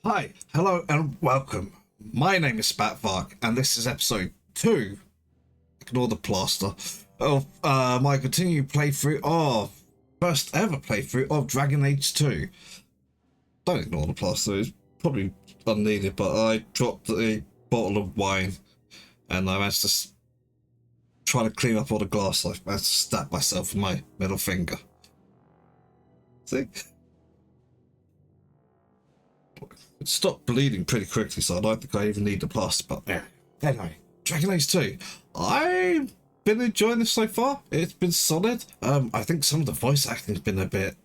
Hi, hello, and welcome. My name is Spatvark, and this is episode 2, ignore the plaster, of my continued playthrough of, first ever playthrough of Dragon Age 2. Don't ignore the plaster, it's probably unneeded, but I dropped a bottle of wine, and I managed to try to clean up all the glass. I managed to stab myself with my middle finger. See? It stopped bleeding pretty quickly, so I don't think I even need the plaster, but yeah. Anyway, Dragon Age 2. I've been enjoying this so far. It's been solid. I think some of the voice acting has been a bit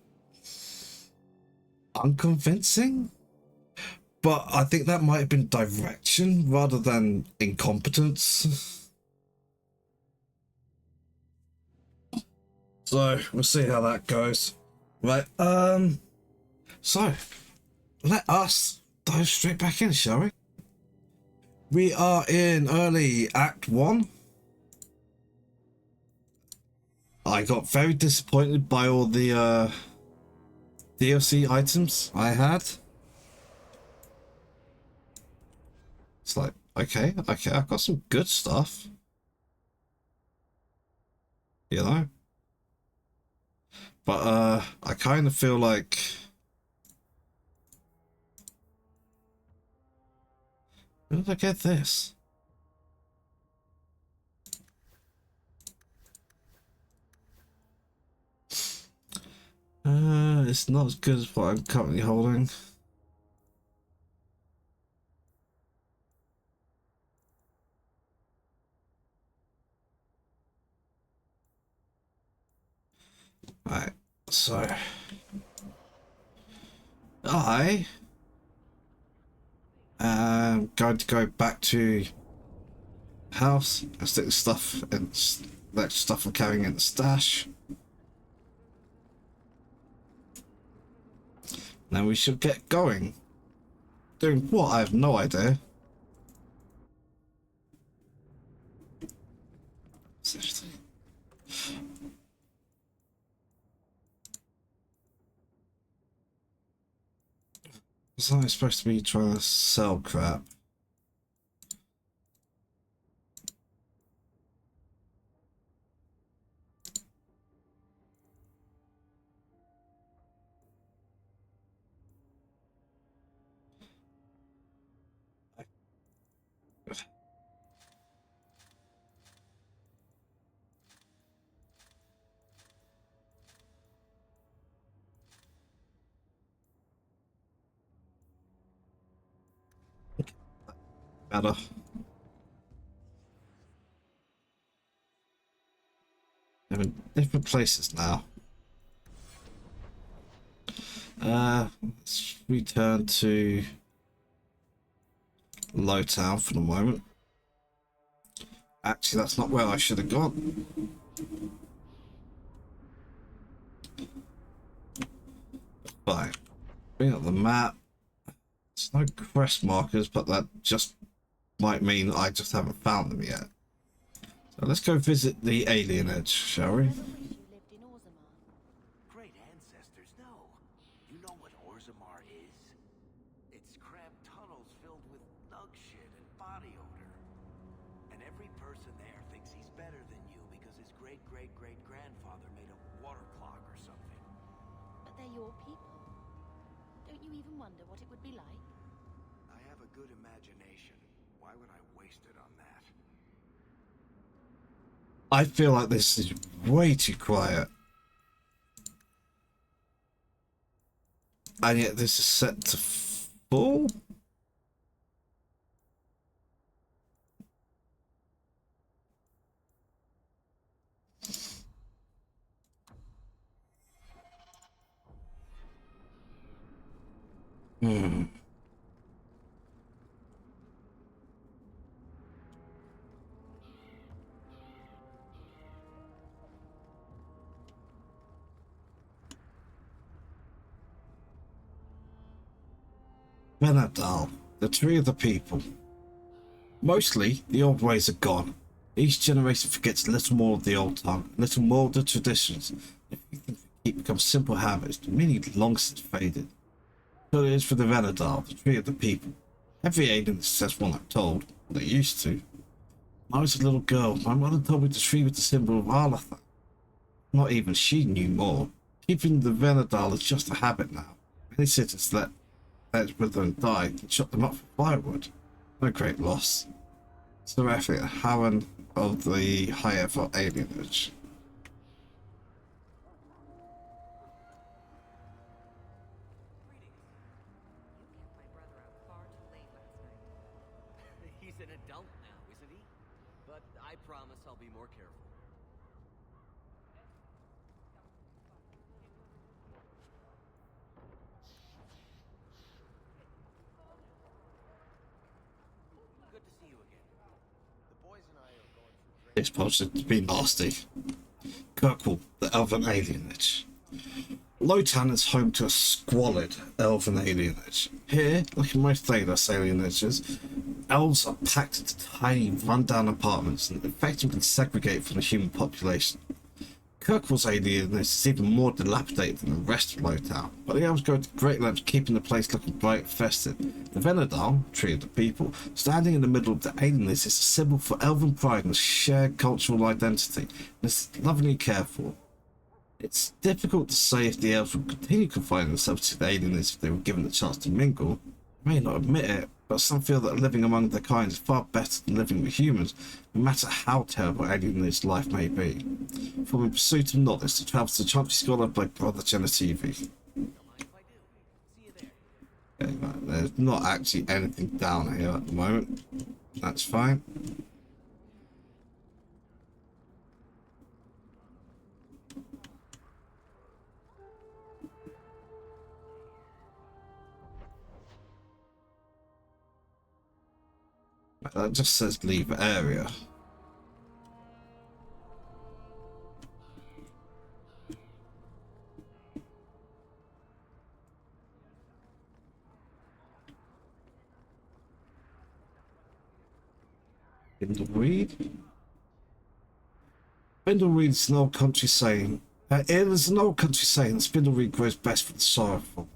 unconvincing, but I think that might have been direction rather than incompetence. So we'll see how that goes. Right, so let us dive straight back in, shall we? We are in early Act 1. I got very disappointed by all the DLC items I had. It's like, okay, I've got some good stuff. You know? But I kind of feel like where did I get this? It's not as good as what I'm currently holding. Right, so I am going to go back to house and stick the stuff and that stuff I'm carrying in the stash. Now we should get going. Doing what? I have no idea. Was I supposed to be trying to sell crap? Better. I'm in different places now. Let's return to Lowtown for the moment. Actually, that's not where I should have gone. Right, bring up the map. There's no quest markers, but that just might mean I just haven't found them yet. So let's go visit the alien edge, shall we? Great ancestors, no. You know what Orzammar is? It's cramped tunnels filled with nug shit and body odor. And every person there thinks he's better than you because his great-great-great-grandfather made a water clock or something. But they're your people. Don't you even wonder what it would be like? I have a good imagination. Why would I waste it on that? I feel like this is way too quiet. And yet this is set to full? Benadal, the tree of the people. Mostly, the old ways are gone. Each generation forgets a little more of the old tongue, a little more of the traditions. If we think they keep become simple habits, the meaning long since faded. So it is for the Venedal, the tree of the people. Every alien says one I'm told. They used to. When I was a little girl, my mother told me the tree was the symbol of Arlathan. Not even she knew more. Keeping the Venedal is just a habit now. Many citizens let wither and die and chop them up for firewood. No great loss. Seraphic, Haran of the Higher for Alienage. He's an adult now, isn't he? But I promise I'll be more careful. Good to see you again. The boys and I are going through This posted to be nasty. Kirkwall, the Elven Alienage. Lotan is home to a squalid Elven Alienage. Here, like in most Thanos Alienages, elves are packed into tiny, run-down apartments and effectively segregated from the human population. Kirkwall's alienage is even more dilapidated than the rest of Lotan, but the elves go to great lengths keeping the place looking bright and festive. The Venedal, tree of the people, standing in the middle of the alienage is a symbol for elven pride and shared cultural identity, and it's lovingly cared for. It's difficult to say if the elves will continue confining themselves to the alienage if they were given the chance to mingle. They may not admit it, but some feel that living among their kind is far better than living with humans, no matter how terrible alienage life may be. From In Pursuit of Knowledge, to Travels to Chunky Scholar by Brother Genetivi. Don't mind if I do. See you there. Okay, right, there's not actually anything down here at the moment. That's fine. That just says leave area. Spindleweed? Spindleweed is an old country saying. It is an old country saying that spindleweed grows best for the sorrowful.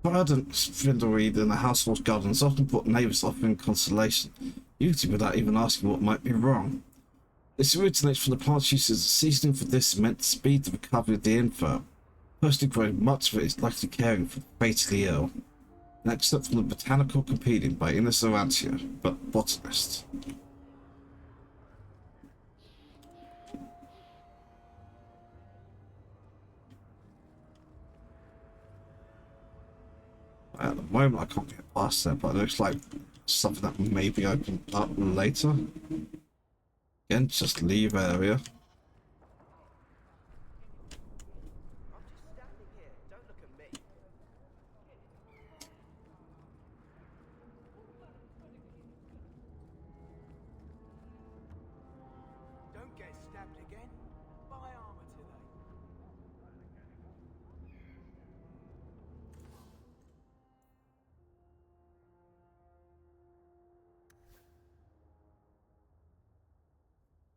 Verdant spindleweed in the household gardens often put neighbours off in consolation, usually without even asking what might be wrong. This originates from the plant's use as a seasoning for this meant to speed the recovery of the infirm. Personally growing much of it is likely caring for the fatally ill. An excerpt from the Botanical Compendium by Ines Orantia, but botanist. At the moment I can't get past that, but it looks like something that may be opened up later. Again, just leave area. I'm just standing here. Don't look at me. Don't get stabbed again. Buy armor today.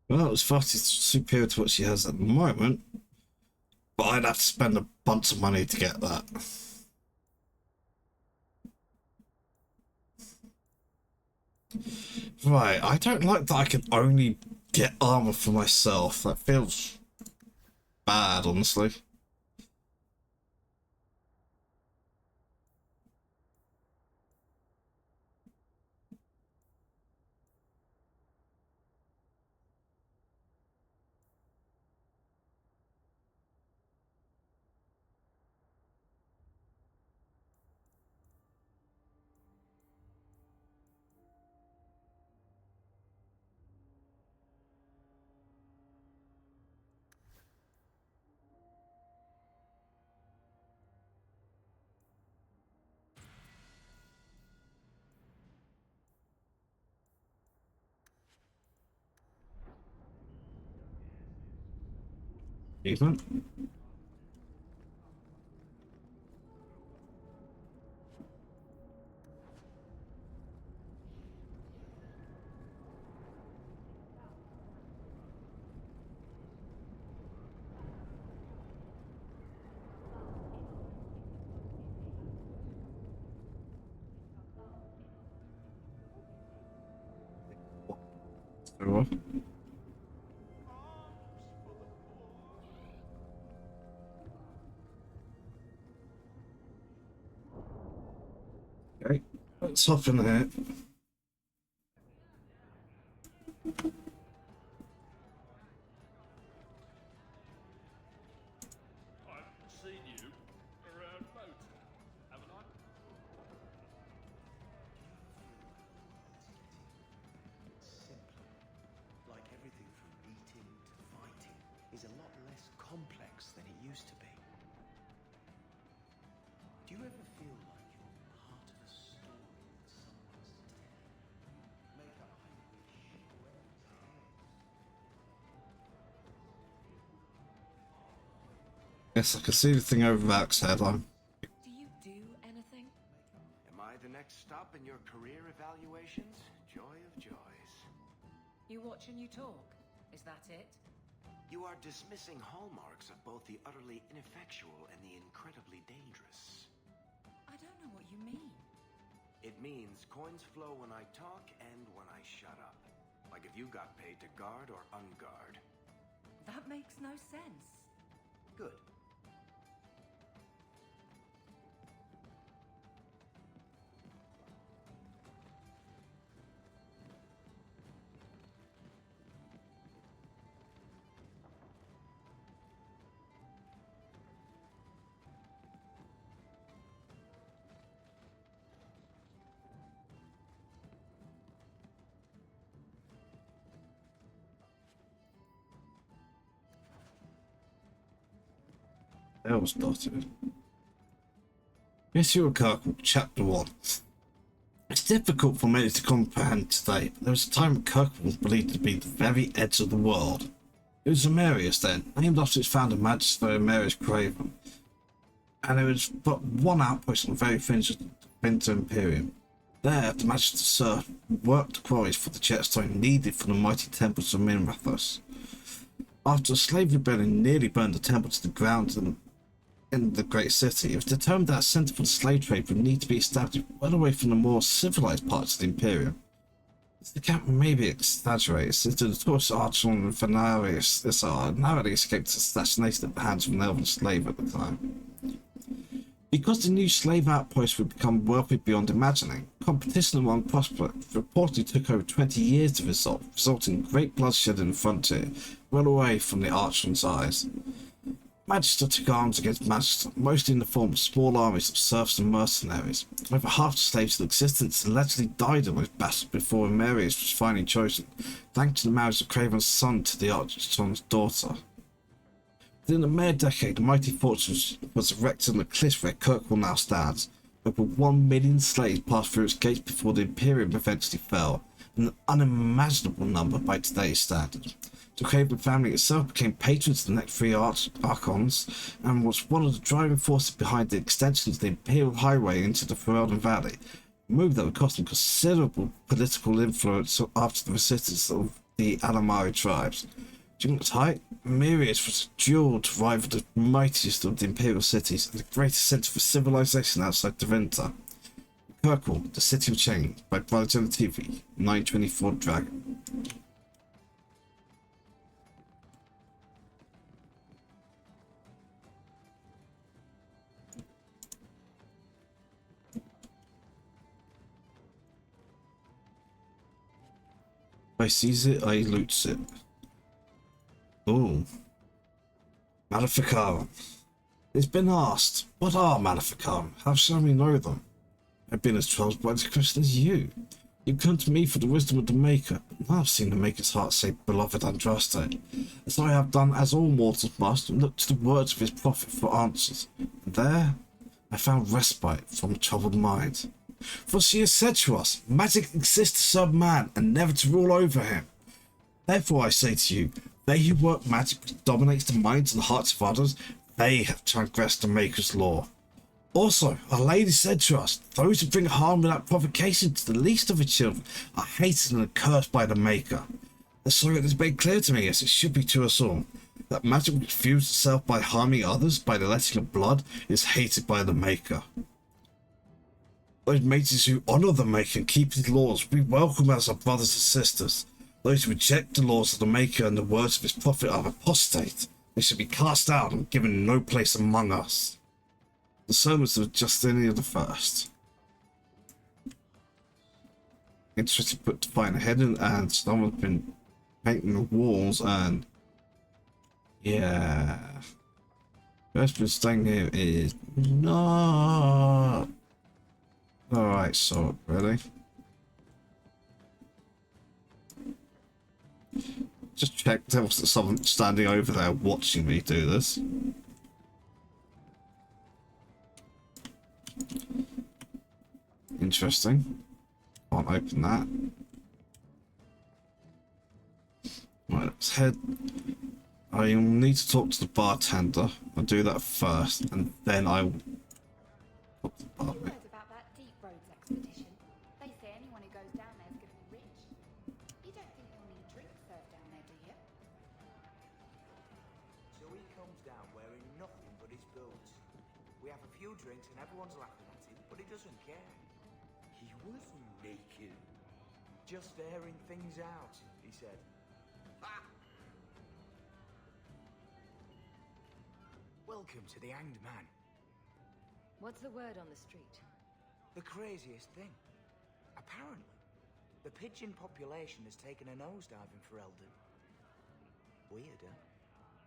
Well, it's far superior to what she has at the moment, but I'd have to spend a bunch of money to get that. Right, I don't like that I can only get armor for myself. That feels bad, honestly. Even. So, okay, let's hop in here. I've seen you around Moton, haven't I? Simpler. Like everything from eating to fighting is a lot less complex than it used to be. Do you ever feel like you're part of a story that someone's telling? Make up, I wish, whoever Yes, I can see the thing over Valk's head. Do you do anything? Am I the next stop in your career evaluations? Joy of joys. You watch and you talk. Is that it? You are dismissing hallmarks of both the utterly ineffectual and the incredibly dangerous. I don't know what you mean. It means coins flow when I talk and when I shut up. Like if you got paid to guard or unguard. That makes no sense. Good. That was dotted. Issue of Kirkwall, Chapter 1. It's difficult for many to comprehend today. There was a time when Kirkwall was believed to be the very edge of the world. It was Amerius then, named after its founder Magister Amerius Craven. And there was but one outpost on the very fringe of the Winter Imperium. There, the Magister Sir worked quarries for the jetstone needed for the mighty temples of Minrathos. After a slave rebellion nearly burned the temple to the ground in the great city, it was determined that a centre for the slave trade would need to be established well away from the more civilized parts of the Imperium. The account may be exaggerated, since the notorious Archon and Venarius Isar narrowly escaped assassination at the hands of an elven slave at the time. Because the new slave outpost would become wealthy beyond imagining, competition among prospects reportedly took over 20 years to resolve, resulting in great bloodshed in the frontier, well away from the Archon's eyes. Magister took arms against Magister, mostly in the form of small armies of serfs and mercenaries. Over half the slaves in existence allegedly died in those battles before Amerius was finally chosen, thanks to the marriage of Craven's son to the Archon's daughter. Within a mere decade, the mighty fortress was erected on the cliffs where Kirkwall now stands. Over 1 million slaves passed through its gates before the Imperium eventually fell, an unimaginable number by today's standards. The Craven family itself became patrons of the next three Archons and was one of the driving forces behind the extension of the Imperial Highway into the Ferelden Valley, a move that would cost them considerable political influence after the resistance of the Alamari tribes. During its height, Mirius was a jewel to rival the mightiest of the Imperial cities and the greatest centre for civilization outside Tevinter. Kirkwall, the City of Change, by Brother TV, 924 Dragon. I seize it, I loots it. Ooh. Maleficarum. It's been asked, what are Maleficarum? How shall we know them? I've been as troubled by this question as you. You come to me for the wisdom of the Maker, but now I've seen the Maker's heart say, beloved Andraste. As I have done, as all mortals must, and look to the words of his prophet for answers. And there, I found respite from a troubled mind. For she has said to us, magic exists to serve man, and never to rule over him. Therefore I say to you, they who work magic which dominates the minds and hearts of others, they have transgressed the Maker's law. Also, Our Lady said to us, those who bring harm without provocation to the least of the children are hated and accursed by the Maker. And so it is made clear to me, as it should be to us all, that magic which fuels itself by harming others, by the letting of blood, is hated by the Maker. Those mages who honour the Maker and keep his laws we welcome as our brothers and sisters. Those who reject the laws of the Maker and the words of his prophet are apostate. They should be cast out and given no place among us. The sermons of Justinian the First. Interesting book to find hidden, and someone's been painting the walls, and yeah. First been staying here is not alright, so really. Just check there was someone standing over there watching me do this. Interesting. Can't open that. Right, let's head. I need to talk to the bartender. I'll do that first, and then I will. Any words about that Deep Roads expedition? They say anyone who goes down there is going to be rich. You don't think you'll need drinks served down there, do you? So he comes down wearing nothing but his boots. We have a few drinks and everyone's laughing at him, but he doesn't care. He wasn't naked. Just airing things out, he said. Ha! Welcome to the Hanged Man. What's the word on the street? The craziest thing. Apparently, the pigeon population has taken a nosedive in Ferelden. Weird, huh?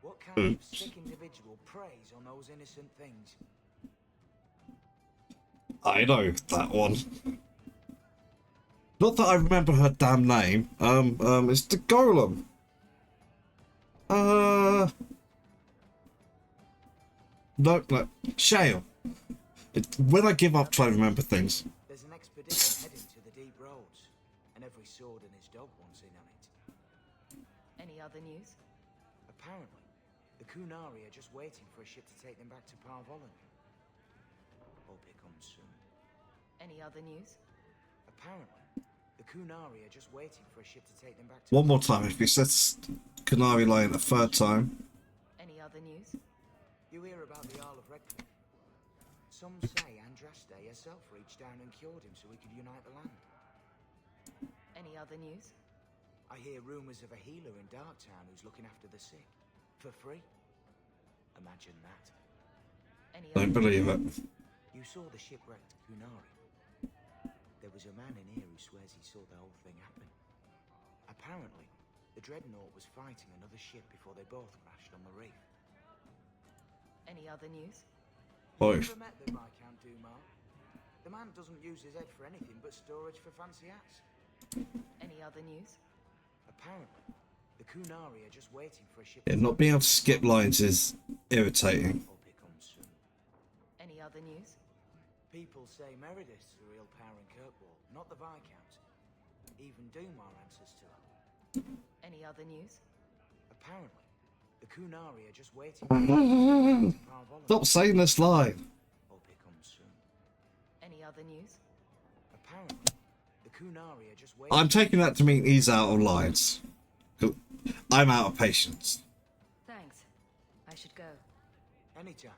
What kind of sick individual preys on those innocent things? I know that one. Not that I remember her damn name. It's the Golem. No, Shale. When I give up trying to remember things. There's an expedition heading to the Deep Roads, and every sword and his dog wants in on it. Any other news? Apparently, the Kunari are just waiting for a ship to take them back to Parvolan. Hope it comes soon. Any other news? Apparently, the Kunari are just waiting for a ship to take them back to One more time, if you said Canary Lane a third time. Any other news? You hear about the Isle of Redcliffe? Some say Andraste herself reached down and cured him so he could unite the land. Any other news? I hear rumors of a healer in Darktown who's looking after the sick. For free. Imagine that. Any Don't other believe it. You saw the shipwrecked Kunari. There was a man in here who swears he saw the whole thing happen. Apparently, the Dreadnought was fighting another ship before they both crashed on the reef. Any other news? Both. Never met the Viscount Dumar. The man doesn't use his head for anything but storage for fancy hats. Any other news? Apparently, the Kunari are just waiting for a ship. Yeah, not being able to skip lines is irritating. Hope it comes soon. Any other news? People say Meredith's the real power in Kirkwall, not the Viscount. Even Dumar answers to her. Any other news? Apparently, the Kunari are just waiting for a ship to Parvolan. Stop saying this line. Hope it comes soon. Any other news? Apparently, the Kunari are just waiting. I'm taking that to mean he's out of lines. I'm out of patience. Thanks. I should go. Anytime.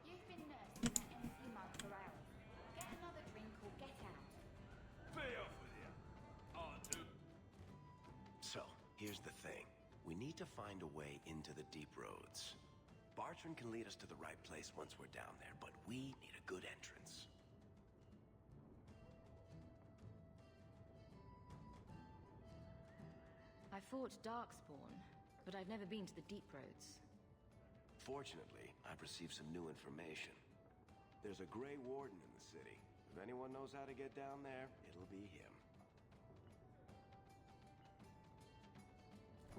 You've been nursing that empty mug for hours. Get another drink or get out. Be off with you. On to So, here's the thing. We need to find a way into the Deep Roads. Bartrand can lead us to the right place once we're down there, but we need a good entrance. I fought Darkspawn, but I've never been to the Deep Roads. Fortunately, I've received some new information. There's a Grey Warden in the city. If anyone knows how to get down there, it'll be him.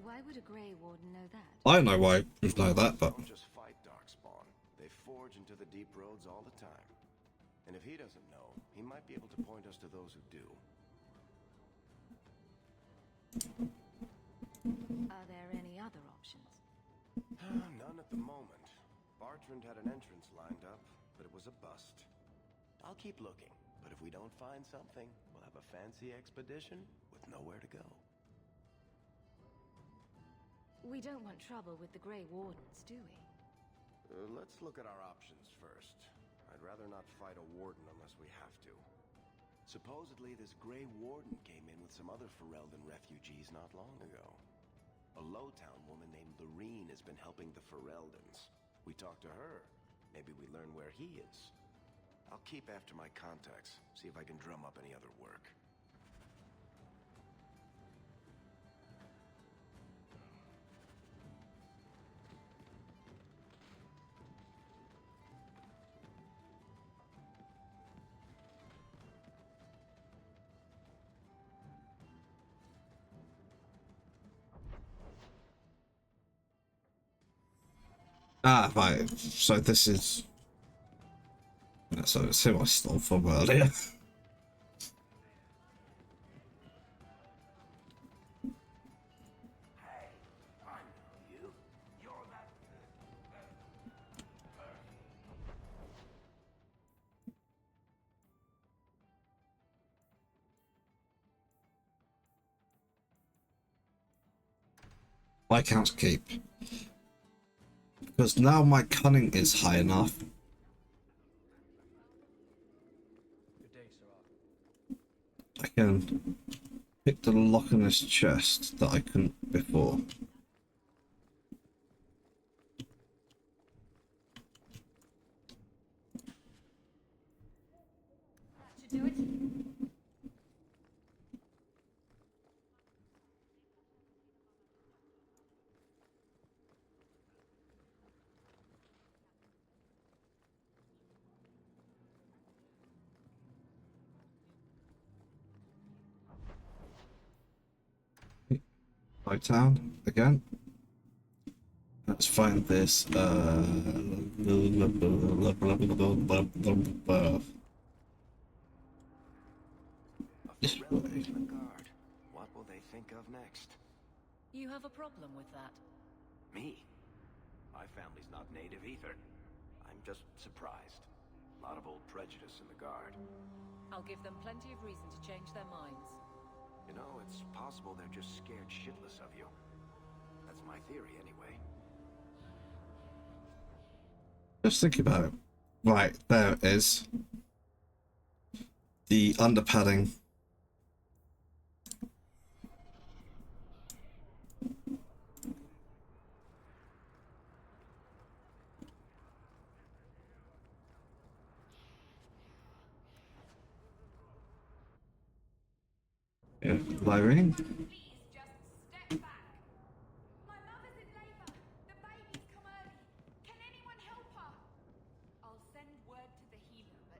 Why would a Grey Warden know that? I don't know why you know that, but Don't just fight Darkspawn. They forge into the Deep Roads all the time. And if he doesn't know, he might be able to point us to those who do. Are there any other options? None at the moment. Bartrand had an entrance lined up, but it was a bust. I'll keep looking, but if we don't find something, we'll have a fancy expedition with nowhere to go. We don't want trouble with the Grey Wardens, do we? Let's look at our options first. I'd rather not fight a warden unless we have to. Supposedly, this Grey Warden came in with some other Ferelden refugees not long ago. A Lowtown woman named Lorene has been helping the Fereldans. We talked to her. Maybe we learn where he is. I'll keep after my contacts, see if I can drum up any other work. Ah, right. So this is. So it's him I stole from earlier. Viscount's Keep. Because now my cunning is high enough. I can pick the lock in this chest that I couldn't before. That should do it. Town again. Let's find this. This way. The guard. What will they think of next? You have a problem with that? Me? My family's not native either. I'm just surprised. A lot of old prejudice in the guard. I'll give them plenty of reason to change their minds. You know, it's possible they're just scared shitless of you. That's my theory, anyway. Just think about it. Right, there it is. The underpadding. Yeah, Lyrene. Please, just step back. My mother's in labor. The baby's come early. Can anyone help her? I'll send word to the healer, but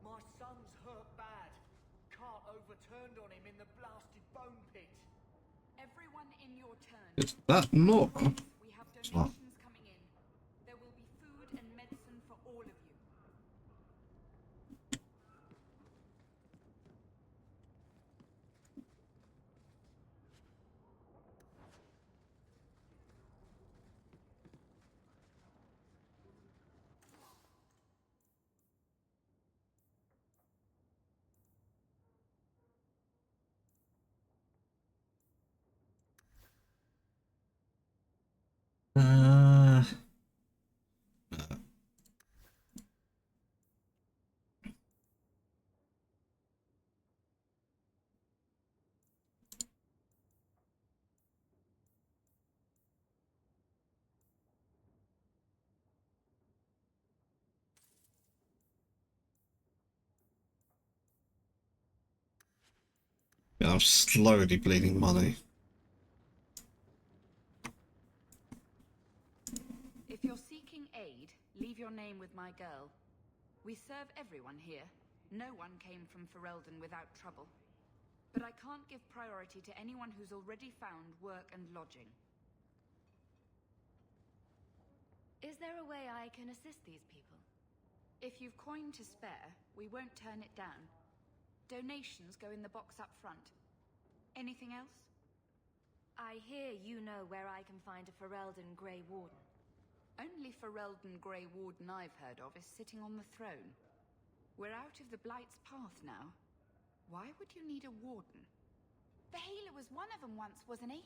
My son's hurt bad. Can't overturned on him in the blasted bone pit. everyone in your turn. Is that not? We have not. donations coming in. There will be food and medicine for all of you. Uh, yeah, I'm slowly bleeding money. If you're seeking aid, leave your name with my girl. We serve everyone here. No one came from Ferelden without trouble. But I can't give priority to anyone who's already found work and lodging. Is there a way I can assist these people? If you've coin to spare, we won't turn it down. Donations go in the box up front. Anything else? I hear you know where I can find a Ferelden Grey Warden. Only Ferelden Grey Warden I've heard of is sitting on the throne. We're out of the Blight's path now. Why would you need a warden? The healer was one of them once, wasn't he?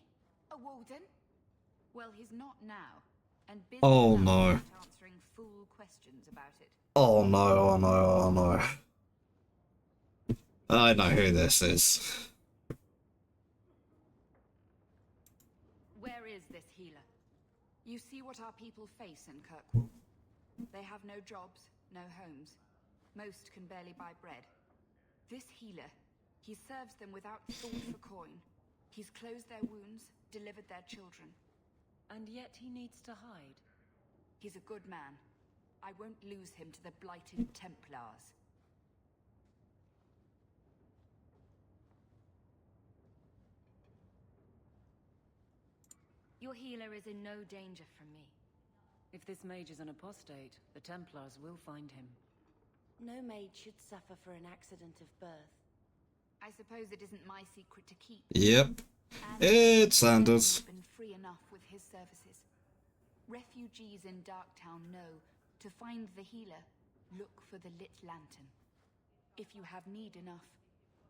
A warden? Well, he's not now. And busy Oh, enough no. without answering fool questions about it. Oh no, oh no, oh no. I know who this is. Where is this healer? You see what our people face in Kirkwall. They have no jobs, no homes. Most can barely buy bread. This healer, he serves them without thought for coin. He's closed their wounds, delivered their children. And yet he needs to hide. He's a good man. I won't lose him to the blighted Templars. Your healer is in no danger from me. If this mage is an apostate, the Templars will find him. No maid should suffer for an accident of birth. I suppose it isn't my secret to keep. Yep. And It's Sanders. been free enough with his services. Refugees in Darktown know to find the healer, look for the lit lantern. If you have need enough,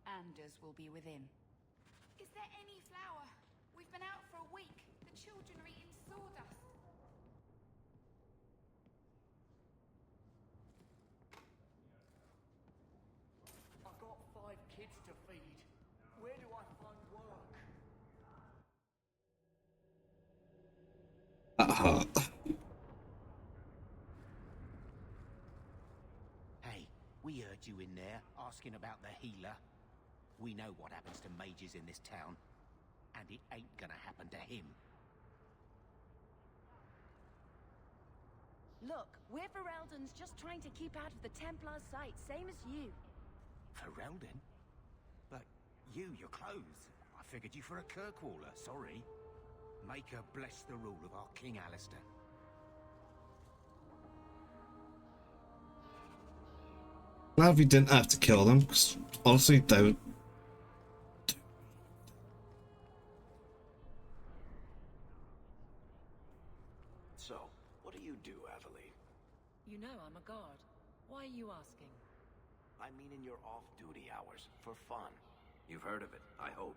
Anders will be within. Is there any flour? We've been out for a week. The children are eating sawdust. I've got 5 kids to feed. Where do I find work? Hey, we heard you in there asking about the healer. We know what happens to mages in this town, and it ain't gonna happen to him. Look, we're Ferelden's just trying to keep out of the Templar's sight, same as you. Ferelden? But your clothes. I figured you for a Kirkwaller, sorry. Make her bless the rule of our King Alistair. Glad we didn't have to kill them, because honestly, they would. So, what do you do, Aveline? You know I'm a guard. Why are you asking? I mean in your off-duty hours, for fun. You've heard of it, I hope.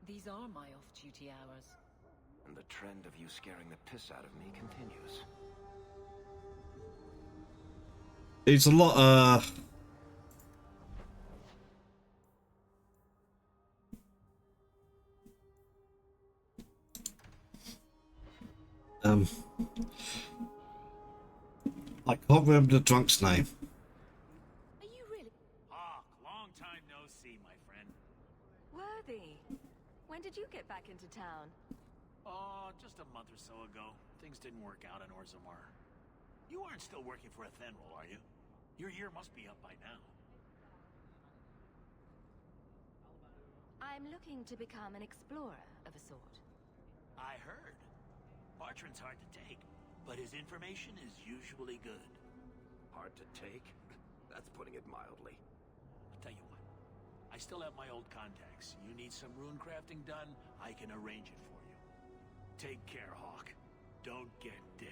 These are my off-duty hours. And the trend of you scaring the piss out of me continues. It's a lot, I can't remember the drunk's name. Are you really Hawk, long time no see, my friend. worthy? When did you get back into town? Oh, just a month or so ago. Things didn't work out in Orzammar. You aren't still working for Athenril, are you? Your year must be up by now. I'm looking to become an explorer of a sort. I heard. Bartrand's hard to take, but his information is usually good. Hard to take? That's putting it mildly. I'll tell you what. I still have my old contacts. You need some rune crafting done, I can arrange it for you. Take care, Hawk. Don't get dead.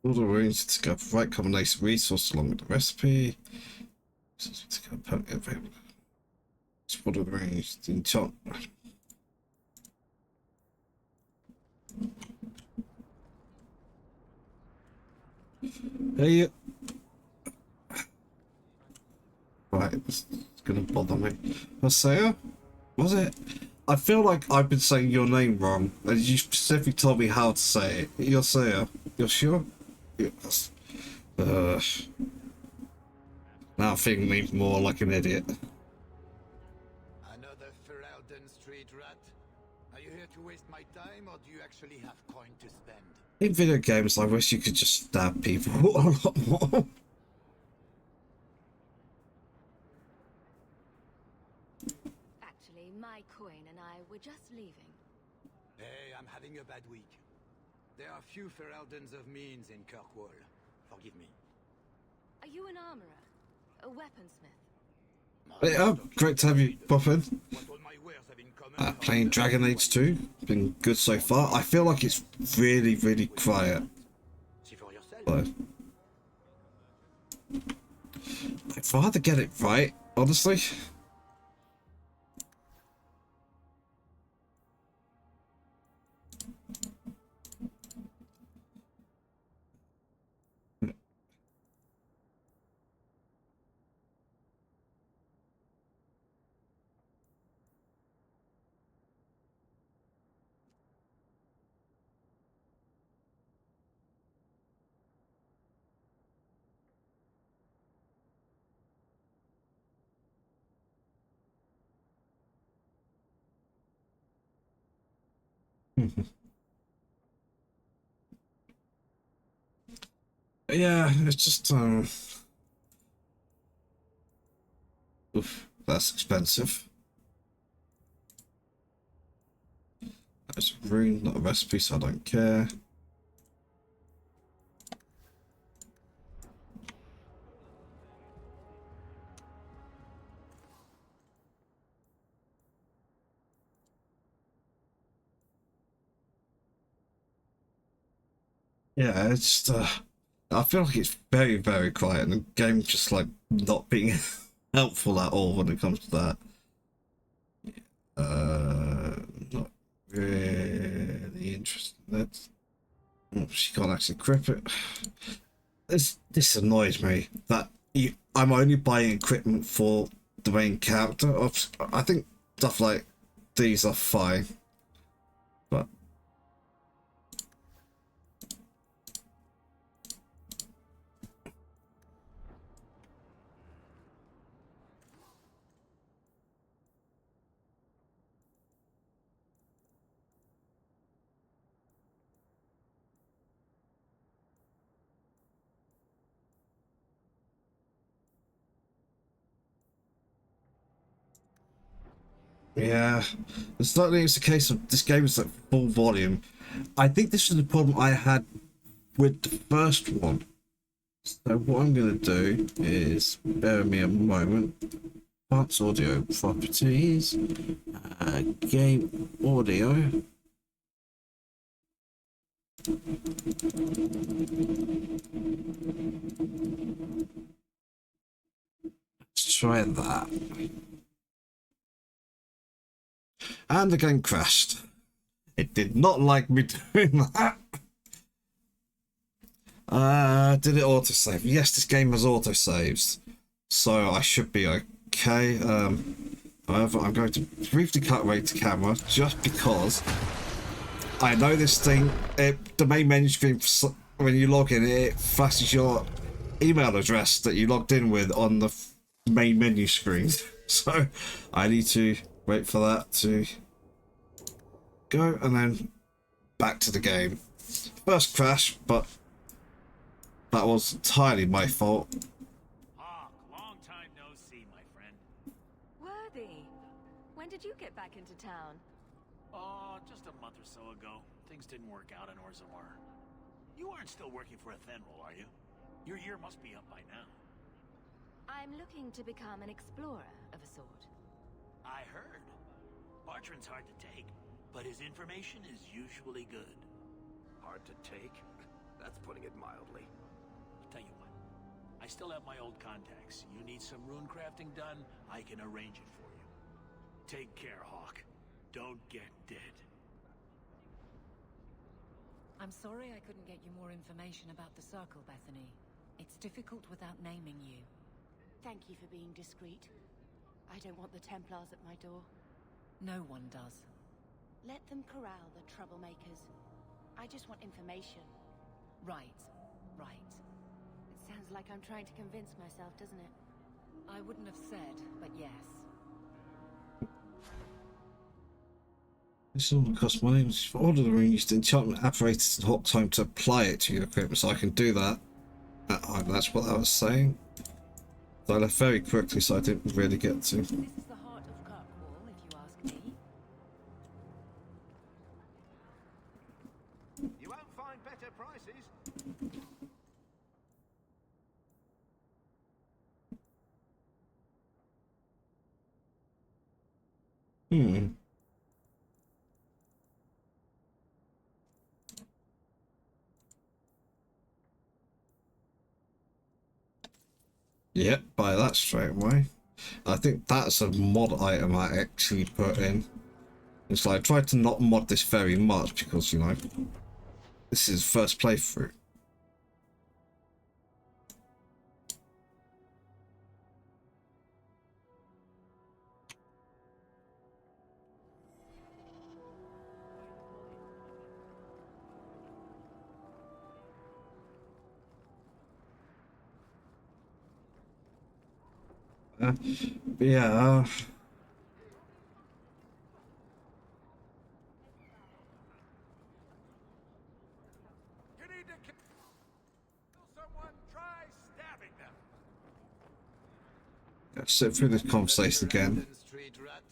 All the runes to go for right combination resource along with the recipe. To go permanently available. Spot of the runes to enchant. Hey. Right, it's gonna bother me. Hosea? Was it? I feel like I've been saying your name wrong, and you specifically told me how to say it. Hosea. You're sure? Yes. Now I'm feeling me more like an idiot. Another Ferelden street rat? Are you here to waste my time, or do you actually have coin to spend? In video games, I wish you could just stab people a lot more. Actually, my coin and I were just leaving. Hey, I'm having a bad week. There are few Fereldens of means in Kirkwall. Forgive me. Are you an armorer? A weaponsmith? Hey, great to have you pop in. What all my wares have in common? Playing Dragon Age 2. Been good so far. I feel like it's really, really quiet. See for yourself. But I'd rather get it right, honestly. Yeah, it's just oof, that's expensive. That's a rune, not a recipe, so I don't care. Yeah, it's just I feel like it's very, very quiet, and the game just like not being helpful at all when it comes to that. Not really interesting. That's she can't actually grip it. This annoys me that I'm only buying equipment for the main character. I think stuff like these are fine, but yeah, it's not it's a case of this game is at full volume. I think this is the problem I had with the first one. So what I'm going to do is, bear with me a moment, parts audio properties, game audio. Let's try that. And the game crashed. It did not like me doing that. Did it autosave? Yes, this game has autosaves, so I should be okay. However, I'm going to briefly cut away to camera just because I know this thing. The main menu screen, when you log in, it flashes your email address that you logged in with on the main menu screen. So I need to wait for that to go and then back to the game. First crash, but that was entirely my fault. Hawk, long time no see, my friend. Worthy, when did you get back into town? Oh, just a month or so ago. Things didn't work out in Orzammar. You aren't still working for Athenril, are you? Your year must be up by now. I'm looking to become an explorer of a sort. I heard. Bartrand's hard to take, but his information is usually good. Hard to take? That's putting it mildly. Tell you what, I still have my old contacts. You need some rune crafting done, I can arrange it for you. Take care, Hawk. Don't get dead. I'm sorry I couldn't get you more information about the Circle, Bethany. It's difficult without naming you. Thank you for being discreet. I don't want the Templars at my door. No one does. Let them corral the troublemakers. I just want information. Right, right. It sounds like I'm trying to convince myself, doesn't it? I wouldn't have said, but yes. This all cost money. For order the rune, use the enchantment apparatus and hot time to apply it to your equipment, so I can do that. That's what I was saying. So I left very quickly, so I didn't really get to. This is the heart of Kirkwall, if you ask me. You won't find better prices. Yep, buy that straight away. I think that's a mod item I actually put in. It's like I tried to not mod this very much because, you know, this is first playthrough. to kill someone, try stabbing them. Let's sit through this conversation again. Street rat.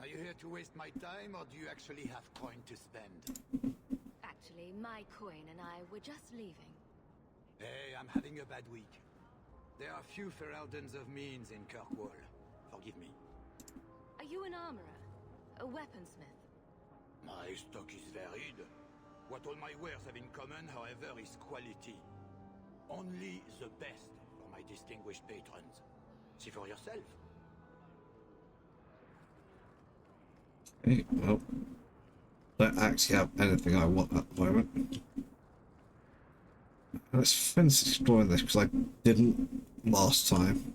Are you here to waste my time, or do you actually have coin to spend? Actually, my coin and I were just leaving. Hey, I'm having a bad week. There are few Feraldans of means in Kirkwall. Forgive me. Are you an armorer? A weaponsmith? My stock is varied. What all my wares have in common, however, is quality. Only the best for my distinguished patrons. See for yourself. Okay, well, don't actually have anything I want at the moment. Let's finish exploring this because I didn't last time.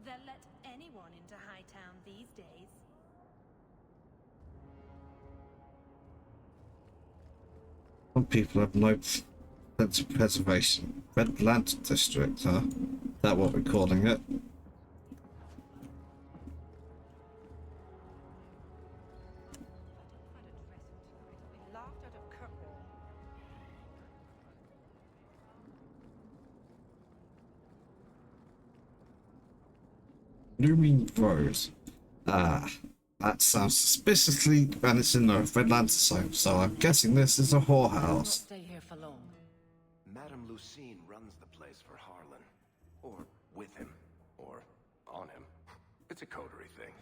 They'll let anyone into Hightown these days. Some people have no sense of preservation. Red Lantern District, huh? Is that what we're calling it? Blooming Rose. Ah, that sounds suspiciously and it's in the Red Lantern zone, so I'm guessing this is a whorehouse. Stay here for long. Madame Lucine runs the place for Harlan. Or with him. Or on him. It's a coterie thing.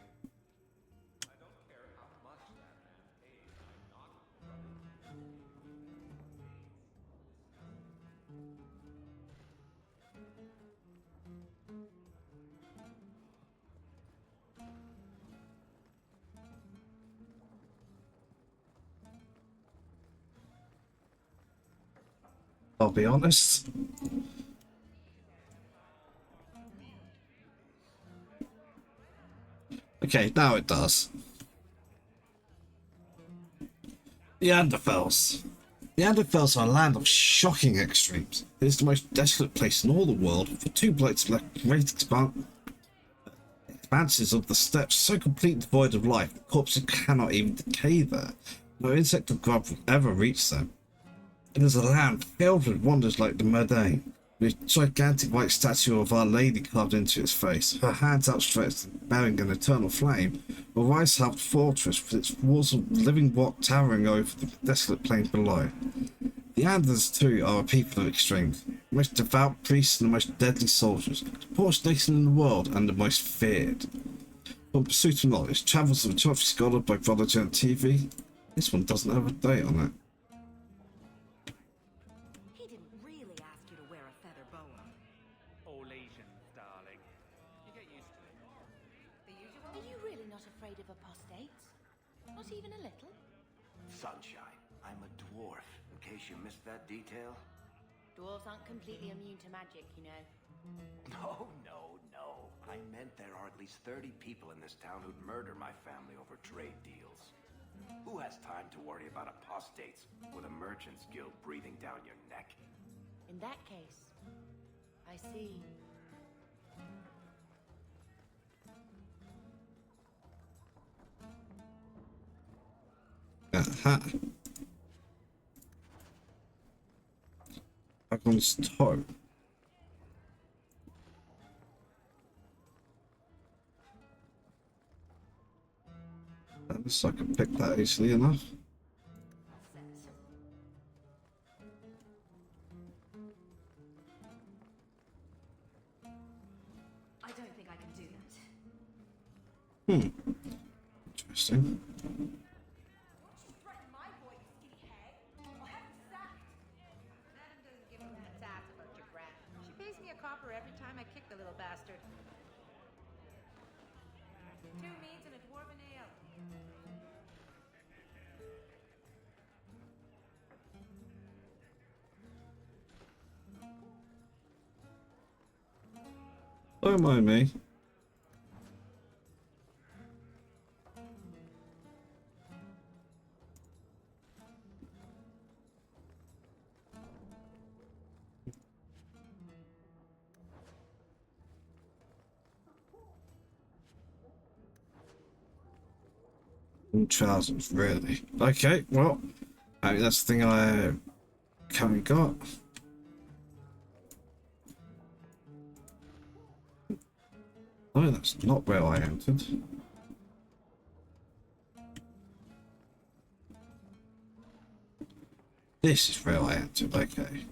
I'll be honest. Okay, now it does. The Anderfels. The Anderfels are a land of shocking extremes. It is the most desolate place in all the world, for two blokes left great expanses of the steppes so completely devoid of life, corpses cannot even decay there. No insect or grub will ever reach them. It is a land filled with wonders like the Murdain, with a gigantic white statue of Our Lady carved into its face, her hands outstretched and bearing an eternal flame, a rice-helped fortress with its walls of living rock towering over the desolate plain below. The Anders, too, are a people of extremes, the most devout priests and the most deadly soldiers, the poorest nation in the world and the most feared. On Pursuit of Knowledge, Travels of a Trophy Scholar by Brother Gent TV. This one doesn't have a date on it. He didn't really ask you to wear a feather boa. All Asians, darling. You get used to it. The usual? Are you really not afraid of apostates? Not even a little? Sunshine, I'm a dwarf, in case you missed that detail. Dwarves aren't completely immune to magic, you know. No, no, no. I meant there are at least 30 people in this town who'd murder my family over trade deals. Who has time to worry about apostates with a merchant's guild breathing down your neck? In that case, I see. Aha. Dragon's toe. At least I can pick that easily enough. I don't think I can do that. Interesting. She pays me a copper every time I kick the little bastard. 2 meads and a dwarven ale. Don't mind me. trousers, really. Okay, well, I mean, that's the thing I currently got. No, that's not where I entered. This is where I entered, okay.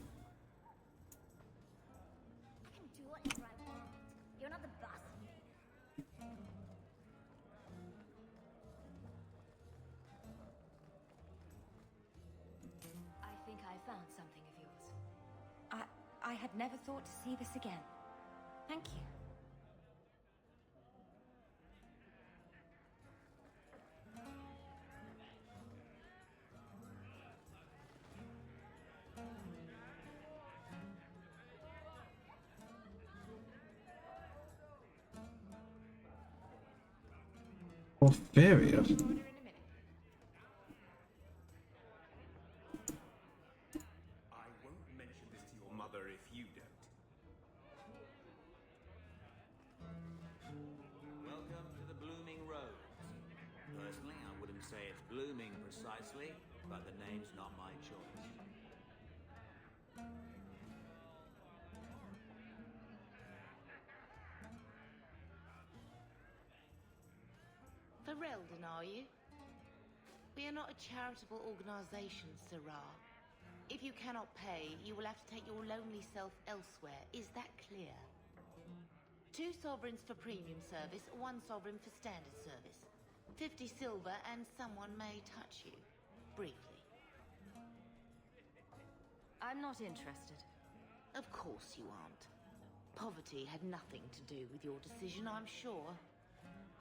I had never thought to see this again. Thank you. Porphyria. Blooming precisely, but the name's not my choice. Ferelden, are you? We are not a charitable organization, Sirrah. If you cannot pay, you will have to take your lonely self elsewhere. Is that clear? 2 sovereigns for premium service, 1 sovereign for standard service. 50 silver and someone may touch you. Briefly. I'm not interested. Of course you aren't. Poverty had nothing to do with your decision, I'm sure.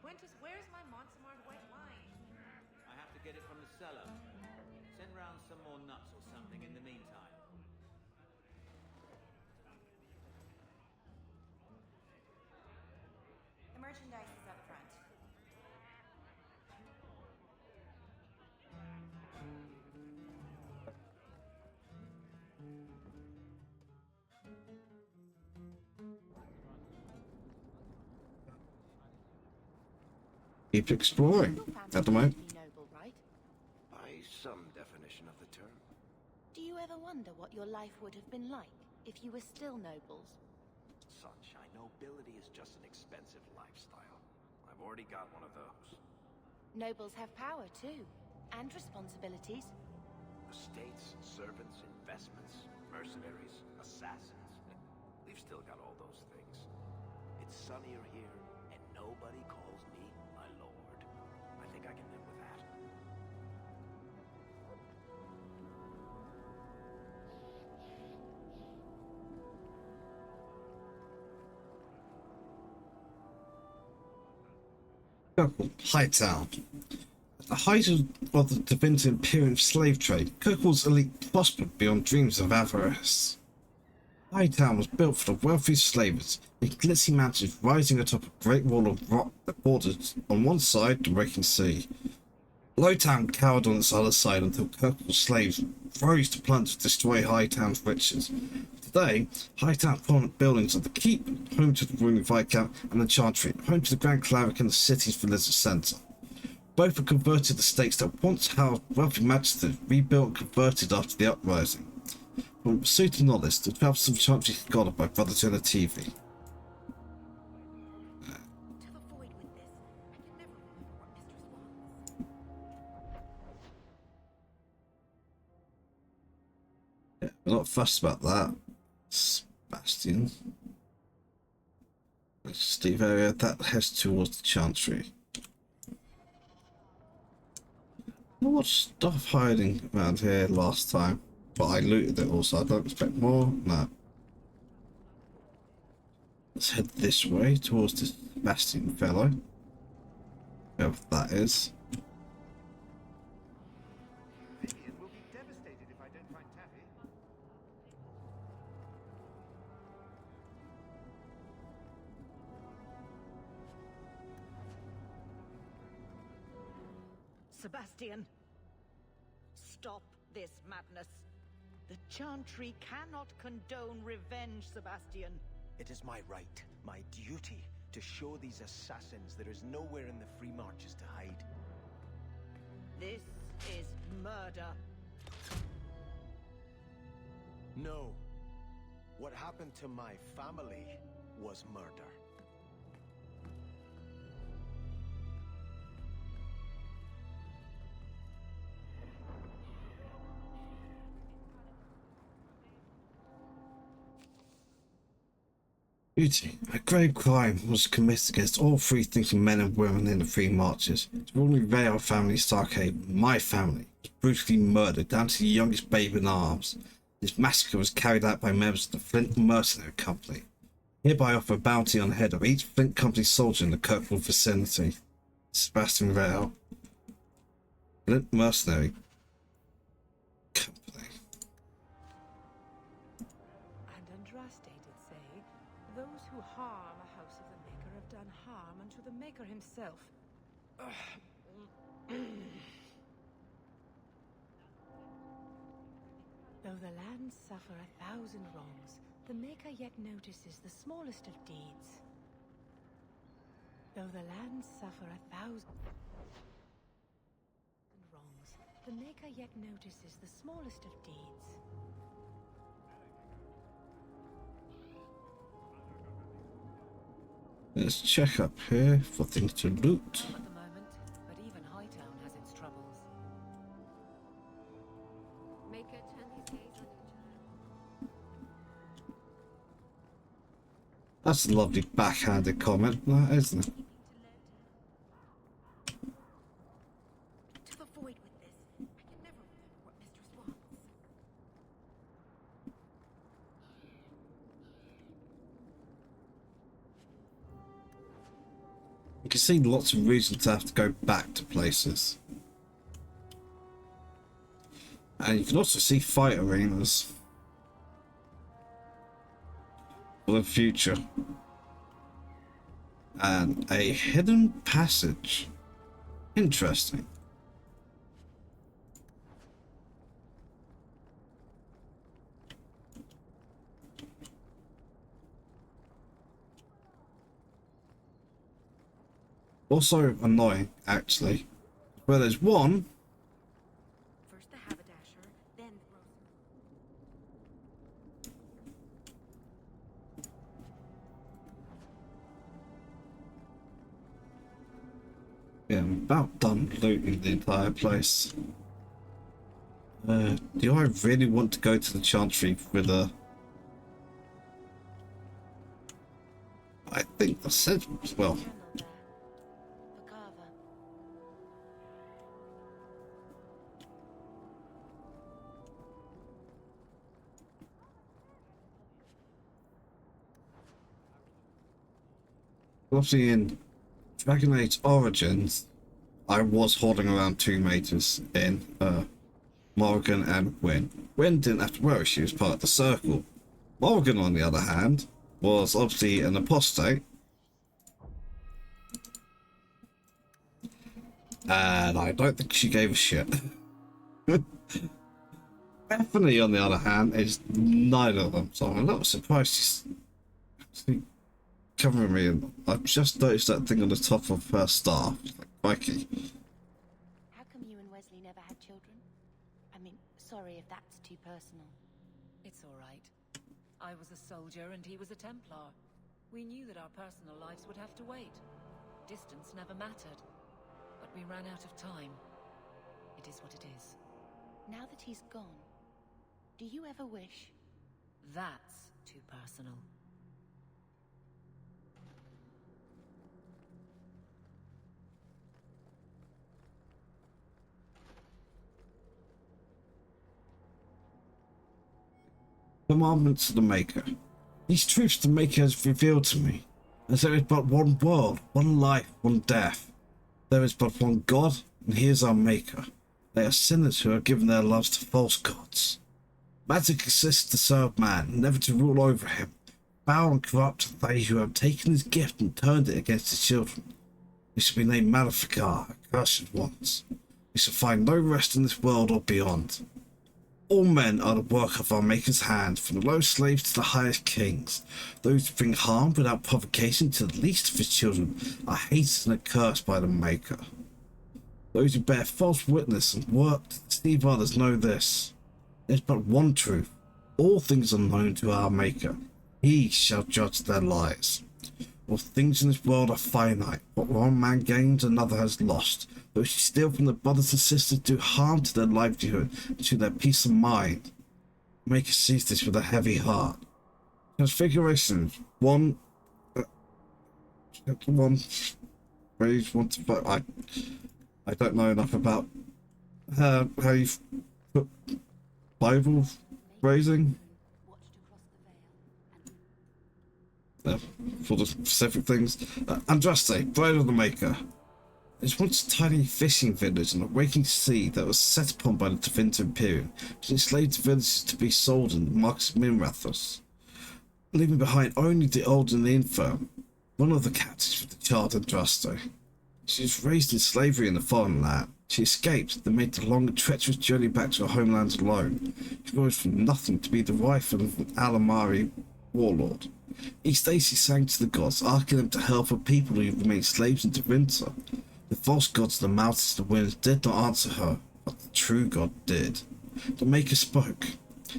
Quintus, where's my Monsamart white wine? I have to get it from the cellar. Send round some more nuts or something in the meantime. The merchandise is up front. Keep exploring at the moment. Noble, right? By some definition of the term. Do you ever wonder what your life would have been like if you were still nobles? Sunshine, nobility is just an expensive lifestyle. I've already got one of those. Nobles have power too, and responsibilities. Estates, servants, investments, mercenaries, assassins. We've still got all those things. It's sunnier here, and nobody calls me my lord. I think I can live with that. Hightown. At the height of the Divinity Imperium slave trade, Kirkwall's elite prospered beyond dreams of avarice. Hightown was built for the wealthy slavers, in glitzy mansions rising atop a great wall of rock that bordered on one side the Raking Sea. Lowtown cowered on its other side until Kirkwall's slaves rose to plunder and destroy Hightown's riches. Today, Hightown prominent buildings are the Keep, home to the ruling Viscount, and the Chantry, home to the Grand Cleric and the city's religious centre. Both were converted estates that once housed wealthy magistrates, rebuilt and converted after the uprising. From pursuit of knowledge, the travels of Chantry scholar by Brother to the TV. Yeah, we're not fussed about that. Sebastian. Steve area that heads towards the Chantry. What stuff hiding around here last time? But I looted it also. I don't expect more. No. Let's head this way towards this Sebastian fellow. Whoever that is. Vivian will be devastated if I don't find Taffy. Sebastian, stop this madness. The Chantry cannot condone revenge, Sebastian. It is my right, my duty, to show these assassins there is nowhere in the Free Marches to hide. This is murder. No. What happened to my family was murder. Beauty, a grave crime was committed against all free-thinking men and women in the Three Marches. The ruling Vale family, Starkhaven, my family, was brutally murdered down to the youngest babe in arms. This massacre was carried out by members of the Flint Mercenary Company. Hereby offer a bounty on the head of each Flint Company soldier in the Kirkwood vicinity. Sebastian Vale. Flint Mercenary Company. And Andraste did say, those who harm a house of the Maker have done harm unto the Maker himself. Though the lands suffer 1,000 wrongs, the Maker yet notices the smallest of deeds. Though the lands suffer 1,000 wrongs, the Maker yet notices the smallest of deeds. Let's check up here for things to loot. At the moment, but even Hightown has its troubles. Maker, turn these gaze on your child. That's a lovely backhanded comment, that, isn't it? To the void with this. I can never remember what Mistress wants. You can see lots of reasons to have to go back to places. And you can also see fight arenas for the future. And a hidden passage. Interesting. Also annoying, actually. Where there's one. First the haberdasher, then the Yeah, I'm about done looting the entire place. Do I really want to go to the Chantry with a... I think the sentence, well... Obviously in Dragon Age Origins, I was holding around two mages in Morrigan and Wynne. Wynne didn't have to worry, she was part of the circle. Morrigan, on the other hand, was obviously an apostate. And I don't think she gave a shit. Bethany, on the other hand, is neither of them, so I'm a little surprised she's covering me, and I've just noticed that thing on the top of her staff. Like, crikey. How come you and Wesley never had children? I mean, sorry if that's too personal. It's all right. I was a soldier and he was a Templar. We knew that our personal lives would have to wait. Distance never mattered. But we ran out of time. It is what it is. Now that he's gone, do you ever wish? That's too personal. Commandments of the Maker. These truths the Maker has revealed to me, as there is but one world, one life, one death. There is but one God, and he is our Maker. They are sinners who have given their lives to false gods. Magic exists to serve man, never to rule over him. Foul and corrupt are they who have taken his gift and turned it against his children. We shall be named Maleficar, accursed ones. We shall find no rest in this world or beyond. All men are the work of our Maker's hand, from the lowest slaves to the highest kings. Those who bring harm without provocation to the least of his children are hated and accursed by the Maker. Those who bear false witness and work to deceive others know this. There's but one truth. All things are known to our Maker. He shall judge their lies. All things in this world are finite. What one man gains, another has lost. Those who steal from their brothers and sisters do harm to their livelihood and to their peace of mind. Maker sees this with a heavy heart. Transfiguration. One phrase, one to five. I don't know enough about how you put Bible phrasing for the specific things. Andraste, Bride of the Maker. It's once a tiny fishing village on a waking sea that was set upon by the Tevinter Imperium, which enslaved the villagers to be sold in the markets of Minrathos, leaving behind only the old and the infirm. One of the captives for the child Andraste. She was raised in slavery in the foreign land. She escaped, then made the long and treacherous journey back to her homeland alone. She rose from nothing to be the wife of an Alamari warlord. Each day she sang to the gods, asking them to help her people who remained slaves in Tevinter. The false gods of the mountains and the winds did not answer her, but the true God did. The Maker spoke.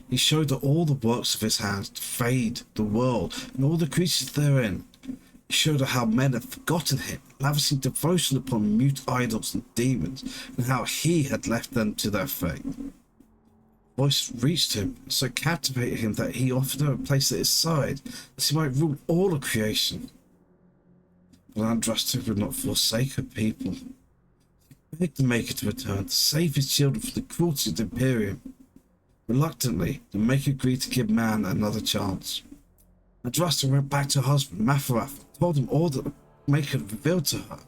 He showed her all the works of his hands, the Fade, the world, and all the creatures therein. He showed her how men had forgotten him, lavishing devotion upon mute idols and demons, and how he had left them to their fate. Voice reached him, so captivated him that he offered her a place at his side, that he might rule all of creation. But Andraste would not forsake her people. He begged the Maker to return, to save his children from the cruelty of the Imperium. Reluctantly, the Maker agreed to give man another chance. Andraste went back to her husband, Mafarath, and told him all that the Maker had revealed to her.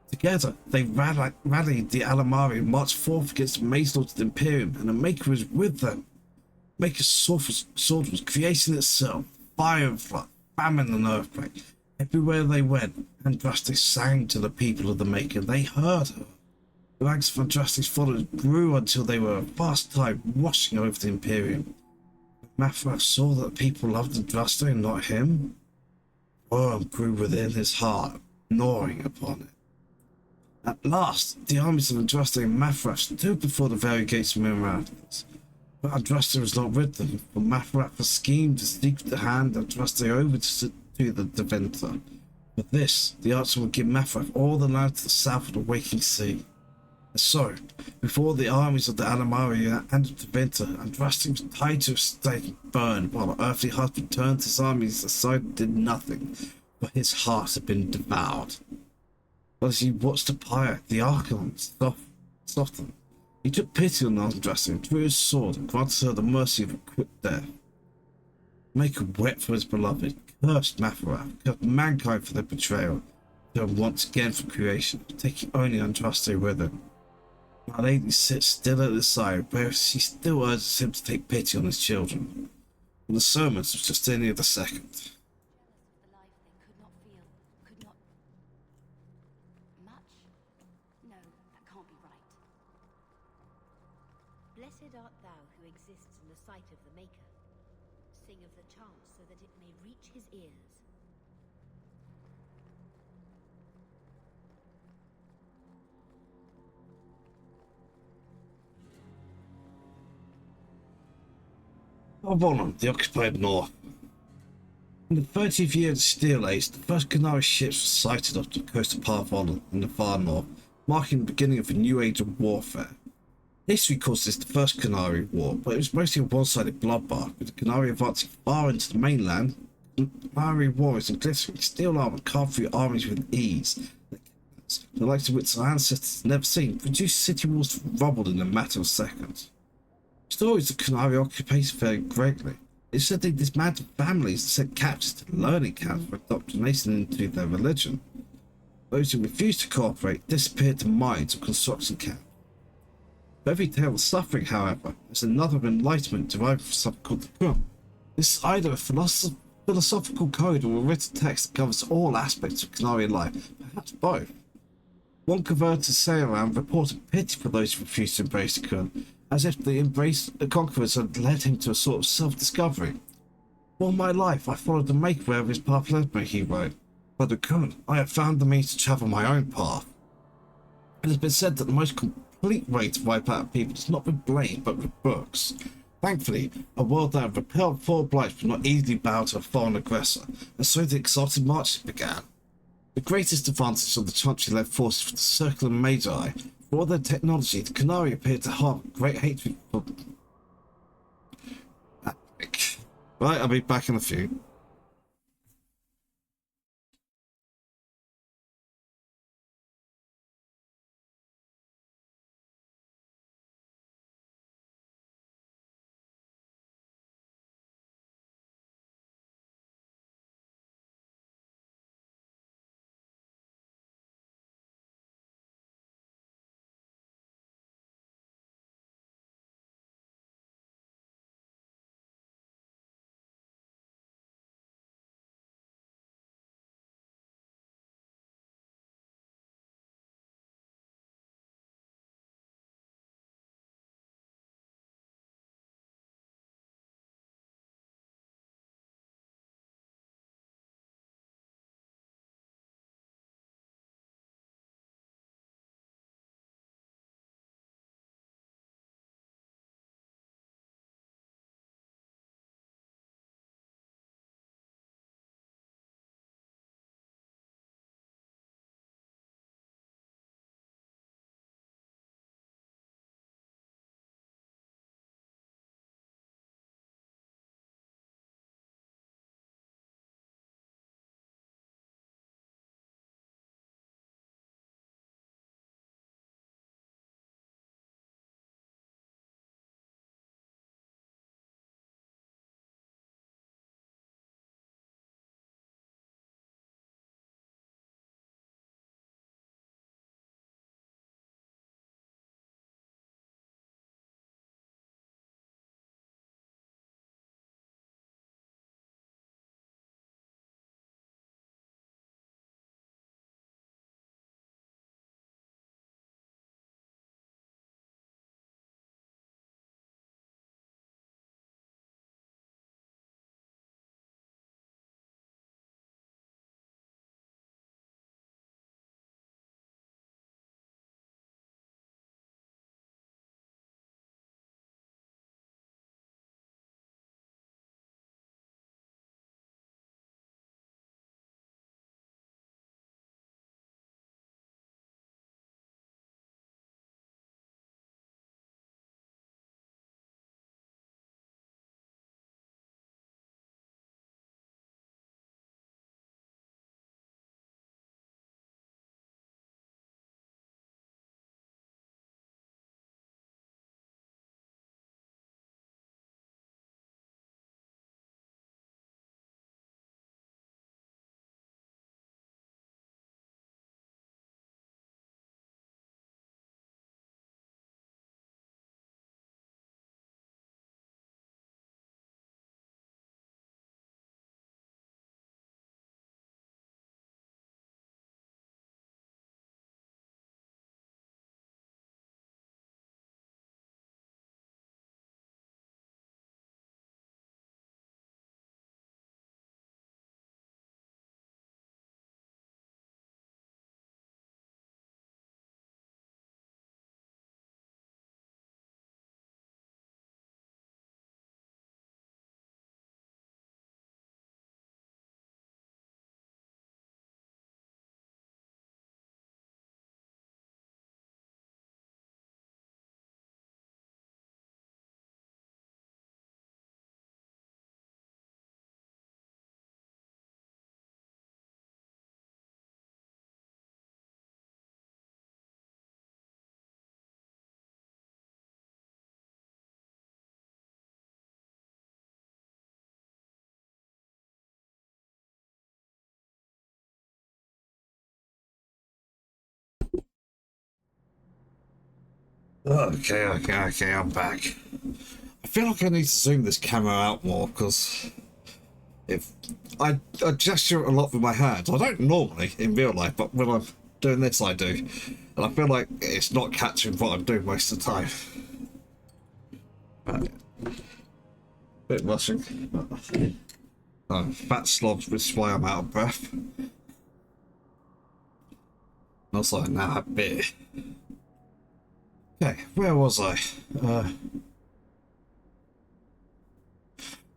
Together, they rallied the Alamari and marched forth against the Maze Lords of the Imperium, and the Maker was with them. Maker's sword was creation itself, fire and flood, famine and earthquake. Everywhere they went, Andraste sang to the people of the Maker. They heard her. The ranks of Andraste's followers grew until they were a vast tide washing over the Imperium. Mafarath saw that the people loved Andraste and not him. Worm grew within his heart, gnawing upon it. At last, the armies of Andraste and Mafarath stood before the very gates of Minrathos. But Andraste was not with them, for Mafarath had schemed to seek to hand Andraste over to the Tevinter. For this, the Archer would give Mafarath all the land to the south of the Waking Sea. And so, before the armies of the Alamari and the Tevinter, Andraste was tied to a stake and burned, while the earthly husband turned his armies aside and did nothing, for his heart had been devoured. But as he watched the pyre, the Archon softened. He took pity on Andraste and drew his sword and granted her the mercy of a quick death. Maker wept for his beloved, cursed Mafarath, cursed mankind for their betrayal, turned once again from creation, taking only Andraste with him. My lady sits still at his side, where she still urges him to take pity on his children. And the sermons was just any of the second. Blessed art thou who exists in the sight of the Maker. Sing of the chant so that it may reach his ears. Parvonon, the occupied north. In the 30th year of the Steel Age, the first Qunari ships were sighted off the coast of Parvonon in the far north, marking the beginning of a new age of warfare. History calls this the First Qunari War, but it was mostly a one-sided bloodbath, with the Qunari advancing far into the mainland. Qunari warriors in glittering steel armor carved through armies with ease. The likes of which our ancestors had never seen, produced city walls from rubble in a matter of seconds. Stories of Qunari occupation vary greatly. It's said they dismantled families and sent captives to learning camps for indoctrination into their religion. Those who refused to cooperate disappeared to mines or construction camps. For every tale of suffering, however, is another enlightenment derived from something called the Qur'an. This is either a philosophical code or a written text that covers all aspects of Qunari life, perhaps both. One converted Seiran reported pity for those who refused to embrace the Qur'an, as if the conquerors had led him to a sort of self-discovery. All my life I followed the Maker wherever his path led me, he wrote. By the Qur'an, I have found the means to travel my own path. It has been said that the most complete way to wipe out people is not with blade, but with books. Thankfully, a world that had repelled four blights would not easily bow to a foreign aggressor, and so the exalted marches began. The greatest advantage of the Chauncey-led forces was the Circle of Magi. For all their technology, the Qunari appeared to harbour great hatred for... Right, I'll be back in a few. Okay, I'm back. I feel like I need to zoom this camera out more because if I gesture a lot with my hands. I don't normally in real life, but when I'm doing this, I do. And I feel like it's not catching what I'm doing most of the time. Right. Bit rushing. Oh, fat slobs, which is why I'm out of breath. I was like, nah, a bit. Okay, where was I?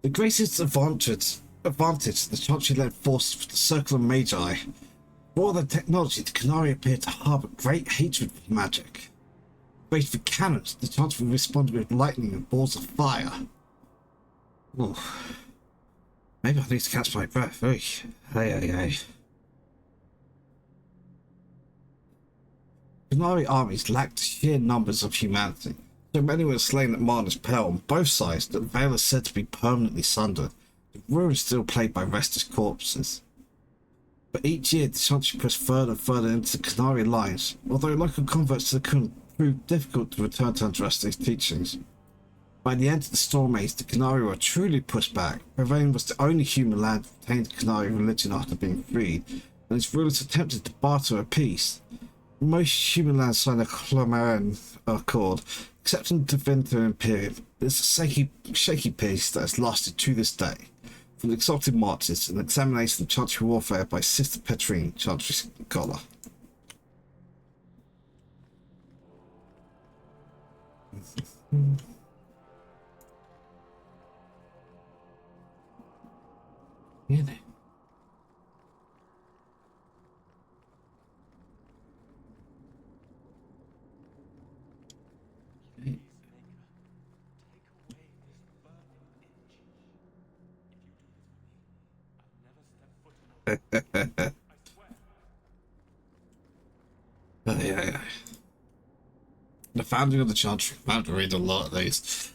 The greatest advantage the Chantry-led forces for the Circle of Magi. For all their technology, the Qunari appeared to harbour great hatred for magic. Based for cannons, the Chantry responded with lightning and balls of fire. Ooh. Maybe I need to catch my breath. Hey. Qunari armies lacked sheer numbers of humanity. So many were slain at Marna's peril on both sides that the Veil is said to be permanently sundered. The ruins still plagued by restless corpses. But each year the Chantry pressed further and further into the Qunari lines, although local converts to the Qun proved difficult to return to Andraste's teachings. By the end of the Storm Age, the Qunari were truly pushed back. Bavain was the only human land that retained the Qunari religion after being freed, and its rulers attempted to barter a peace. Most human lands signed a Clomaran Accord, excepting the Tevinter Imperium. It's a shaky peace that has lasted to this day. From the Exalted Marches, an examination of Chantry warfare by Sister Petrine, Chantry scholar. Really? Yeah. The founding of the Chantry. I have to read a lot of these.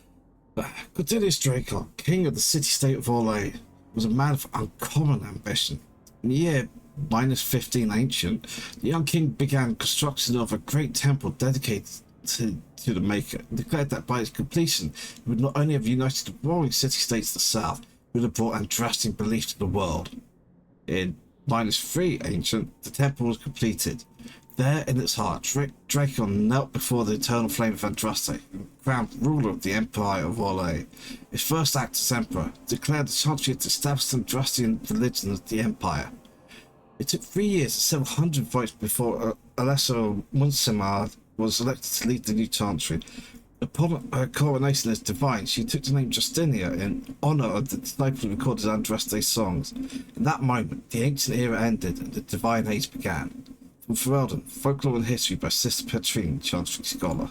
Cordelius Dracon, king of the city-state of Orlais, was a man of uncommon ambition. In the year -15 ancient, the young king began construction of a great temple dedicated to the Maker, and declared that by its completion it would not only have united the warring city-states of the south, but would have brought Andraste belief to the world. In -3 ancient, the temple was completed. There in its heart, Dracon knelt before the eternal flame of Andraste, and crowned ruler of the Empire of Orlais. His first act as emperor declared the Chantry had established Andrastian religion as the Empire. It took 3 years and several hundred votes before Alesso Munsimar was elected to lead the new Chantry. Upon her coronation as divine, she took the name Justinia in honour of the disciple who recorded Andraste's songs. In that moment, the ancient era ended and the divine age began. From Ferelden, Folklore and History by Sister Petrine, Chantry scholar.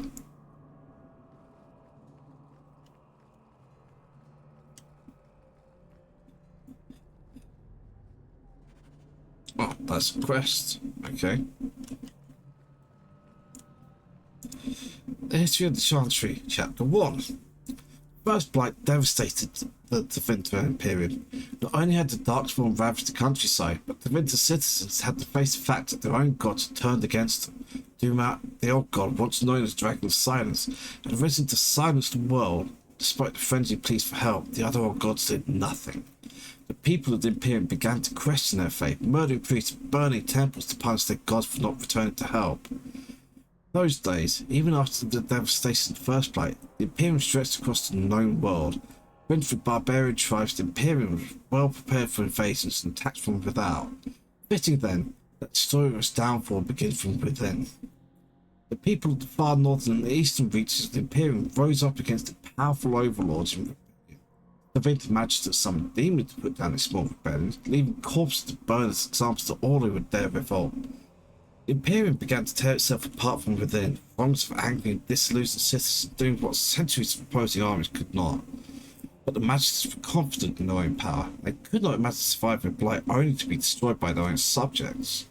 Oh, that's a quest. Okay. The History of the Chantry, Chapter 1. First Blight devastated the Tevinter Imperium. Not only had the Darkspawn ravaged the countryside, but Tevinter citizens had to face the fact that their own gods had turned against them. Dumat, the old god, once known as Dragon of Silence, had risen to silence the world. Despite the frenzied pleas for help, the other old gods did nothing. The people of the Imperium began to question their faith, murdering priests, burning temples to punish their gods for not returning to help. Those days, even after the devastation of the First Blight, the Imperium stretched across the known world. Rent with barbarian tribes, the Imperium was well prepared for invasions and attacks from without. Fitting then that the story of its downfall begins from within. The people of the far northern and eastern reaches of the Imperium rose up against the powerful overlords and the Tevinter magistrates summoned demons to put down these small rebellions, leaving corpses to burn as examples to all who would dare revolt. The Imperium began to tear itself apart from within, throngs of angry and disillusioned citizens doing what centuries of opposing armies could not. But the magistrates were confident in their own power. They could not imagine surviving Blight only to be destroyed by their own subjects.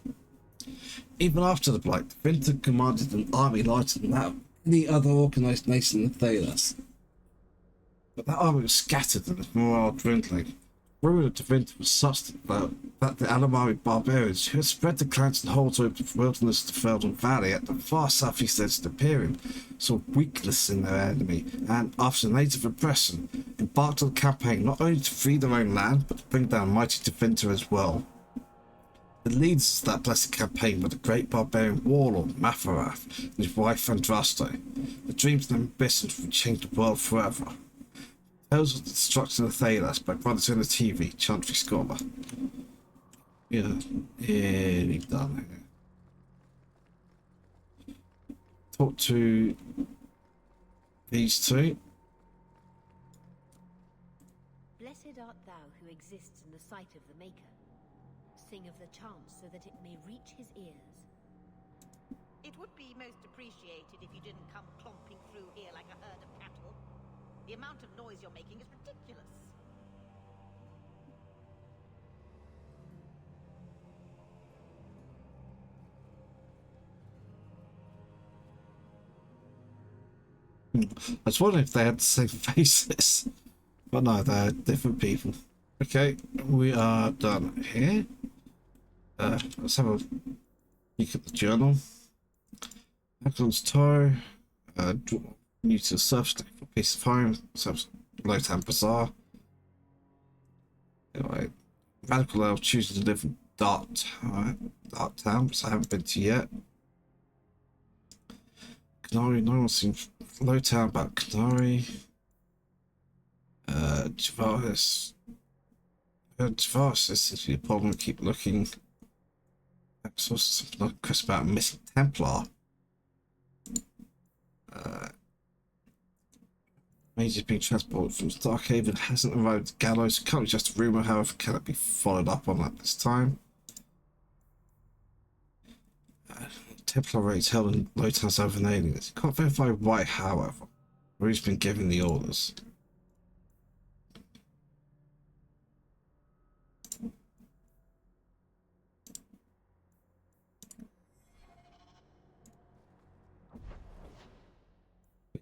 Even after the Blight, the Tevinter commanded an army larger than that of any other organised nation in Thelas. But that army was scattered and its morale dwindling. The ruin of Tevinter was such that the Alamari barbarians, who had spread the clans and holds over the wilderness of the Ferelden Valley at the far southeast edge of the Imperium, saw weakness in their enemy, and, after native oppression, embarked on a campaign not only to free their own land, but to bring down mighty Tevinter as well. The leaders of that blessed campaign were the great barbarian warlord Matharath and his wife Andraste. The dreams and ambitions would change the world forever. Tales of the Destruction of Thelas by Brothers in the TV, Chantry scholar. Yeah, nearly done here. talk to these two. Blessed art thou who exists in the sight of the Maker. Sing of the chant so that it may reach his ears. It would be most appreciated if you didn't come clomping through here like a herd of cattle. The amount of noise you're making is ridiculous. I was wondering if they had the same faces, but no, they're different people. Okay, we are done here. Let's have a look at the journal. Agon's toe, new to the surface for piece of home, Lotan Bazaar. Anyway, Radical Elf chooses to live in Dark Town, which I haven't been to yet. Canary, no one's seen Lotan about Canary. Tavares. Tavares is the problem, keep looking. Something like Chris about a missing Templar. Major's being transported from Starkhaven, hasn't arrived at Gallows. Currently just a rumour, however, cannot be followed up on at this time. Templar raids held in Lotan's over an aliens. Can't verify why, however, or who's been giving the orders.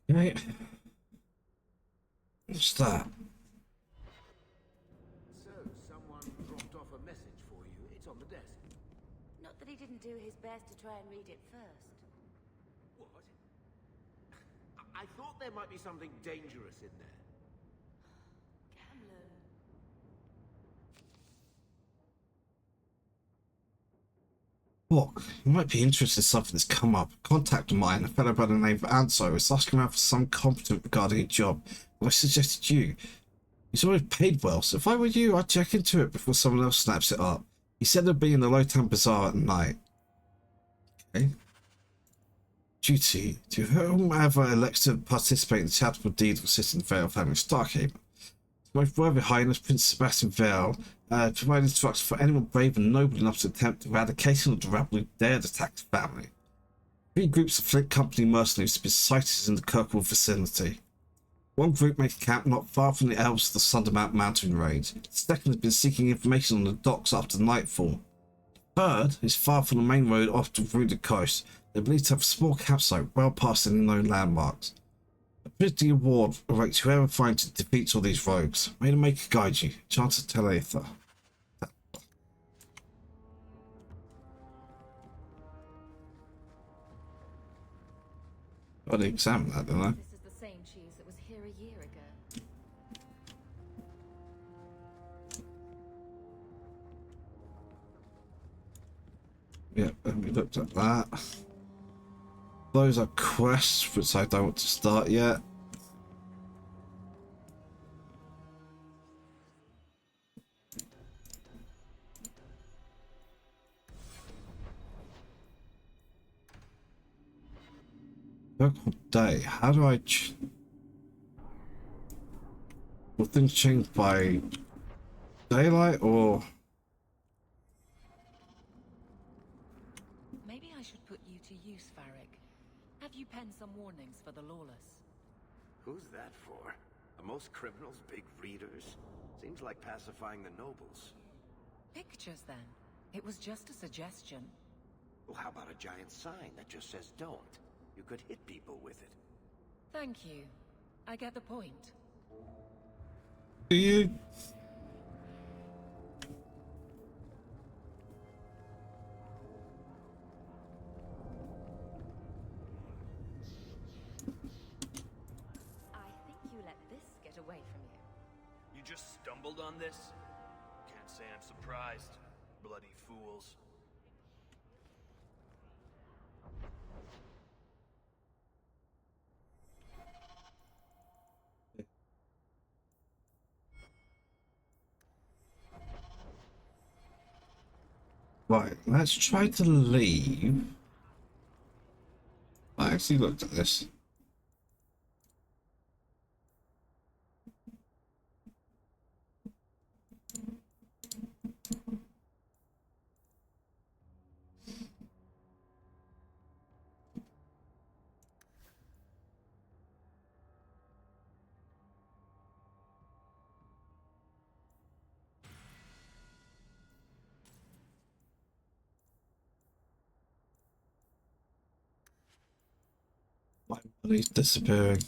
Okay. What's that? So, someone dropped off a message for you. It's on the desk. Not that he didn't do his best to try and read it first. What? I thought there might be something dangerous in there. Camlin. Look, you might be interested in something that's come up. A contact of mine, a fellow by the name of Anso, is asking around for some competent regarding a job. Well, I suggested you. He's always paid well, so if I were you, I'd check into it before someone else snaps it up. He said it'd be in the Lotan Bazaar at night. Okay. Duty. To whomever elects to participate in the charitable deed of assisting the Vale family of Starkhaven. Most worthy Highness Prince Sebastian Vale provide instructions for anyone brave and noble enough to attempt eradication of the rabble who dared attack the family. 3 groups of Flint Company mercenaries have been sighted in the Kirkwood vicinity. One group makes camp not far from the elves of the Sundermount mountain range. The second has been seeking information on the docks after nightfall. The third is far from the main road off the Ruded Coast. They're believed to have a small campsite well past any known landmarks. A pretty award awaits whoever finds and defeats all these rogues. May the Maker guide you. Chance of Talitha. Got to examine that, don't I? This is the same cheese that was here a year ago. Yeah, and we looked at that. Those are quests which I don't want to start yet. Local day. How do I? Will things change by daylight or? Maybe I should put you to use, Varric. Have you penned some warnings for the lawless? Who's that for? Are most criminals big readers? Seems like pacifying the nobles. Pictures, then. It was just a suggestion. Well, how about a giant sign that just says don't? You could hit people with it. Thank you. I get the point. Do you? I think you let this get away from you. You just stumbled on this? Can't say I'm surprised. Bloody fools. Right, let's try to leave. Like, actually looked at this. My money's disappearing.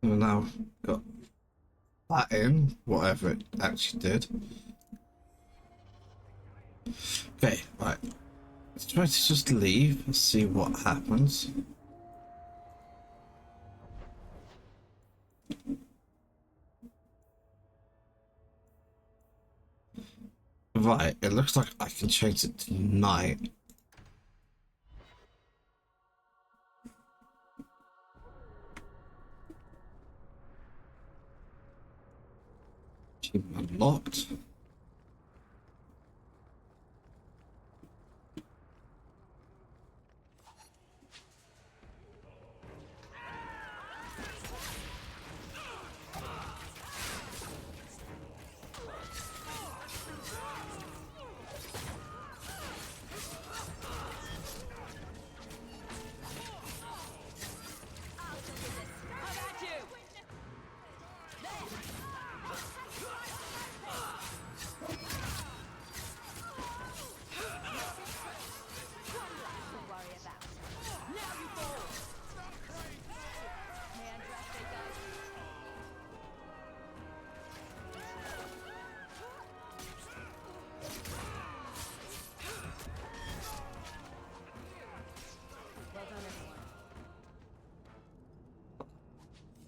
And now got that in, whatever it actually did. Okay, right. Let's try to just leave and see what happens. Right, it looks like I can change it to night. Keep unlocked.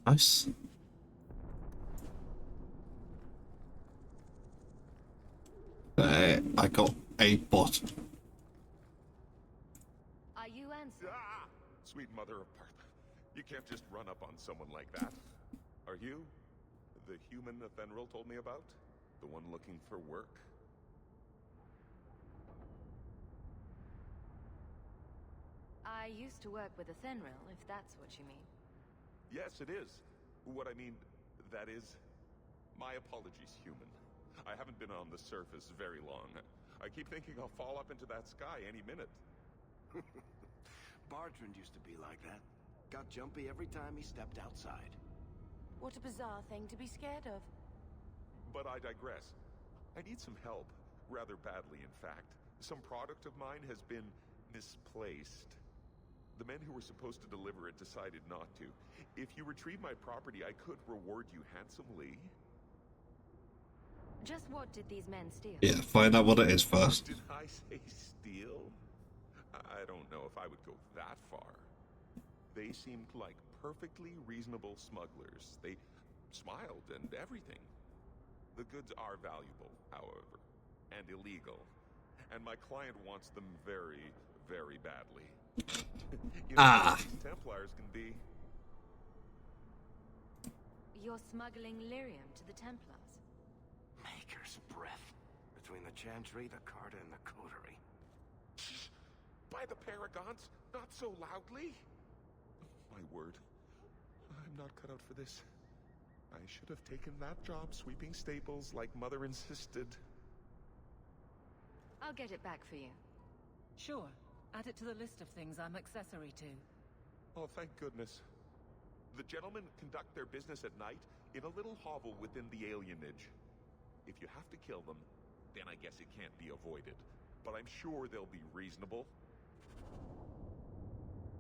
Nice. I got a bot. Are you answering? Ah! Sweet mother of Parth. You can't just run up on someone like that. Are you the human Athenril told me about? The one looking for work? I used to work with Athenril, if that's what you mean. Yes, it is. What I mean, that is... My apologies, human. I haven't been on the surface very long. I keep thinking I'll fall up into that sky any minute. Bartrand used to be like that. Got jumpy every time he stepped outside. What a bizarre thing to be scared of. But I digress. I need some help. Rather badly, in fact. Some product of mine has been misplaced. The men who were supposed to deliver it decided not to. If you retrieve my property, I could reward you handsomely. Just what did these men steal? Yeah, find out what it is first. Did I say steal? I don't know if I would go that far. They seemed like perfectly reasonable smugglers. They smiled and everything. The goods are valuable, however, and illegal. And my client wants them very, very badly. You know how these Templars can be. You're smuggling lyrium to the Templars. Maker's breath. Between the Chantry, the Carta, and the Coterie. By the Paragons, not so loudly. My word. I'm not cut out for this. I should have taken that job sweeping stables like Mother insisted. I'll get it back for you. Sure. Add it to the list of things I'm accessory to. Oh, thank goodness. The gentlemen conduct their business at night in a little hovel within the alienage. If you have to kill them, then I guess it can't be avoided. But I'm sure they'll be reasonable.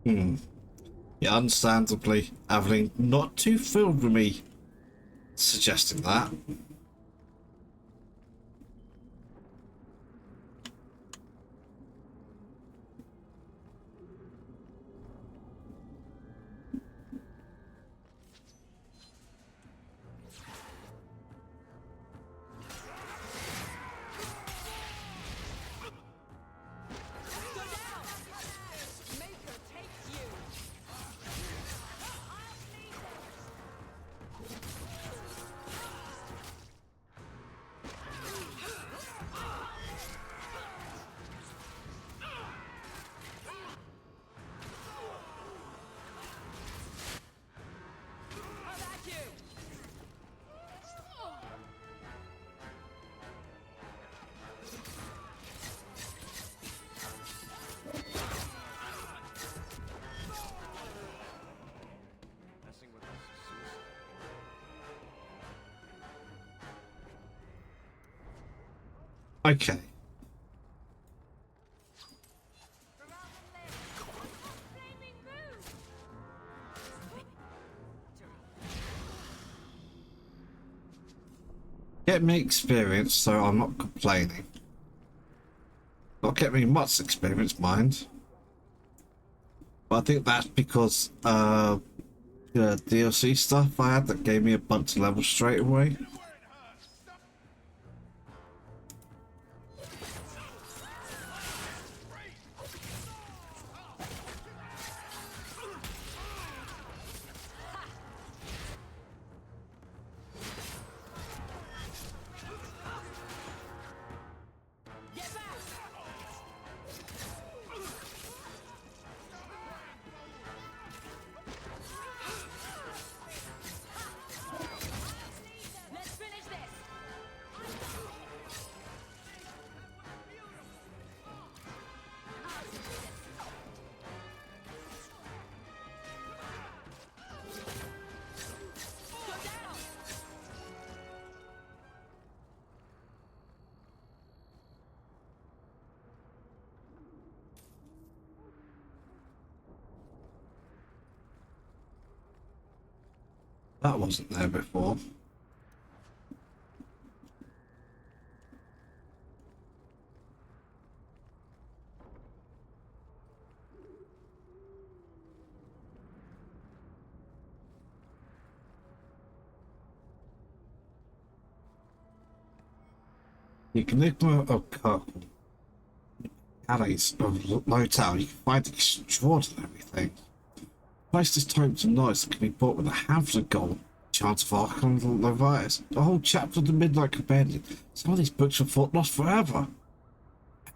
Yeah, understandably, Aveline not too thrilled with me suggesting that. Okay. Get me experience, so I'm not complaining. Not get me much experience, mind. But I think that's because the DLC stuff I had that gave me a bunch of levels straight away. That wasn't there before. The Enigma of Kirkle. Alleys of Lowtown, you can find extraordinary things. Place this tome to knowledge that can be bought with a handful of gold. Chance of Archon Levias. The whole chapter of the Midnight Companion. Some of these books were thought lost forever.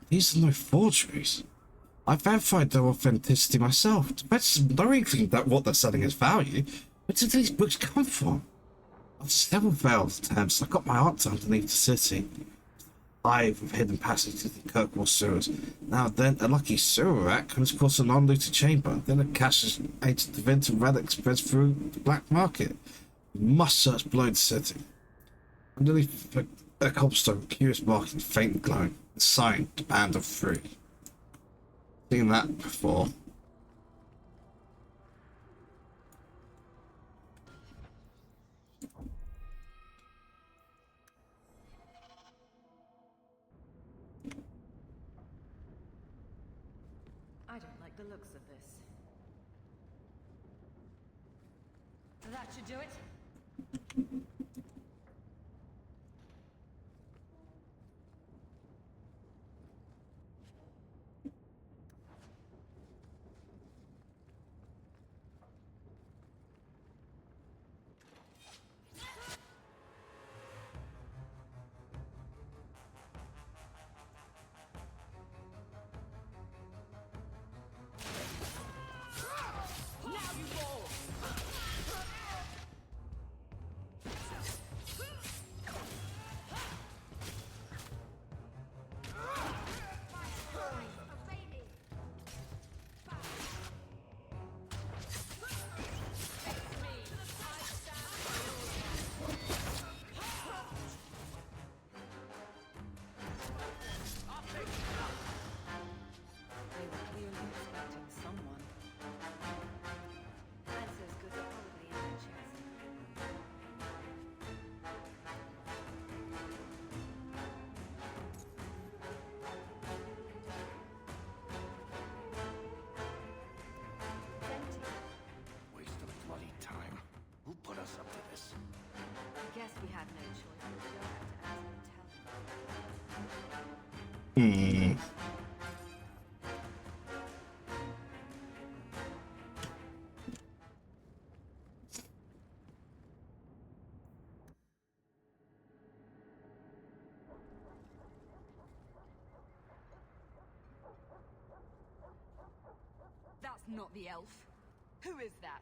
These are no forgeries. I verified their authenticity myself. To mention knowing that what they're selling is value. Where did these books come from? After several failed attempts, I got my arms underneath the city. Hive of hidden passage to the Kirkwall sewers. Now then, a lucky sewer rat comes across an unlooted chamber. Then a cache of ancient divinity relics spreads through the black market. We must search below the city. Underneath a cobblestone, curious marking, faintly glowing. The sign, the band of free. Seen that before. I don't like the looks of this. That should do it. That's not the elf. Who is that?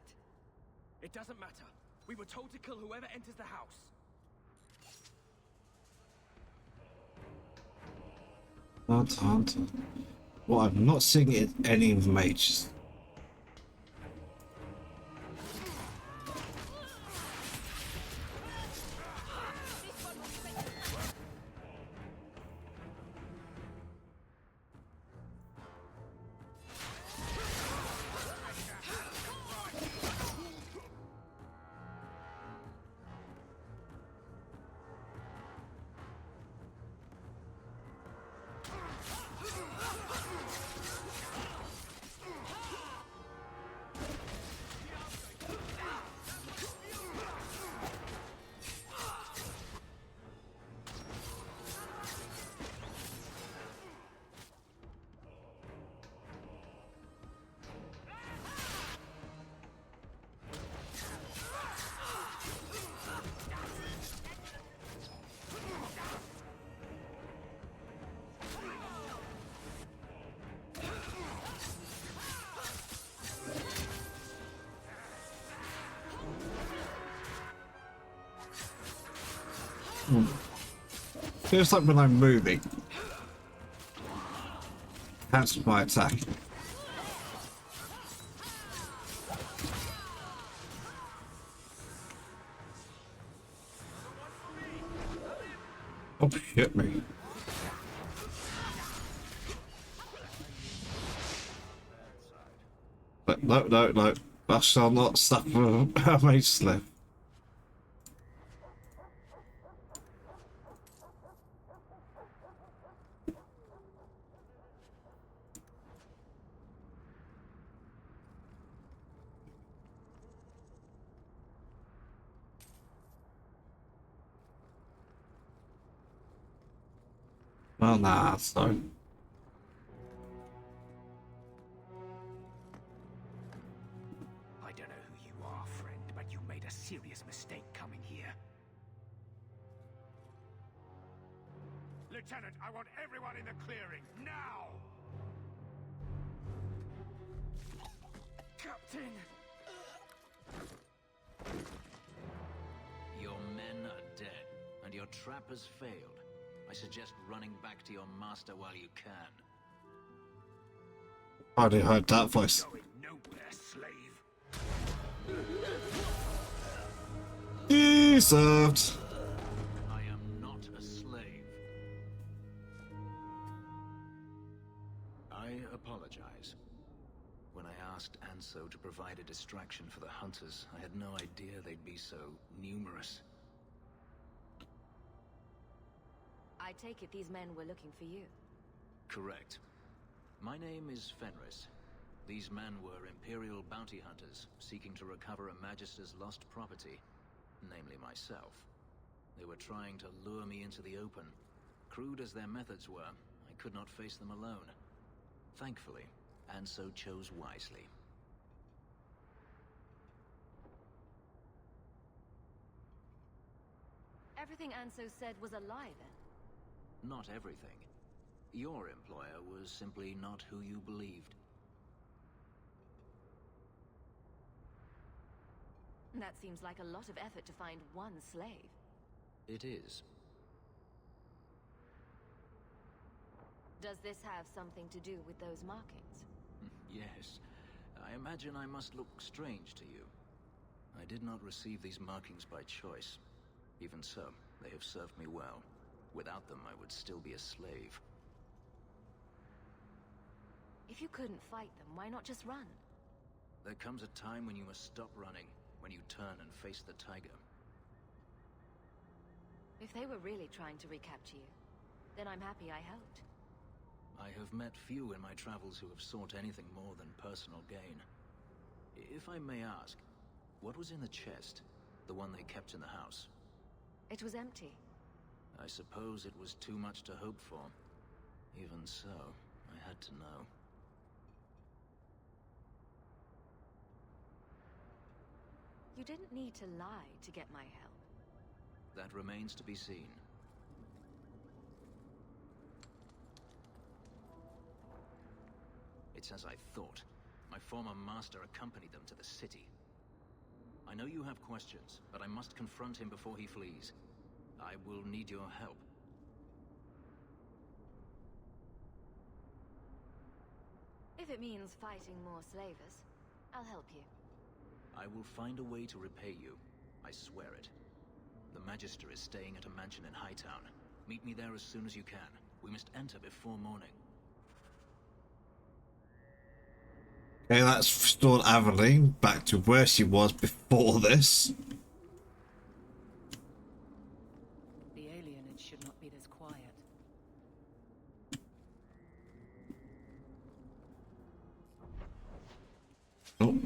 It doesn't matter. We were told to kill whoever enters the house. Hunter. Well, I'm not seeing it in any of the mages. Feels like when I'm moving. Cancel my attack. Oh, shit me. But no. I shall not suffer a mage slip. Well, nah, so. I don't know who you are, friend, but you made a serious mistake coming here. Lieutenant, I want everyone in the clearing, now! Captain! Your men are dead, and your trap has failed. I suggest running back to your master while you can. I already heard that voice. Going nowhere, slave. Deserved. I am not a slave. I apologize. When I asked Anso to provide a distraction for the hunters, I had no idea they'd be so numerous. I take it these men were looking for you. Correct. My name is Fenris. These men were Imperial bounty hunters, seeking to recover a Magister's lost property, namely myself. They were trying to lure me into the open. Crude as their methods were, I could not face them alone. Thankfully, Anso chose wisely. Everything Anso said was a lie, then? Not everything. Your employer was simply not who you believed. That seems like a lot of effort to find one slave. It is. Does this have something to do with those markings? Yes. I imagine I must look strange to you. I did not receive these markings by choice. Even so, they have served me well. Without them, I would still be a slave. If you couldn't fight them, why not just run? There comes a time when you must stop running, when you turn and face the tiger. If they were really trying to recapture you, then I'm happy I helped. I have met few in my travels who have sought anything more than personal gain. If I may ask, what was in the chest? The one they kept in the house? It was empty. I suppose it was too much to hope for. Even so, I had to know. You didn't need to lie to get my help. That remains to be seen. It's as I thought. My former master accompanied them to the city. I know you have questions, but I must confront him before he flees. I will need your help. If it means fighting more slavers, I'll help you. I will find a way to repay you. I swear it. The Magister is staying at a mansion in Hightown. Meet me there as soon as you can. We must enter before morning. Okay, that's restored Aveline back to where she was before this. The alienage should not be this quiet. Oh.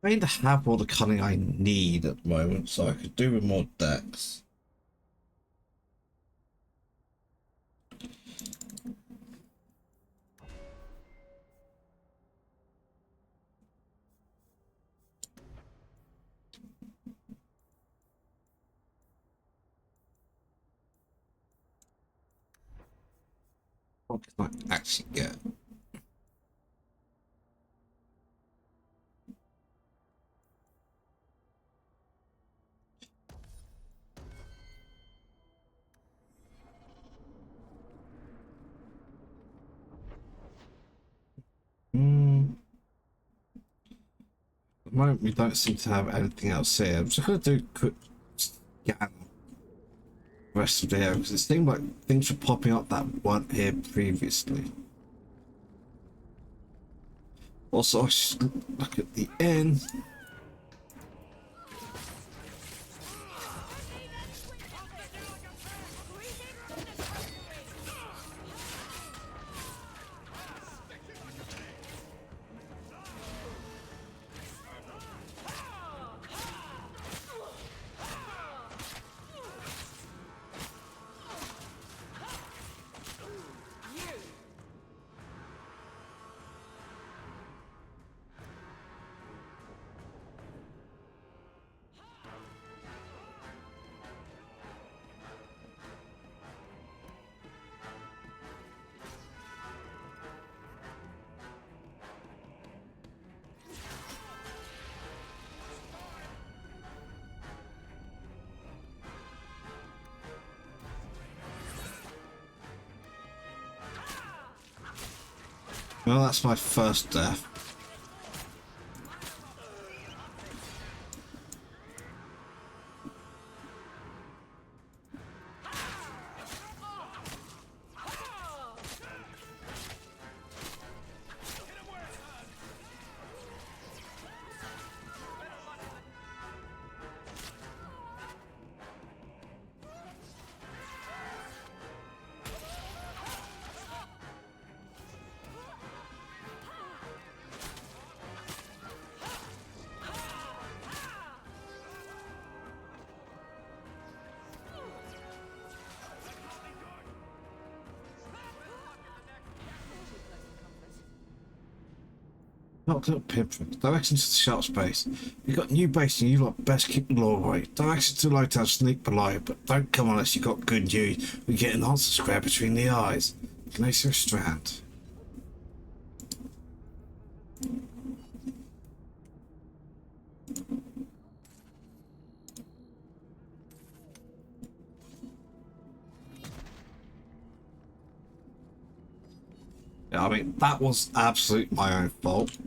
I need to have all the cunning I need at the moment, so I could do with more decks. What can I actually get? At the moment, we don't seem to have anything else here. I'm just going to do quick scan the rest of the area because it seemed like things were popping up that weren't here previously. Also, I should look at the inn. Well, that's my first death. Not to Pinford. Directions to the sharp space. You got new base and you lot best keep the law away. Directions to Lowtown sneak below, but don't come unless you got good news. We get an answer square between the eyes. Glacier Strand. Yeah, I mean, that was absolutely my own fault.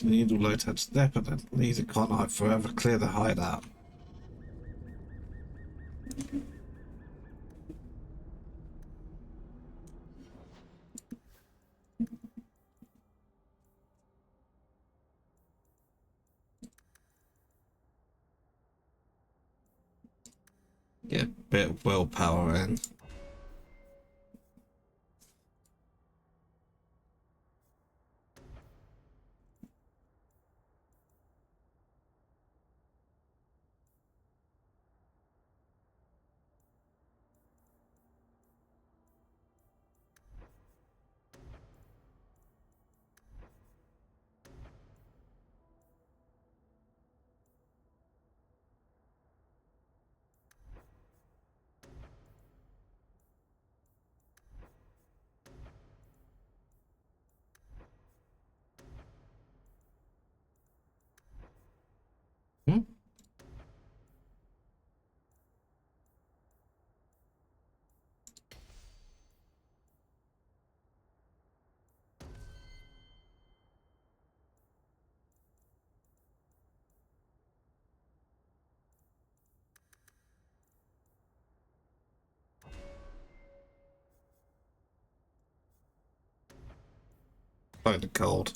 Needle Lowtown step and then leave the Conite forever clear the hideout. Get a bit of willpower in. Kind of cold.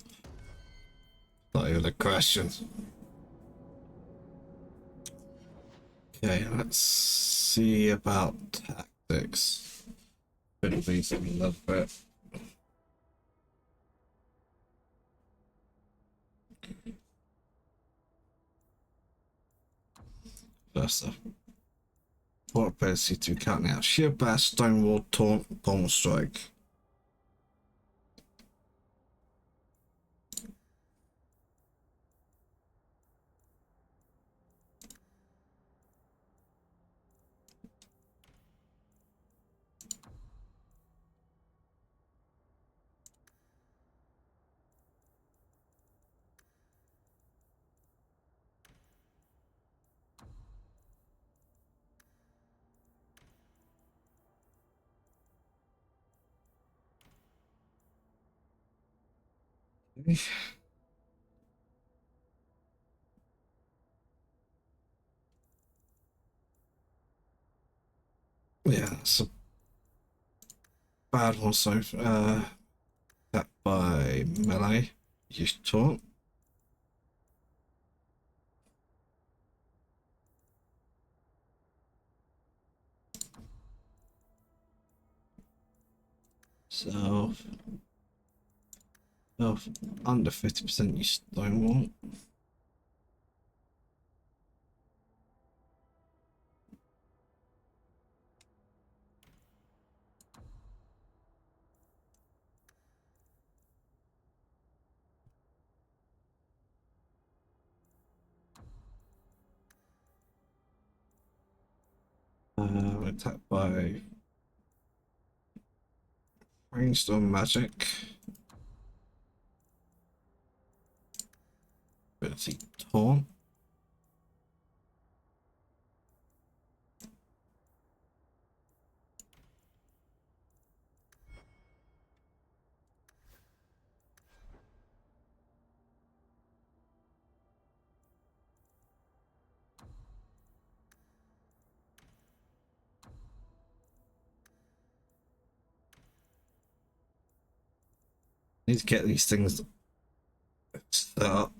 Not even a question. Okay, let's see about tactics. Could be some love bit. First up. What ability to count now? Sheer Blast, Stonewall, Taunt, Bomb Strike. Yeah, that's a bad one. So, that by melee. Use taunt. So, under 50% you Stonewall. Attacked by Brainstorm Magic. Ability Taunt. Need to get these things set up.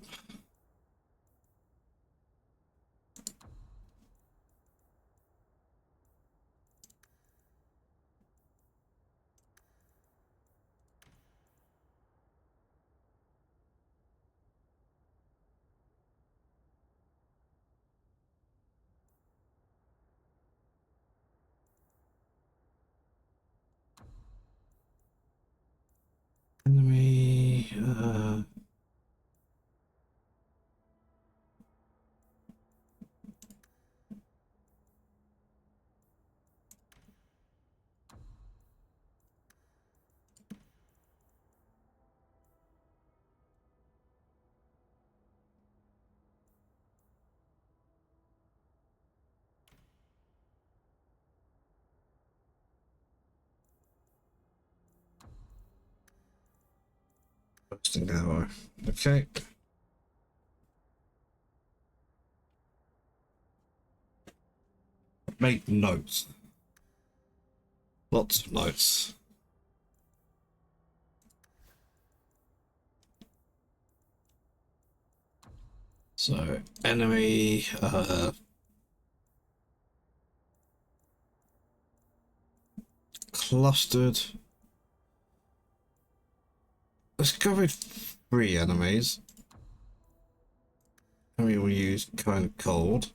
Enemy, Bursting Arrow. Okay. Make notes. Lots of notes. So, enemy, clustered. Let's go with 3 enemies. And we will use kind of cold.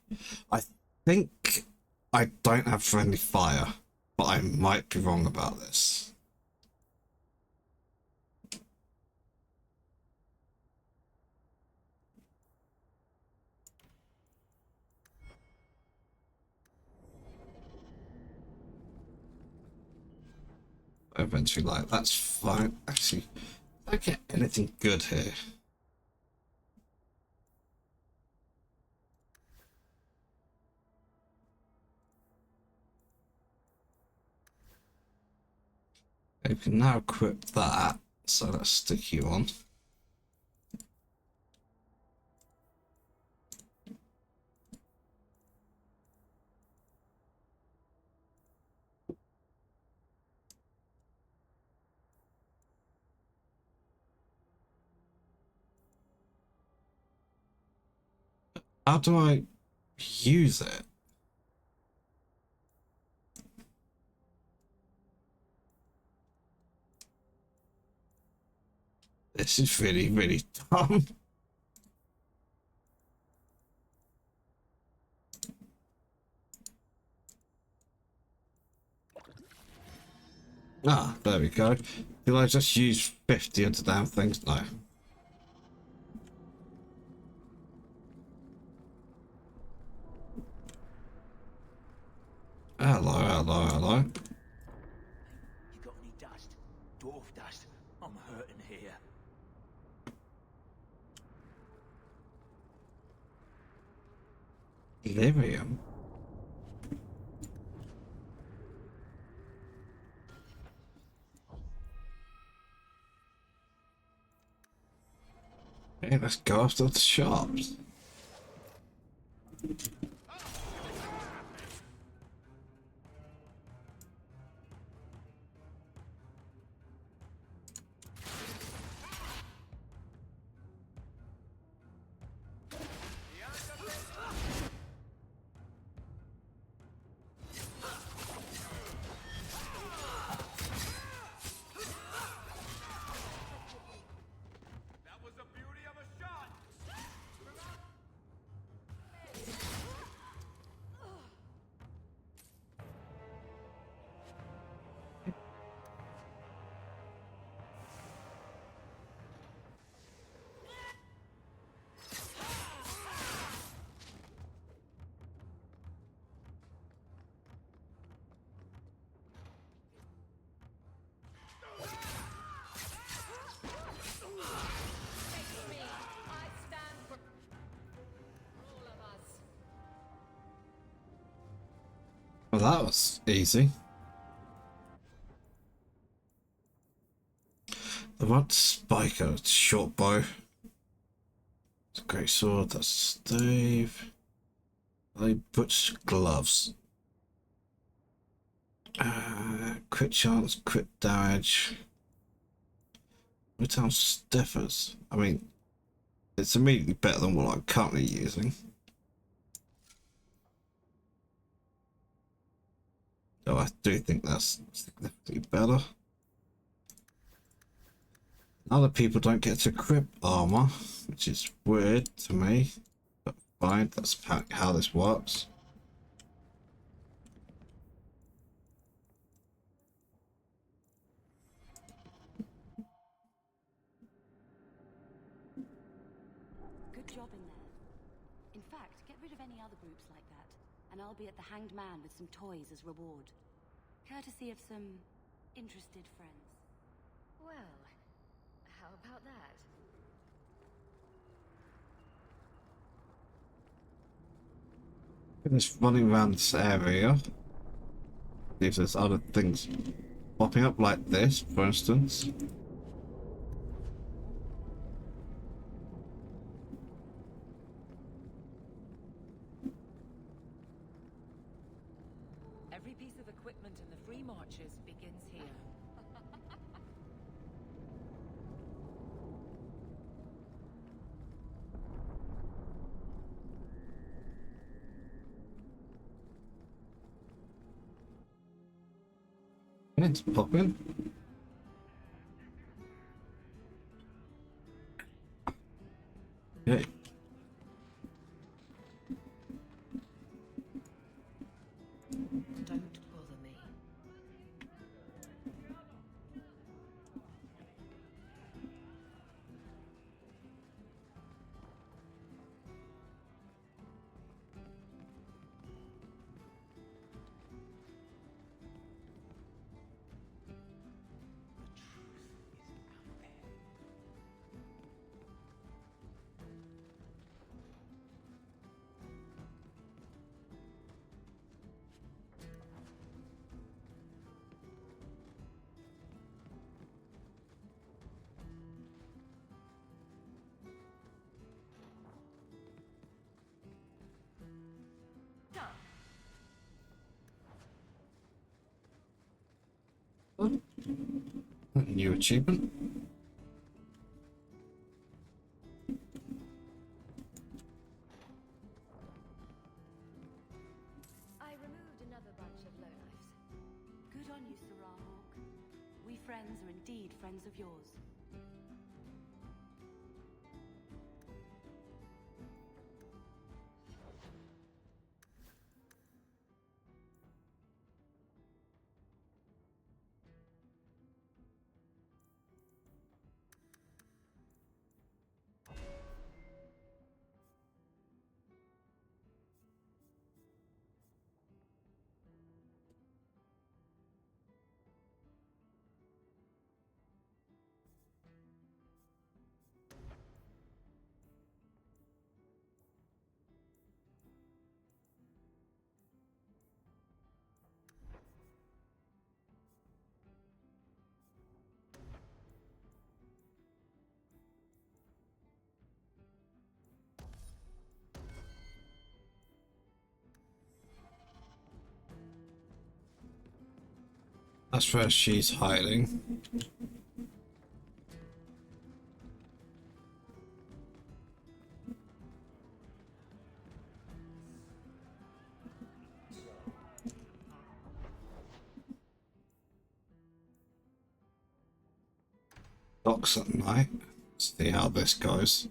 I think I don't have friendly fire, but I might be wrong about this. Eventually, like, that's fine. Actually, I don't get anything good here. We can now equip that, so let's stick you on. How do I use it? This is really, really dumb. Ah, there we go. Did I just use 50 of the damn things? No. Hello, hello, hello. You got any dust? Dwarf dust? I'm hurting here. Lyrium? Hey, let's go after the shops. Well, that was easy. The one spiker, short bow. It's a great sword, that's Steve. They butch gloves. Crit chance, crit damage. Return stiffers. I mean, it's immediately better than what I'm currently using. Oh, I do think that's significantly better. Other people don't get to crit armor, which is weird to me, but fine, that's how this works. Good job in there. In fact, get rid of any other groups like that, and I'll be at the Hanged Man with some toys as reward. Courtesy of some interested friends. Well, how about that? Just running around this area. See if there's other things popping up like this, for instance. Every piece of equipment in the Free Marches begins here. It's popping. Yeah. Don't bother me. New achievement. I removed another bunch of lowlifes. Good on you, Sirrah Hawk. We friends are indeed friends of yours. That's where she's hiding. Docks at night. See how this goes.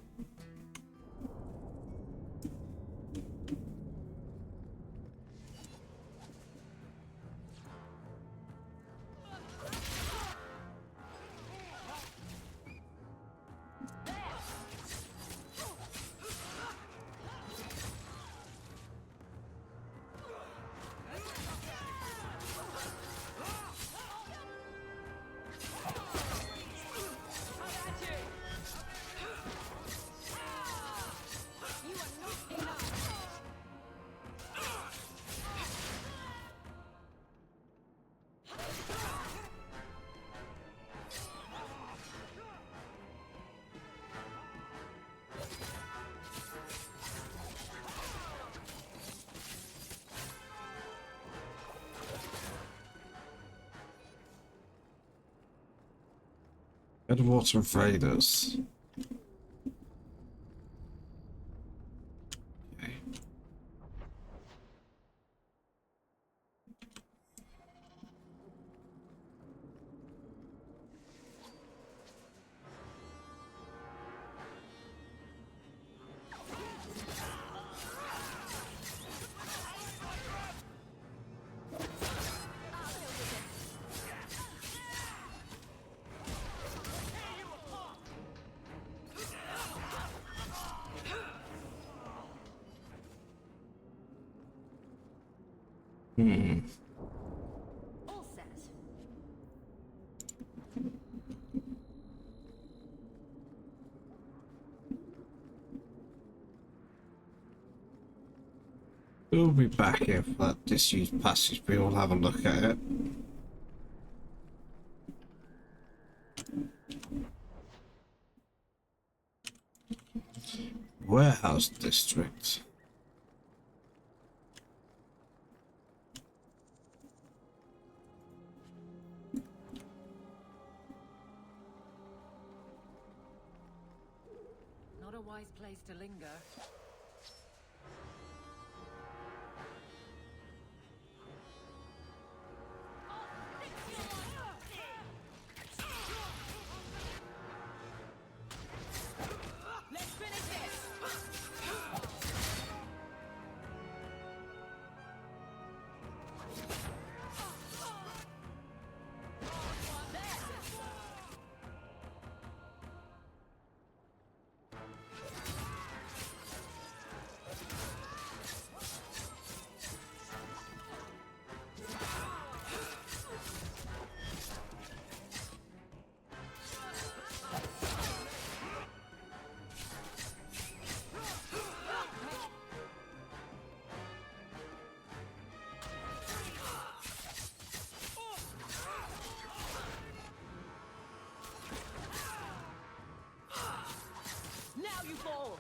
Edgewater Raiders. Okay. All set. We'll be back here for that disused passage. We will have a look at it. Warehouse district. Not a wise place to linger. Let's finish this! Now you fall!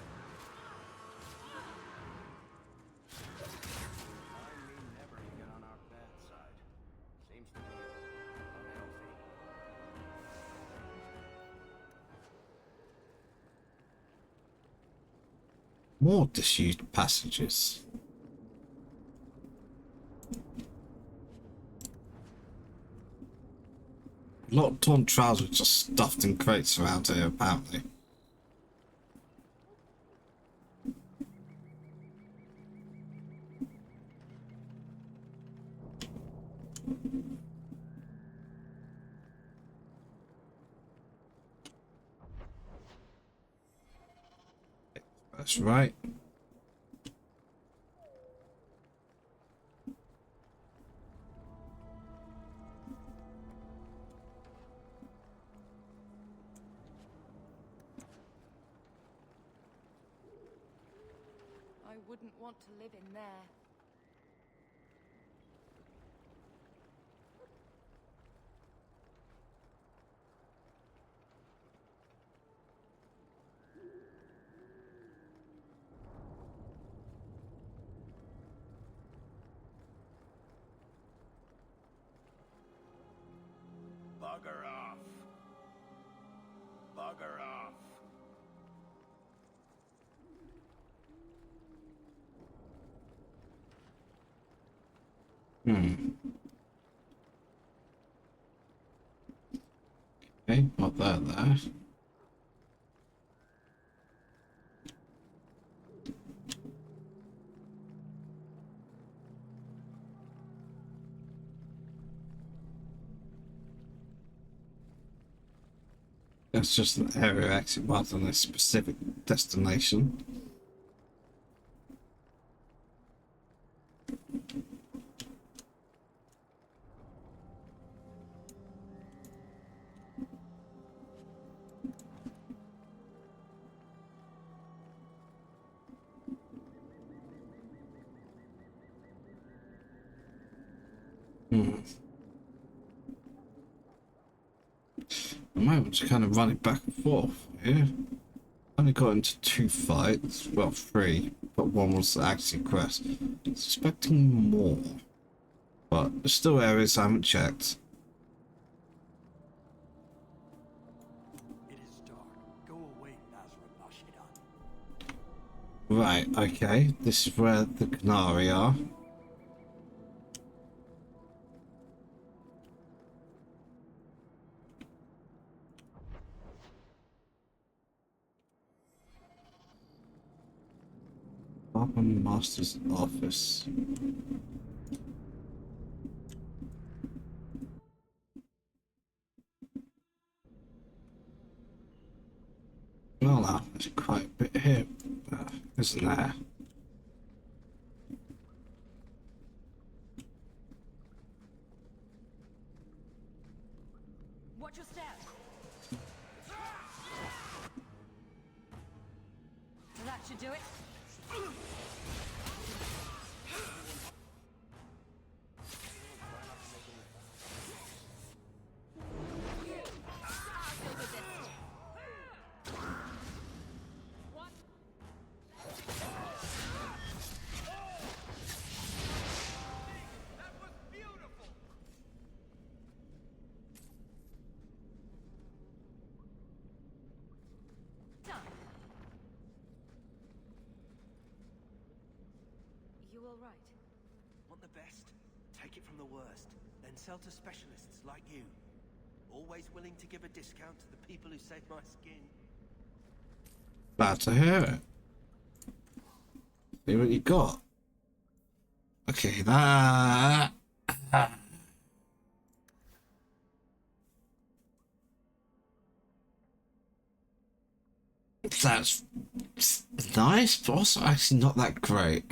Never to get on our bad side. Seems to be unhealthy. More disused passages. A lot of torn trousers just stuffed in crates around here, apparently. That's right. I wouldn't want to live in there. Bugger off. Bugger off. Okay, got that there. That's just an area exit rather than a specific destination. I might just kind of running back and forth here. Only got into 2 fights, well 3, but one was actually quest. Suspecting more, but there's still areas I haven't checked. It is dark. Go away, Nazra Nashidan. Right, okay, this is where the Canary are. Harbour Master's office. Well, now there's quite a bit here, isn't there? Watch your step. That should do it. Right. Want the best? Take it from the worst, then sell to specialists like you. Always willing to give a discount to the people who save my skin. Glad to hear it. See what you got. Okay, that. That's nice, but also actually not that great.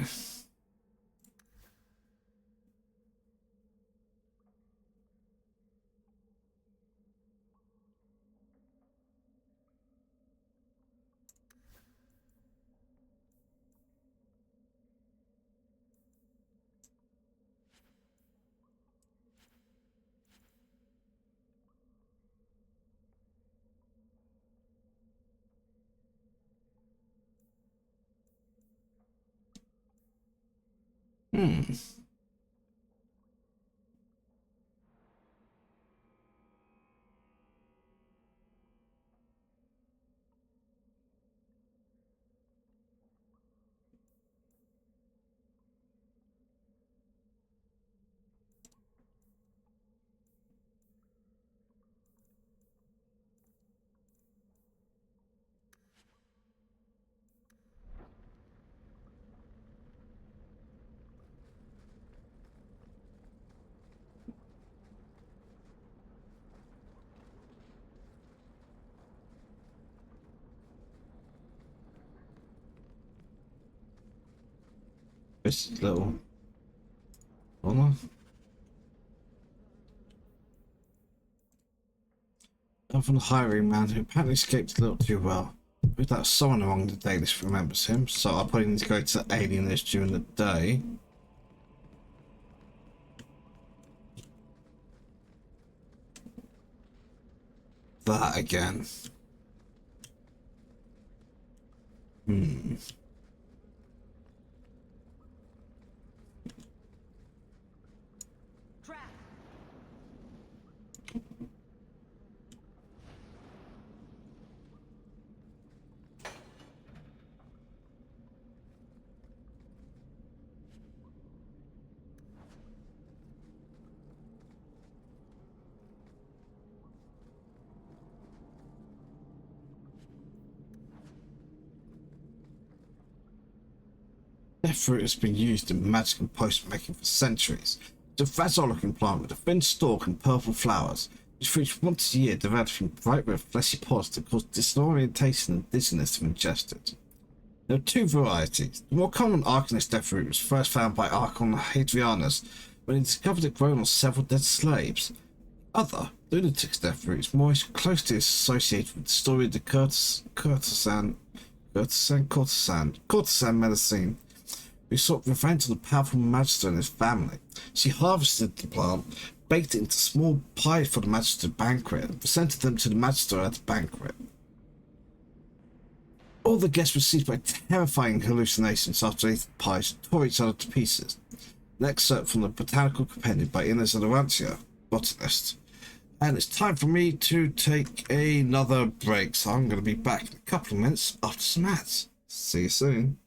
This little corner. From the hiring man who apparently escaped a little too well. With that someone among the Dalish remembers him, so I'll probably need to go to the alien list during the day. That again. Deathroot has been used in magic and potion making for centuries. It's a fragile looking plant with a thin stalk and purple flowers, which fruits once a year, developing bright red fleshy pods that cause disorientation and dizziness if ingested. There are two varieties. The more common Arcanist Deathroot was first found by Archon Hadrianus when he discovered it grown on several dead slaves. Other, Lunatic's Deathroot, is more closely associated with the story of the courtesan Medicine, who sought revenge on the powerful Magister and his family. She harvested the plant, baked it into small pies for the Magister banquet, and presented them to the Magister at the banquet. All the guests were seized by terrifying hallucinations after they ate the pies and tore each other to pieces. An excerpt from the Botanical Compendium by Inez Adorantia, botanist. And it's time for me to take another break, so I'm going to be back in a couple of minutes after some ads. See you soon.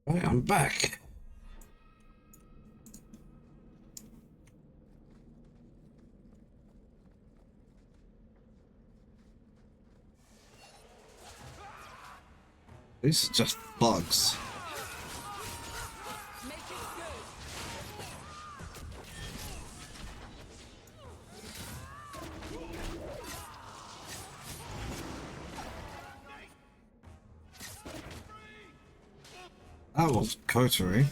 Right, I'm back. These are just bugs. That was Coterie.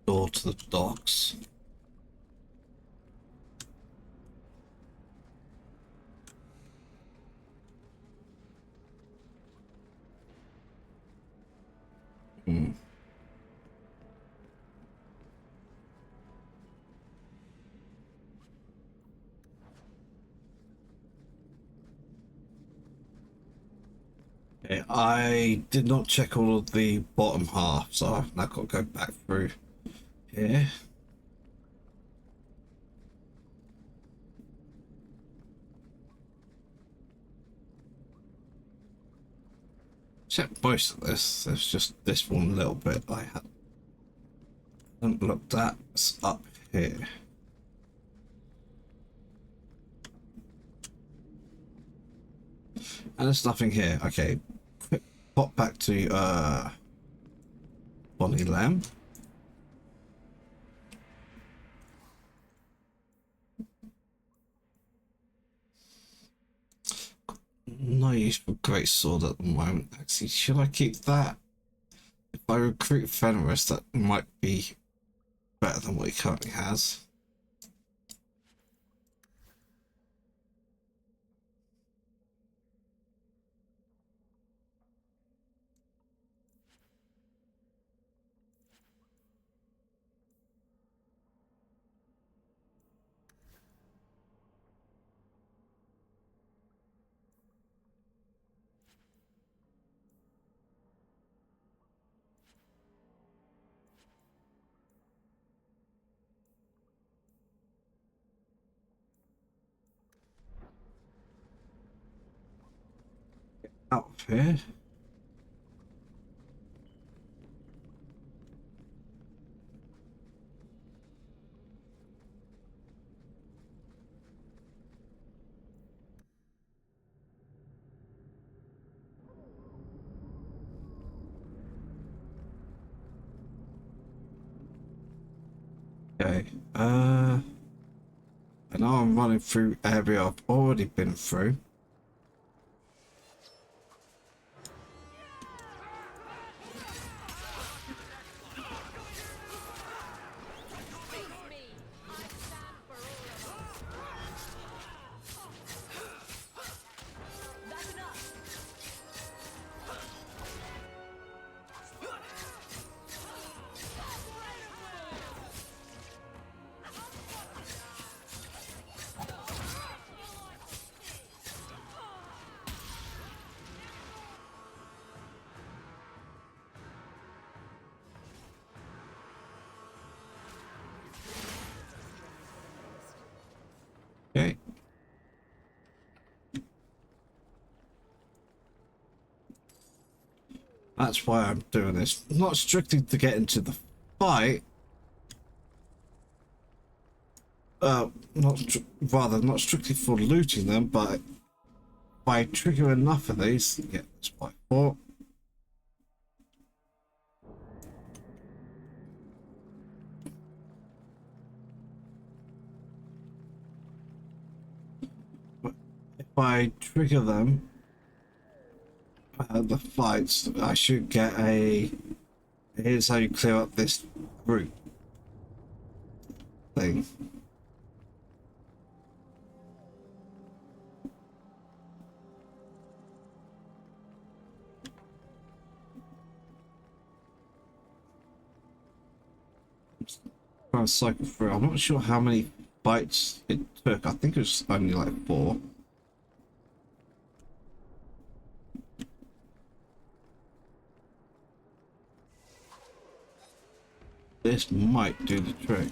Door to the docks. Hmm. Okay, I did not check all of the bottom half, so I've now got to go back through here. Check most of this. There's just this one little bit I haven't looked at. It's up here. And there's nothing here. Okay. Pop back to Bonnie Lamb. No use for great sword at the moment. Actually, should I keep that? If I recruit Fenris, that might be better than what he currently has. Out of here. Okay, I know I'm running through area I've already been through. Okay. That's why I'm doing this. Not strictly to get into the fight. Not strictly for looting them, but by trigger enough of these, yeah, that's what I thought. But if I trigger them, the fights, I should get a. Here's how you clear up this route thing. Trying to cycle through. I'm not sure how many bites it took. I think it was only like 4. This might do the trick.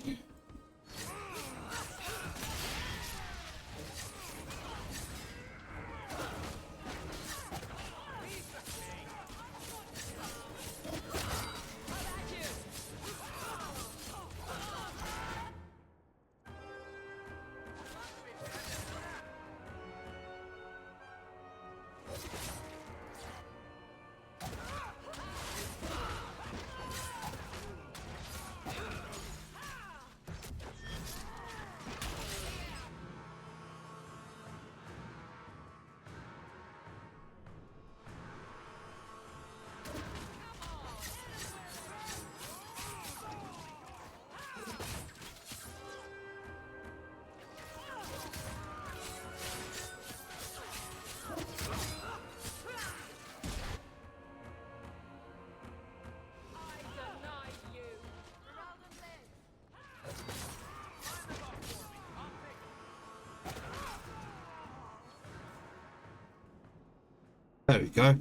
There we go.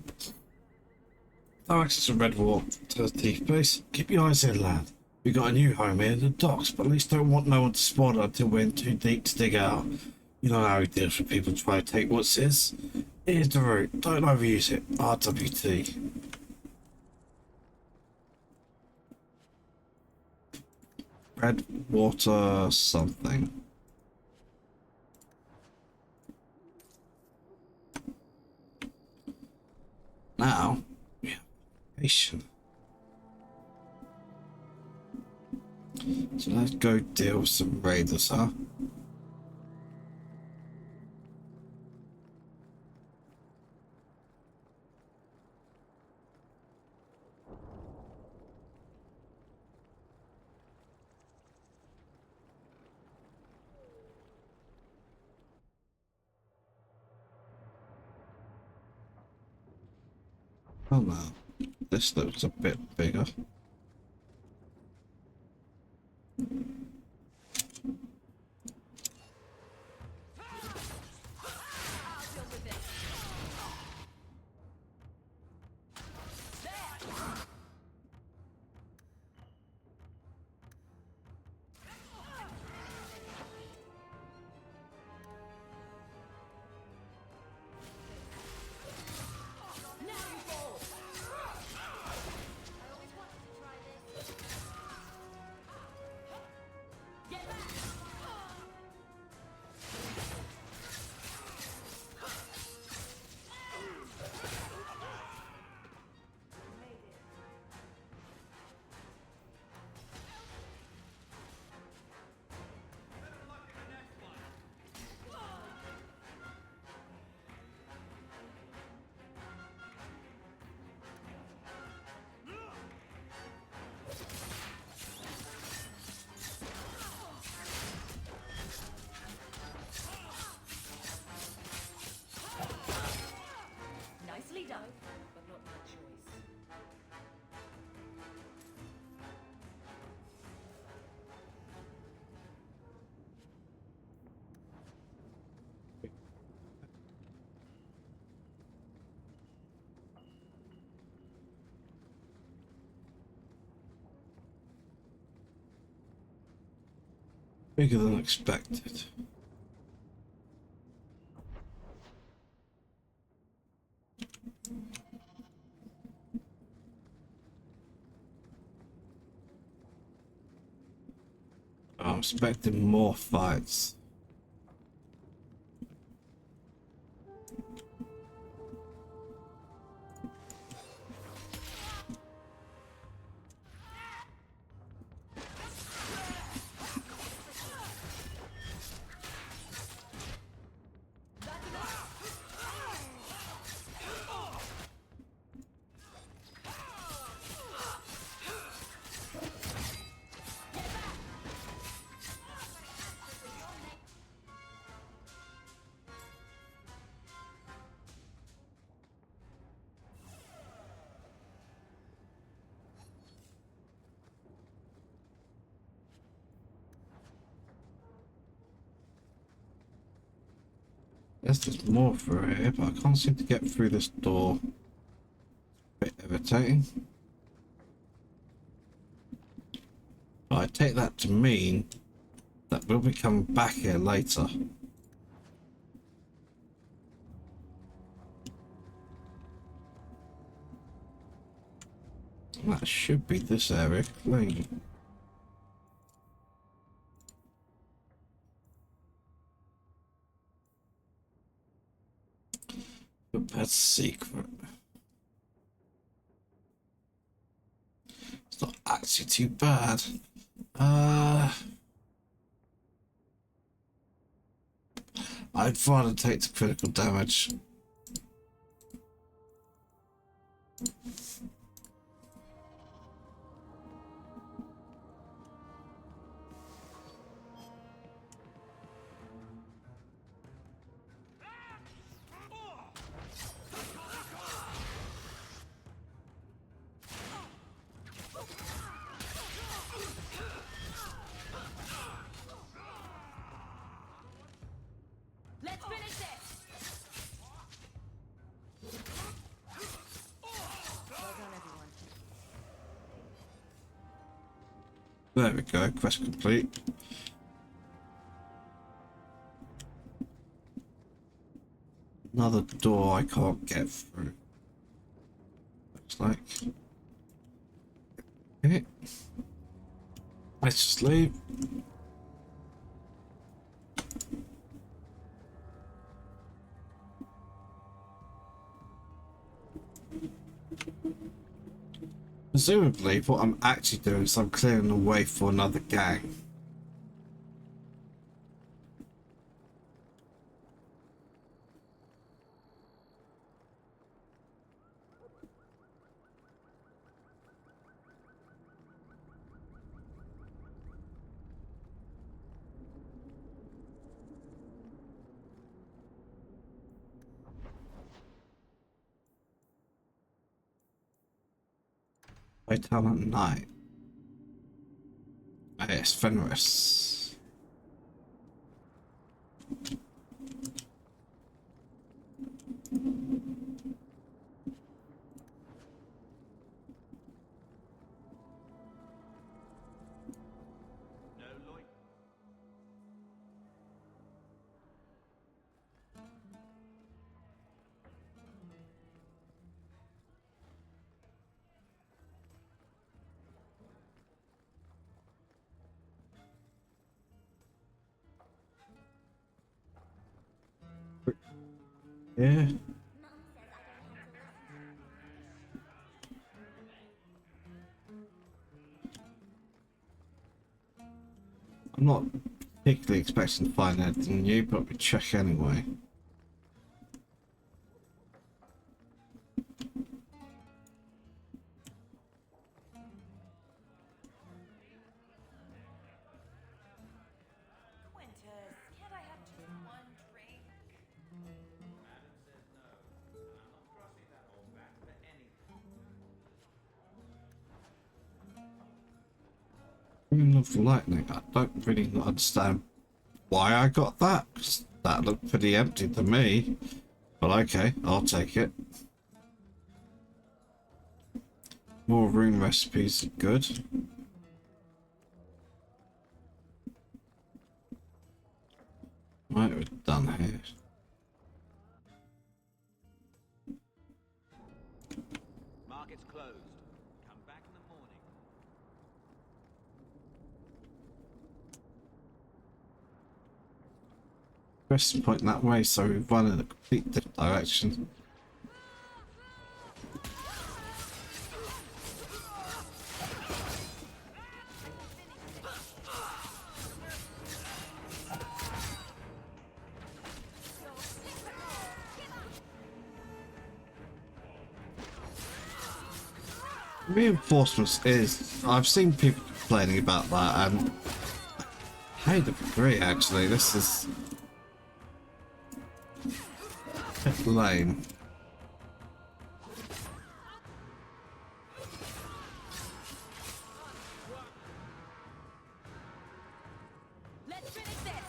No access to Redwater to the Teeth Base. Keep your eyes inland. We got a new home here in the docks, but at least don't want no one to spot it until we're in too deep to dig out. You know how he deals with people trying to take what's his. Here's the route. Don't overuse it. RWT. Redwater something. Now, we have patient. So let's go deal with some raiders, huh? Oh no, this looks a bit bigger. Nicely done, but not my choice. Bigger than expected. I'm expecting more fights. Guess there's more through here, but I can't seem to get through this door. Bit irritating. But I take that to mean that we'll be coming back here later. That should be this area clean. But that's secret. It's not actually too bad. I'd rather take the critical damage. Let's finish this! Well done, everyone. There we go, quest complete. Another door I can't get through. Looks like. Okay. Let's just leave. Presumably, what I'm actually doing is I'm clearing the way for another gang. Playtime at night. Yes, Fenris. Yeah. I'm not particularly expecting to find anything new, but we check anyway. Ring of Lightning. I don't really understand why I got that, 'cause that looked pretty empty to me. But okay, I'll take it. More rune recipes are good. Right, we're done here. Market's closed. Come back in the morning. Press point that way, so we run in a complete different direction. Reinforcements is, I've seen people complaining about that, and I kind of agree actually. This is lame. Let's finish this!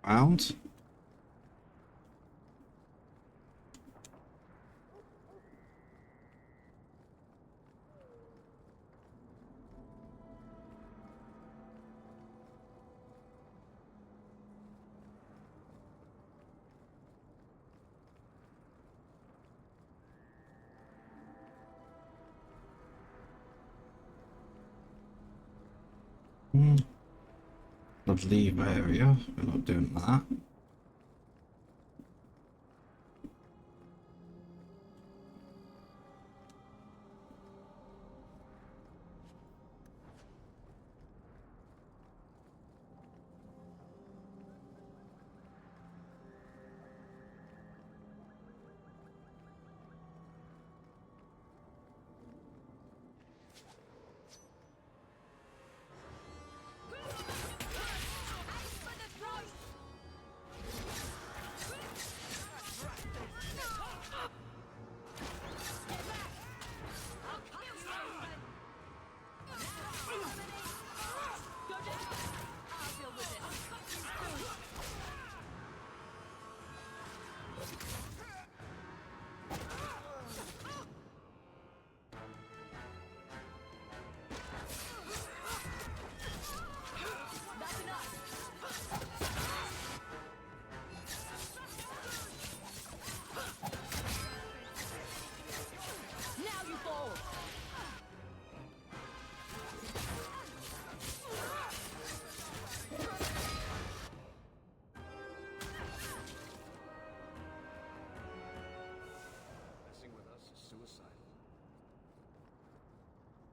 around. The leave area, we're not doing that.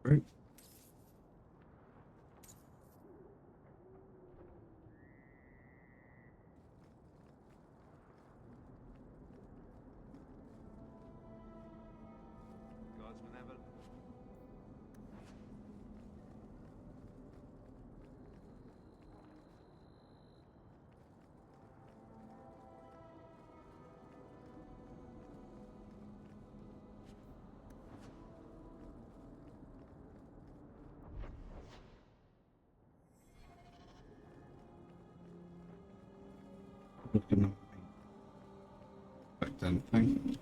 Right. Looking back then thing.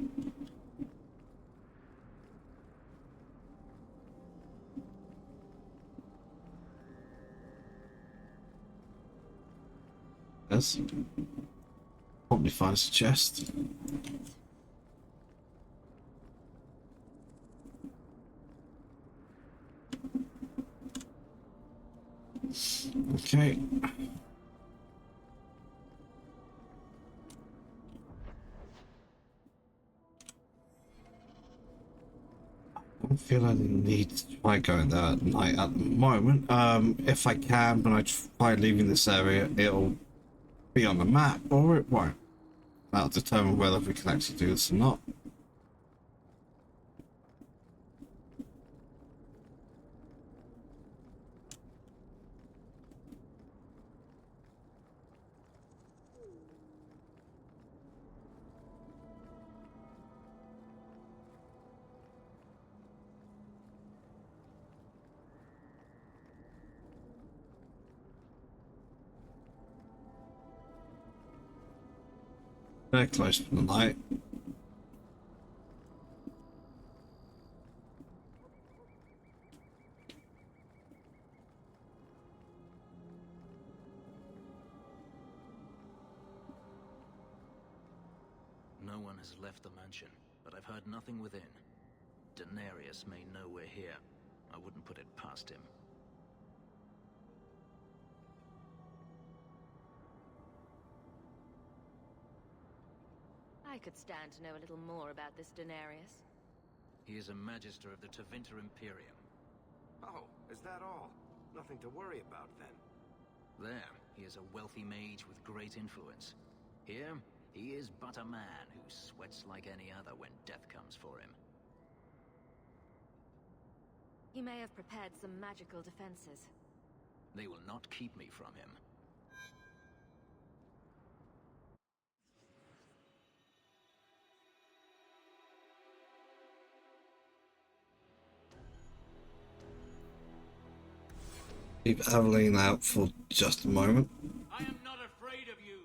Yes. Probably find us a chest. Okay. I don't feel I need to try going there at night at the moment. If I can, when I try leaving this area, it'll be on the map or it won't. That'll determine whether we can actually do this or not. They're close to the light. No one has left the mansion, but I've heard nothing within. Denarius may know we're here. I wouldn't put it past him. I could stand to know a little more about this Denarius. He is a Magister of the Tevinter Imperium. Oh, is that all? Nothing to worry about then. There, he is a wealthy mage with great influence. Here, he is but a man who sweats like any other when death comes for him. He may have prepared some magical defenses. They will not keep me from him. Leave Aveline out for just a moment. I am not afraid of you,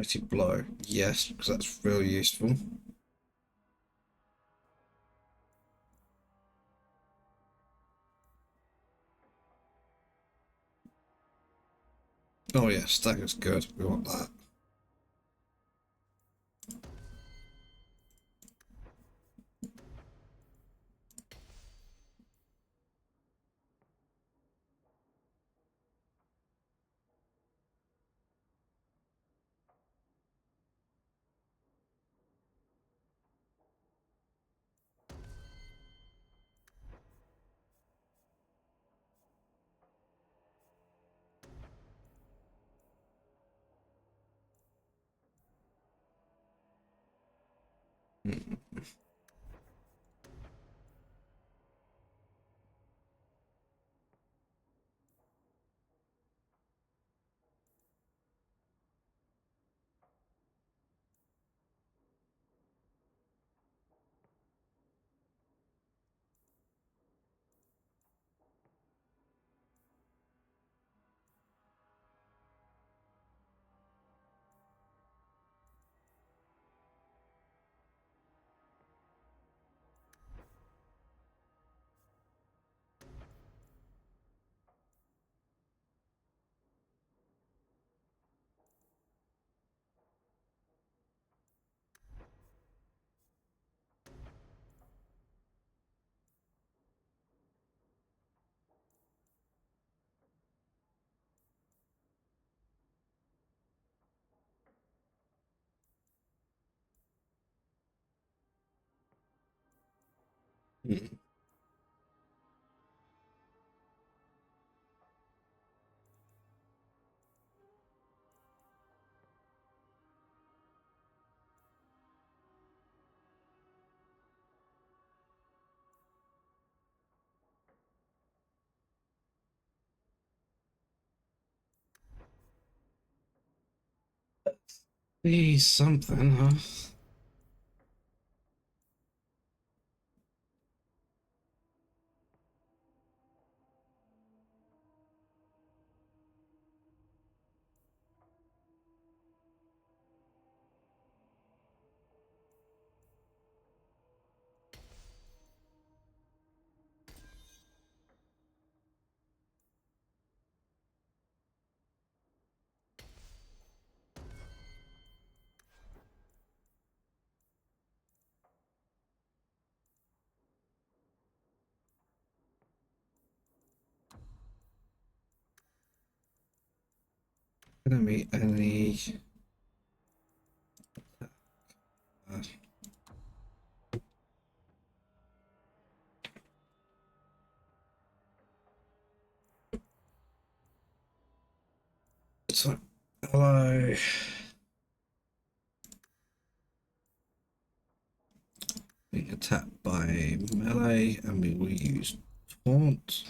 Mighty blow. Yes, because that's real useful. Oh yes, stagger's good. We want that. Be something, huh? Gonna meet any so hello. Being attacked by melee, and we will use taunt.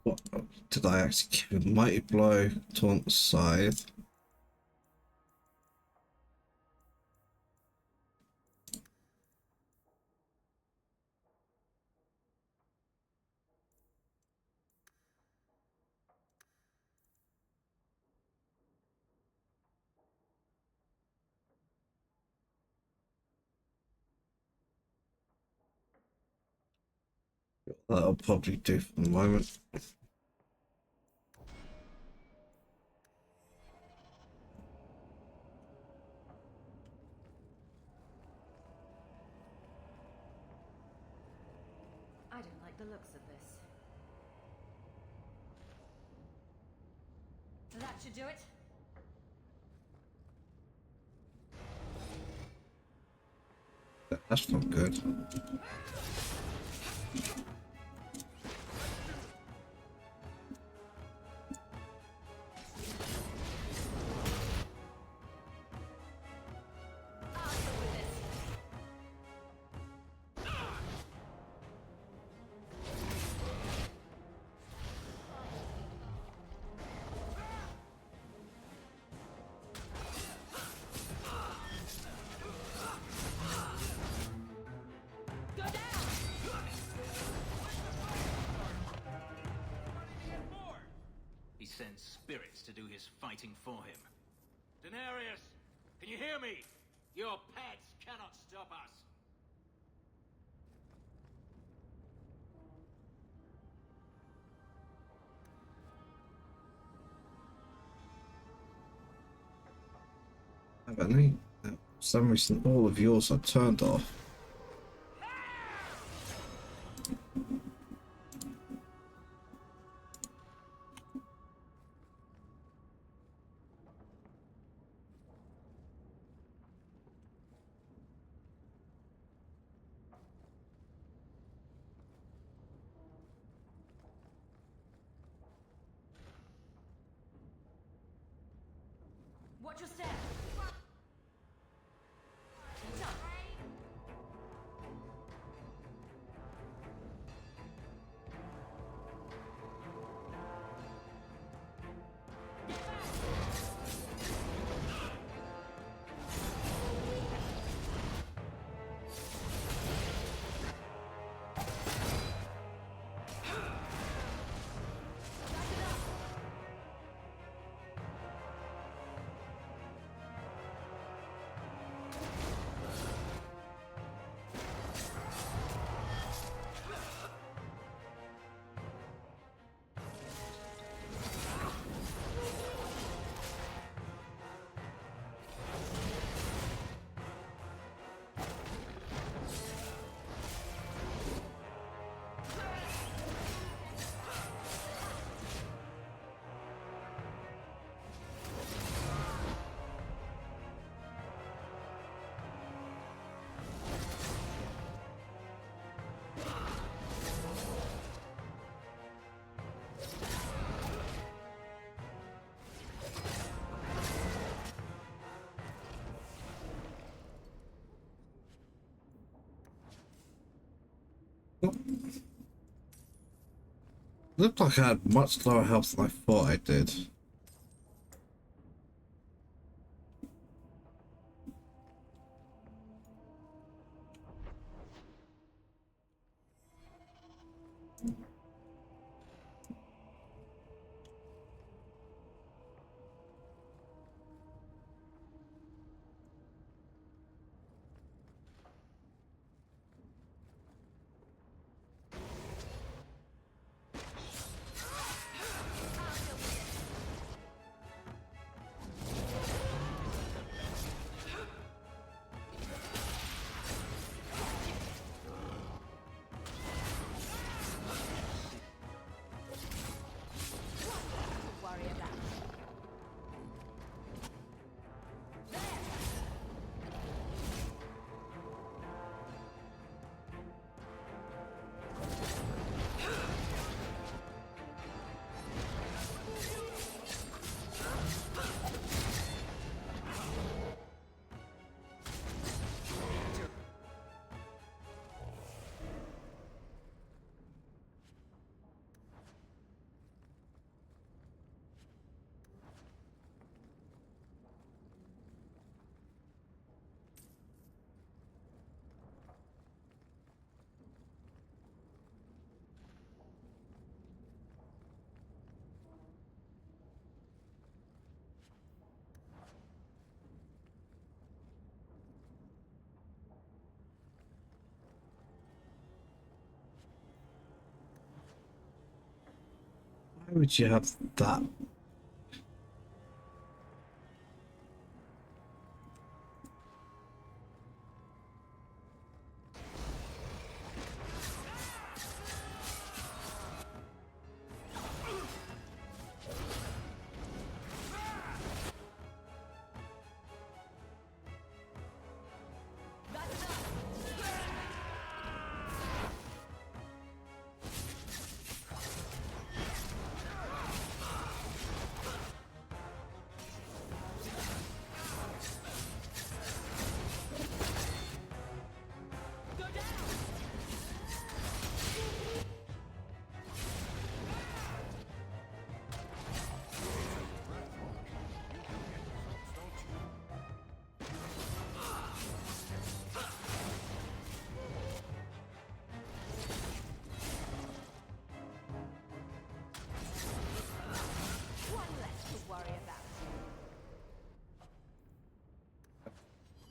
What did I actually give a mighty blow, taunt, scythe? That'll probably do for the moment. like the looks of this. That should do it. That's not good. He sends spirits to do his fighting for him. Denarius, can you hear me? Your pets cannot stop us. For some reason, all of yours are turned off. Watch your step. Looked like I had much lower health than I thought I did. Why would you have that?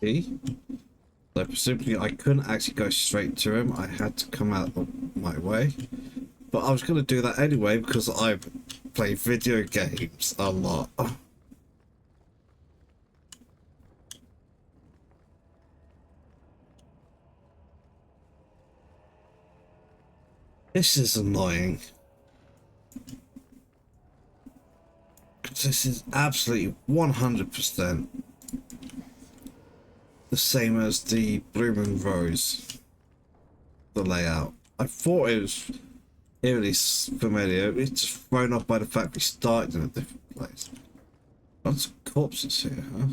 key. So presumably I couldn't actually go straight to him. I had to come out of my way. But I was going to do that anyway because I play video games a lot. This is annoying. This is absolutely 100% the same as the Blooming Rose, the layout. I thought it was eerily familiar. It's just thrown off by the fact we started in a different place. Lots of corpses here, huh?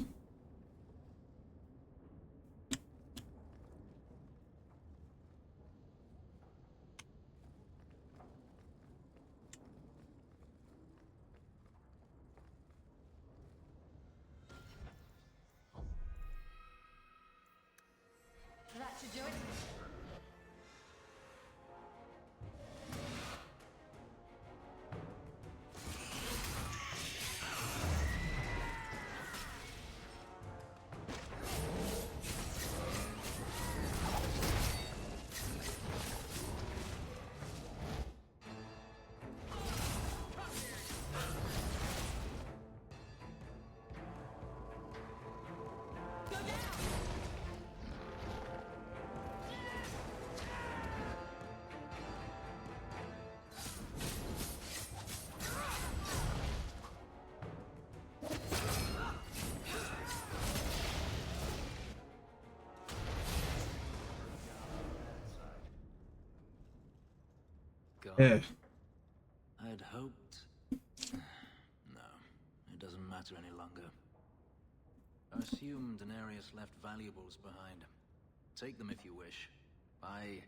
That should do it. Yeah. I'd hoped... No, it doesn't matter any longer. I assume Denarius left valuables behind. Take them if you wish. I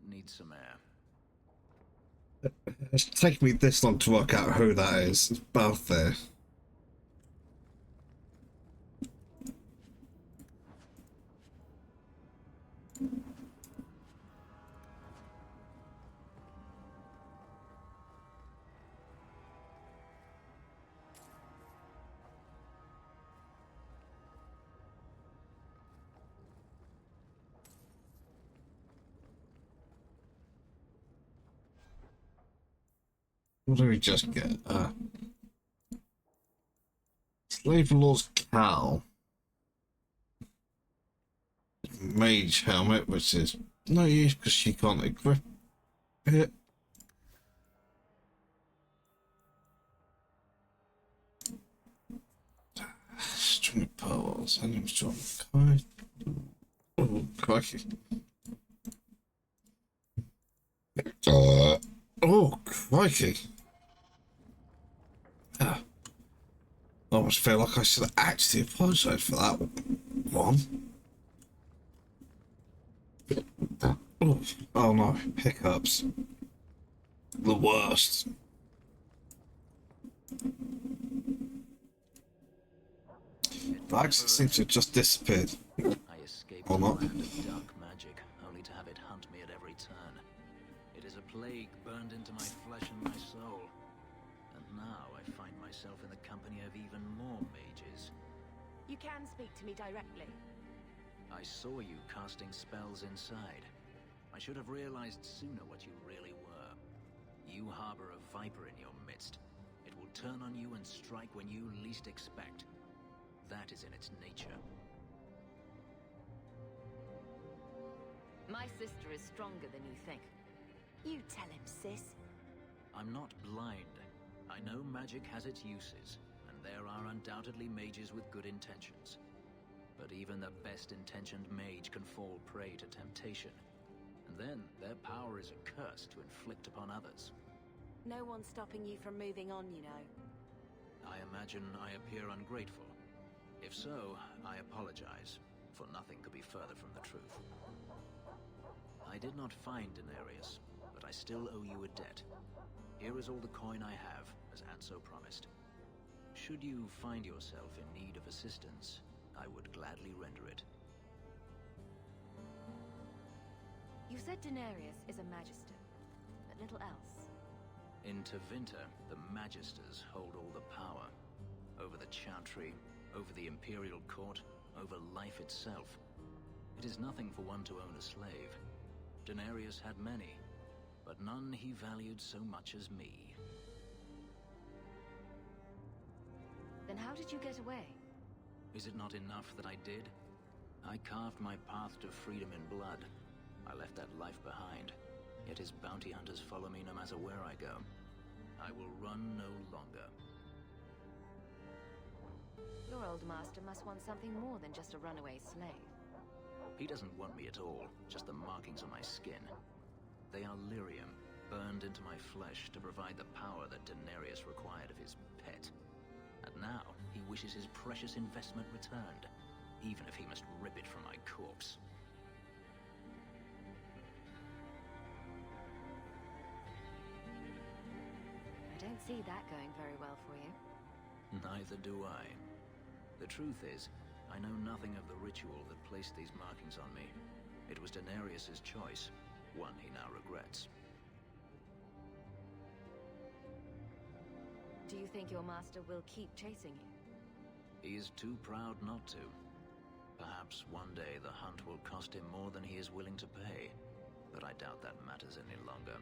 need some air. It's taken me this long to work out who that is. It's both there. What do we just get? Slave Lord's Cowl. Mage helmet, which is no use because she can't equip it. String of pearls. I need to kind. Oh, crikey. Oh, crikey. I almost feel like I should actually apologise for that one. Oh no, hiccups. The worst. The accent seems to have just disappeared. I escaped Or not. a land of dark magic, only to have it hunt me at every turn. It is a plague burned into my flesh and my soul. And now I find myself in the company of even more mages. You can speak to me directly. I saw you casting spells inside. I should have realized sooner what you really were. You harbor a viper in your midst. It will turn on you and strike when you least expect. That is in its nature. My sister is stronger than you think. You tell him, sis. I'm not blind. I know magic has its uses, and there are undoubtedly mages with good intentions. But even the best-intentioned mage can fall prey to temptation. And then their power is a curse to inflict upon others. No one's stopping you from moving on, you know. I imagine I appear ungrateful. If so, I apologize, for nothing could be further from the truth. I did not find Denarius, but I still owe you a debt. Here is all the coin I have, as Anso promised. Should you find yourself in need of assistance, I would gladly render it. You said Denarius is a magister, but little else. In Tevinter, the Magisters hold all the power. Over the Chantry, over the Imperial Court, over life itself. It is nothing for one to own a slave. Denarius had many, but none he valued so much as me. Then how did you get away? Is it not enough that I did? I carved my path to freedom in blood. I left that life behind, yet his bounty hunters follow me no matter where I go. I will run no longer. Your old master must want something more than just a runaway slave. He doesn't want me at all, just the markings on my skin. They are lyrium, burned into my flesh to provide the power that Denarius required of his pet. And now, he wishes his precious investment returned, even if he must rip it from my corpse. I don't see that going very well for you. Neither do I. The truth is, I know nothing of the ritual that placed these markings on me. It was Denarius's choice, one he now regrets. Do you think your master will keep chasing you? He is too proud not to. Perhaps one day the hunt will cost him more than he is willing to pay, but I doubt that matters any longer.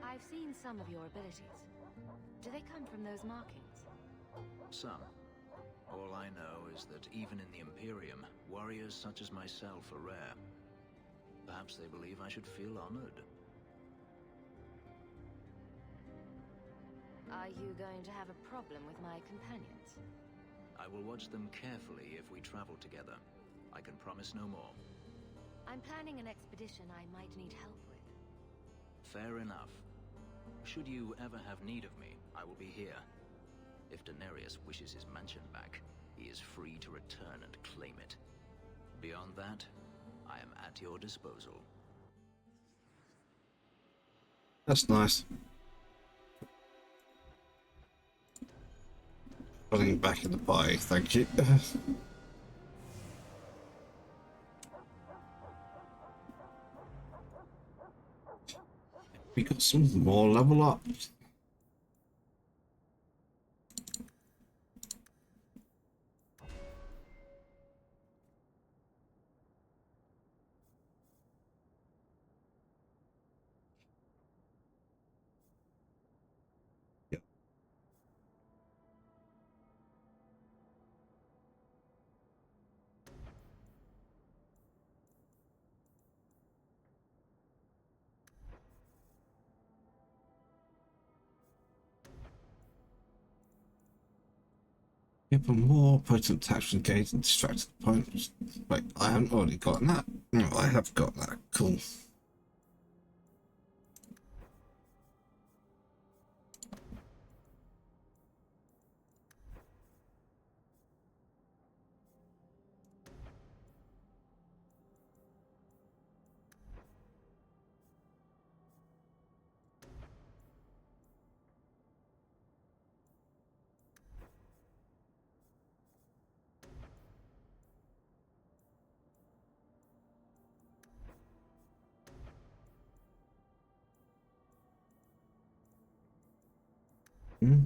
I've seen some of your abilities. Do they come from those markings? Some. All I know is that even in the Imperium, warriors such as myself are rare. Perhaps they believe I should feel honored. Are you going to have a problem with my companions? I will watch them carefully if we travel together. I can promise no more. I'm planning an expedition I might need help with. Fair enough. Should you ever have need of me, I will be here. If Denarius wishes his mansion back, he is free to return and claim it. Beyond that, I am at your disposal. That's nice. Putting back in the pie, thank you. We got some more level up. Give a more potent attacks engaged and distracted opponents. Wait, I haven't already gotten that? No, I have got that. Cool. Hmm.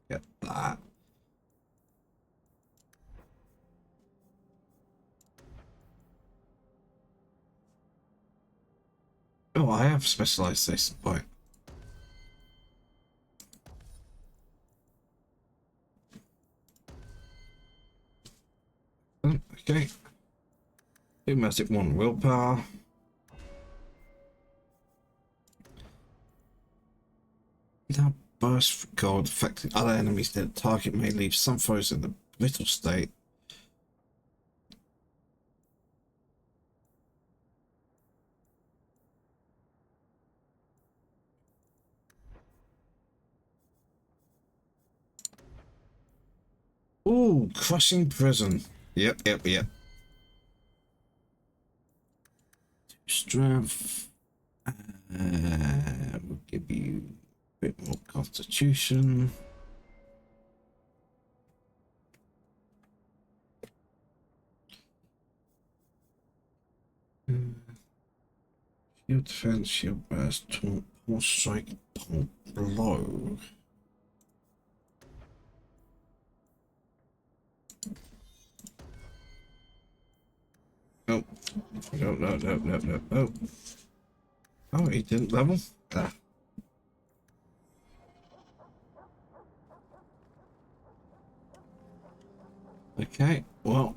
Get that. Oh, I have specialized this point. Okay. 2 magic, 1 willpower. Now burst for gold, affecting other enemies. The target may leave some foes in the brittle state. Ooh, crushing prison. Yep. 2 strength. We'll give you a bit more constitution. Shield defense, shield burst, taunt, pulse strike, taunt blow. No. Oh, he didn't level? Ah. Okay, well,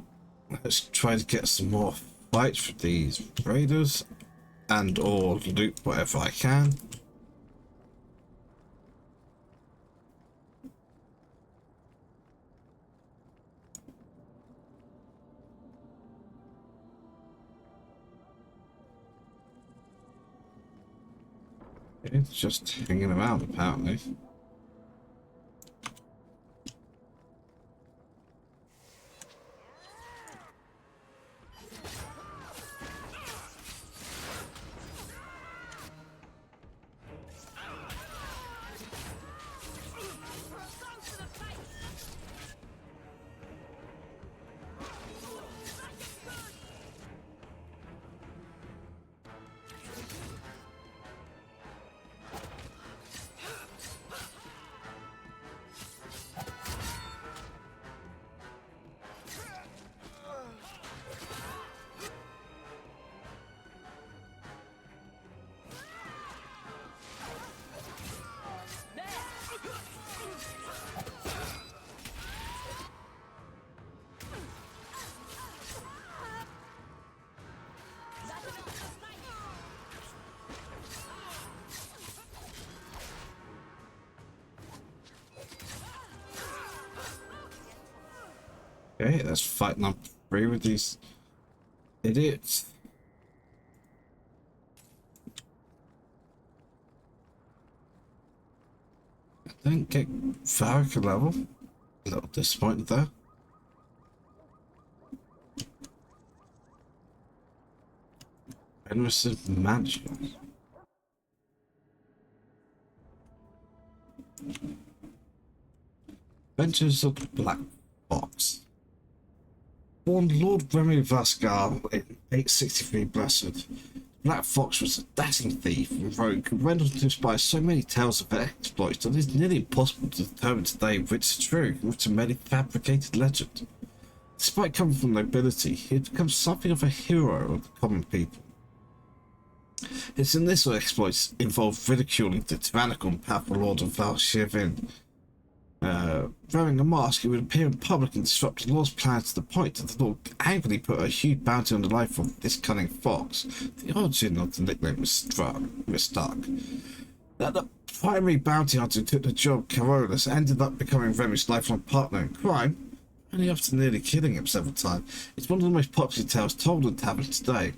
let's try to get some more fights for these raiders and or loot whatever I can. It's just hanging around apparently. Okay, that's fight number 3 with these idiots. I didn't get Farrakha level. A little disappointed there. Fenris's Mansion. Adventures of the Black Fox. Born Lord Remy Vasgar in 863 Blessed, Black Fox was a dashing thief and rogue who went on to inspire so many tales of exploits that it is nearly impossible to determine today which is true and which are merely fabricated legend. Despite coming from nobility, he had become something of a hero of the common people. His initial exploits involved ridiculing the tyrannical and powerful Lord of Valshevin. Wearing a mask, he would appear in public and disrupt the Lord's plans to the point that the Lord angrily put a huge bounty on the life of this cunning fox. The origin of the nickname was stuck. That the primary bounty hunter who took the job, Carolus, ended up becoming Remy's lifelong partner in crime, only after nearly killing him several times. It's one of the most popular tales told in taverns today.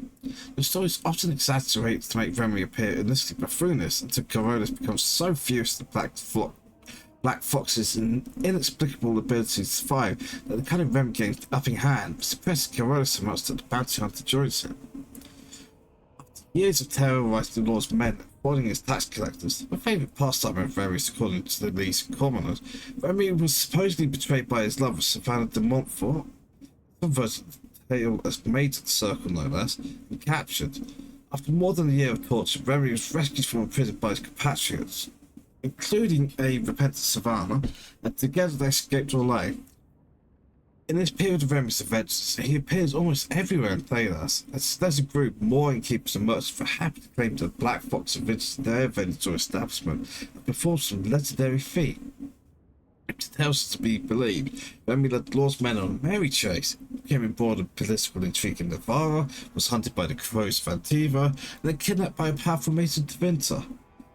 The story is often exaggerated to make Remy appear initially buffoonish until Carolus becomes so furious at the Black Fox's inexplicable ability to survive that the cunning Remy gains the upping hand, suppressing Carolus so much that the bounty hunter joins him. After years of terrorizing the Lord's men and foiling his tax collectors, a favourite pastime of Remy's according to the Lees commoners, Remy was supposedly betrayed by his lover Savannah de Montfort, some version of the tale as made at the circle no less, and captured. After more than a year of torture, Remy was rescued from a prison by his compatriots, including a repentant Savannah, and together they escaped to Orlais. In this period of Remy's adventures, he appears almost everywhere in Playlas, as there's a group, more innkeepers and merchants, were happy to claim that the Black Fox had visited their village or establishment and performed some legendary feat. If the tales are to be believed, Remy led Lord's men on a merry chase, became embroiled in political intrigue in Navarra, was hunted by the crows of Antiva, and then kidnapped by a powerful mate of Tevinter.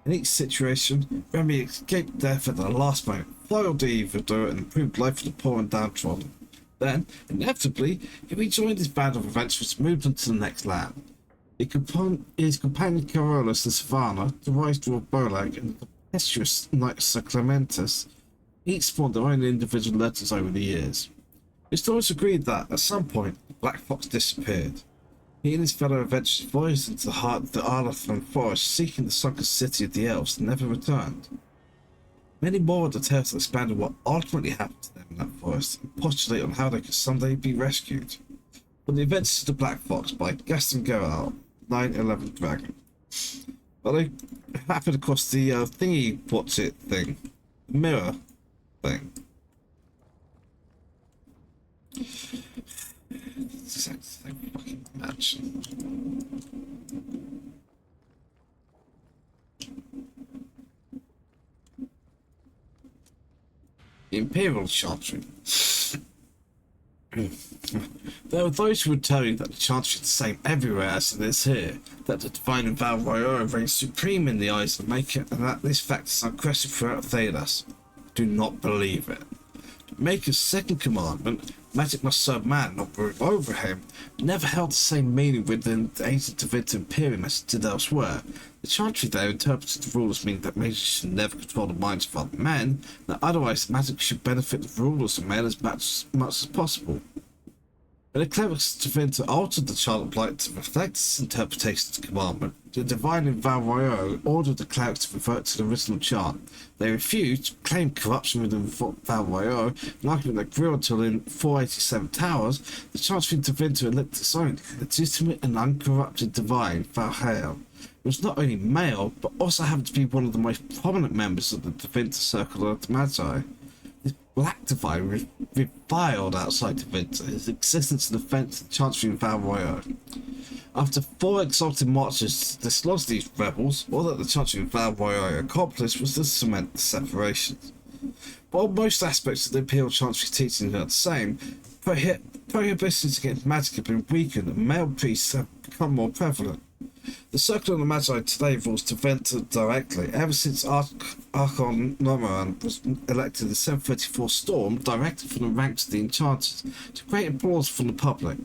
In each situation, Remy escaped death at the last moment, foiled the evildoer, and improved life for the poor and downtrodden. Then, inevitably, he rejoined his band of adventurers and moved on to the next land. His companion Carolus the Savannah, the wise dwarf Bolag, and the tempestuous knight Sir Clementus each spawned their own individual letters over the years. Historians agreed that, at some point, the Black Fox disappeared. He and his fellow adventurers voyaged into the heart of the Arlathan forest, seeking the sunken city of the elves, and never returned. Many more of the tales expand on what ultimately happened to them in that forest, and postulate on how they could someday be rescued. From the Adventures of the Black Fox by Gaston Gerard, 911 Dragon. But I happened across the thingy what's it thing. Mirror thing. It's the same fucking match. The Imperial Chantry. There are those who would tell you that the Chantry is the same everywhere as it is here, that the Divine and Val Royale reigns supreme in the eyes of the Maker, and that this fact is unquestioned throughout Thedas. Do not believe it. The Maker's second commandment, magic must serve man, not rule over him, never held the same meaning within the ancient Tevinter Imperium as it did elsewhere. The Chantry there interpreted the rules meaning that mages should never control the minds of other men, that otherwise magic should benefit the rulers of men as much as possible. When the clerics of Tevinter altered the Chart of Light to reflect this interpretation of the commandment, the Divine in Val Royale ordered the clerics to revert to the original chart. They refused, claimed corruption within Val Royale, an argument that grew until in 487 Towers, the Chantry in Tevinter elected its own legitimate and uncorrupted Divine, Valhalla. It was not only male, but also happened to be one of the most prominent members of the Tevinter Circle of the Magi. This Black Divine reviled outside Tevinter, his existence an offence to the Chantry in Val Royale. After 4 exalted marches to dislodge these rebels, all that the Chantry in Val Royale accomplished was to cement the separations. While most aspects of the Imperial Chantry's teaching are the same, prohibitions against magic have been weakened and male priests have become more prevalent. The Circle of the Magi today rules Tevinter directly, ever since Archon Nomoran was elected in 734 Storm, directed from the ranks of the Enchanters, to great applause from the public.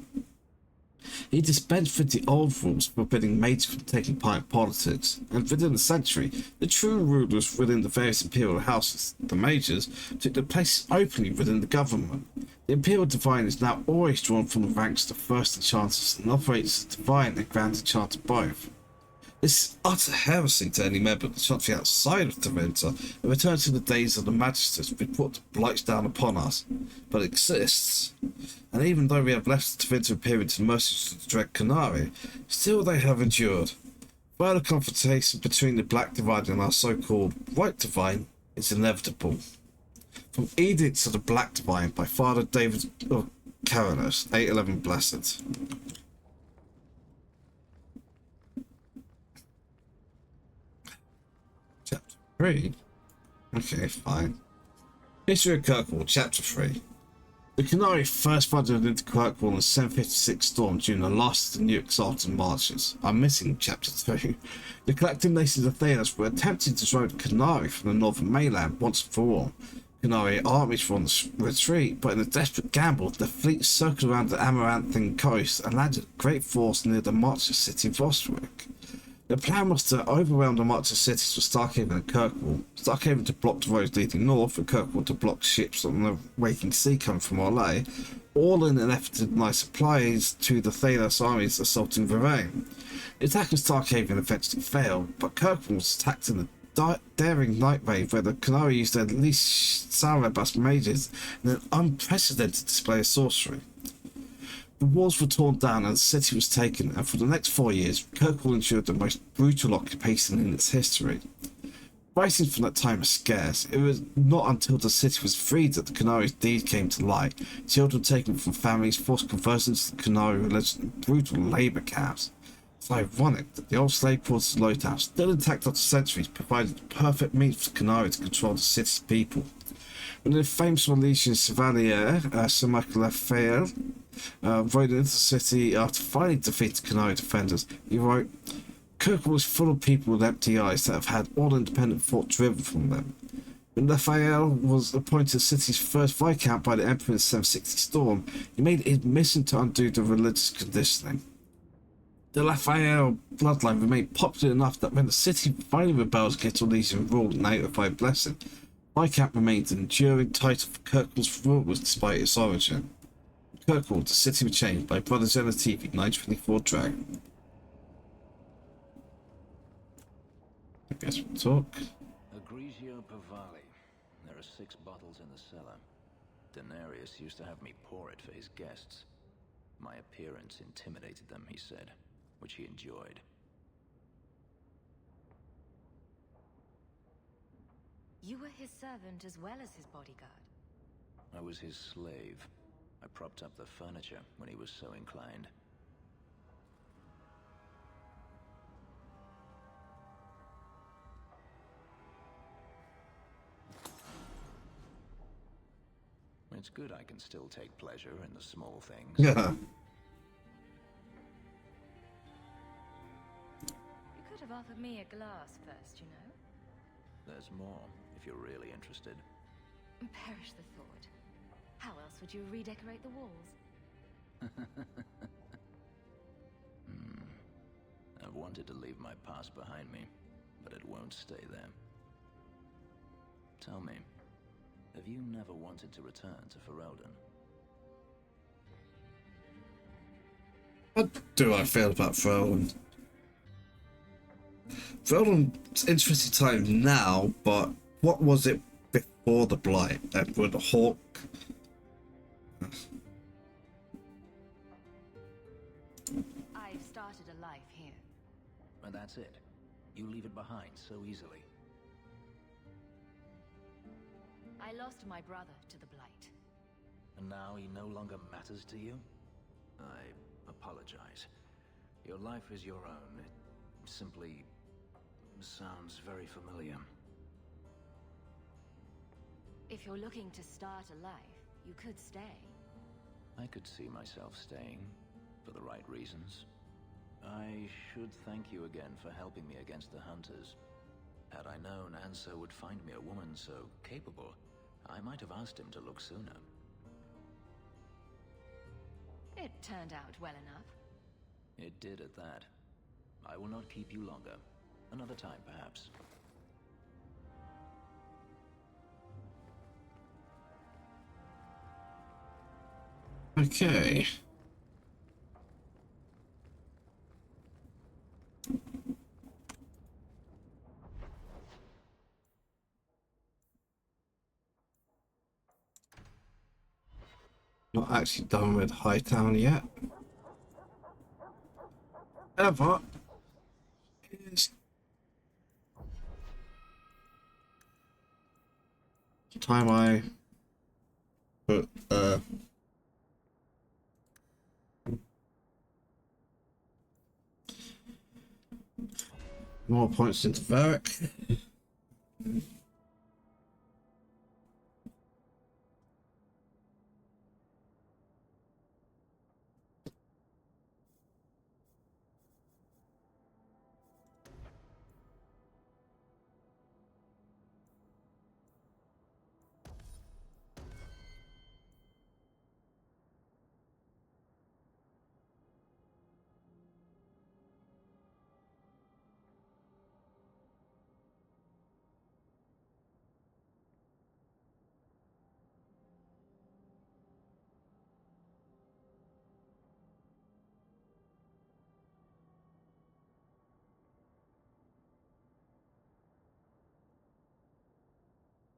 He dispensed with the old rules forbidding mages from taking part in politics, and within a century, the true rulers within the various imperial houses, the mages, took their places openly within the government. The Imperial Divine is now always drawn from the ranks of the First Enchanters and operates as Divine and Grand Enchanter both. This is utter heresy to any member of the Chantry outside of Tevinter, and returns to the days of the Magisters which brought the blights down upon us. But it exists, and even though we have left the Tevinter Imperium to the mercies of the dread Qunari, still they have endured. Further confrontation between the Black Divine and our so-called White Divine is inevitable. From Edicts of the Black Divine by Father David of Carolus, 811 Blessed. Chapter 3? Okay, fine. History of Kirkwall, Chapter 3. The Qunari first flooded into Kirkwall in 756 Storm during the last of the new Exalted Marches. I'm missing Chapter 2. The collective nations of Thedas were attempting to drive the Qunari from the northern mainland once and for all. Qunari armies were on the retreat, but in a desperate gamble, the fleet circled around the Amaranthian coast and landed a great force near the Marcher city of Ostwick. The plan was to overwhelm the Marcher cities for Starkhaven and Kirkwall, Starkhaven to block the roads leading north, and Kirkwall to block ships on the Waking Sea coming from Orlais, all in an effort to deny supplies to the Thedas armies assaulting Varaine. The attack on Starkhaven eventually failed, but Kirkwall was attacked in a daring night raid where the Qunari used their least robust mages in an unprecedented display of sorcery. The walls were torn down and the city was taken, and for the next 4 years, Kirkwall endured the most brutal occupation in its history. Writings from that time are scarce. It was not until the city was freed that the Qunari's deeds came to light. Children taken from families, forced conversions to the Qunari religion, and brutal labour camps. It's ironic that the old slave quarters Lothal, still intact after centuries, provided the perfect means for Qunari to control the city's people. When the famous Milesian Chevalier, Sir Michael Lafayette, rode into the city after finally defeating Qunari defenders, he wrote, Kirkwall is full of people with empty eyes that have had all independent thought driven from them. When Raphael was appointed the city's first Viscount by the Emperor in 760 Storm, he made it his mission to undo the religious conditioning. The Raphael bloodline remained popular enough that when the city finally rebelled against Orlesian rule and notified blessing, Viscount remained an enduring title for Kirkwall's rulers despite its origin. Kirkwall, the city was changed by Brother Zenith 924 Dragon. I guess we'll talk. Egregio Pavali. There are 6 bottles in the cellar. Denarius used to have me pour it for his guests. My appearance intimidated them, he said, which he enjoyed. You were his servant as well as his bodyguard. I was his slave. I propped up the furniture when he was so inclined. It's good I can still take pleasure in the small things. Yeah. You could have offered me a glass first, you know. There's more, if you're really interested. Perish the thought. How else would you redecorate the walls? I've wanted to leave my past behind me, but it won't stay there. Tell me, have you never wanted to return to Ferelden? How do I feel about Ferelden? Ferelden's an interesting time now, but what was it before the Blight? With the Hawk? I've started a life here. And that's it. You leave it behind so easily. I lost my brother to the Blight. And now he no longer matters to you? I apologize. Your life is your own. It simply sounds very familiar. If you're looking to start a life, you could stay. I could see myself staying, for the right reasons. I should thank you again for helping me against the Hunters. Had I known Ansel would find me a woman so capable, I might have asked him to look sooner. It turned out well enough. It did at that. I will not keep you longer. Another time, perhaps. Okay. Not actually done with Hightown yet. However, it's time I put more points into Varric.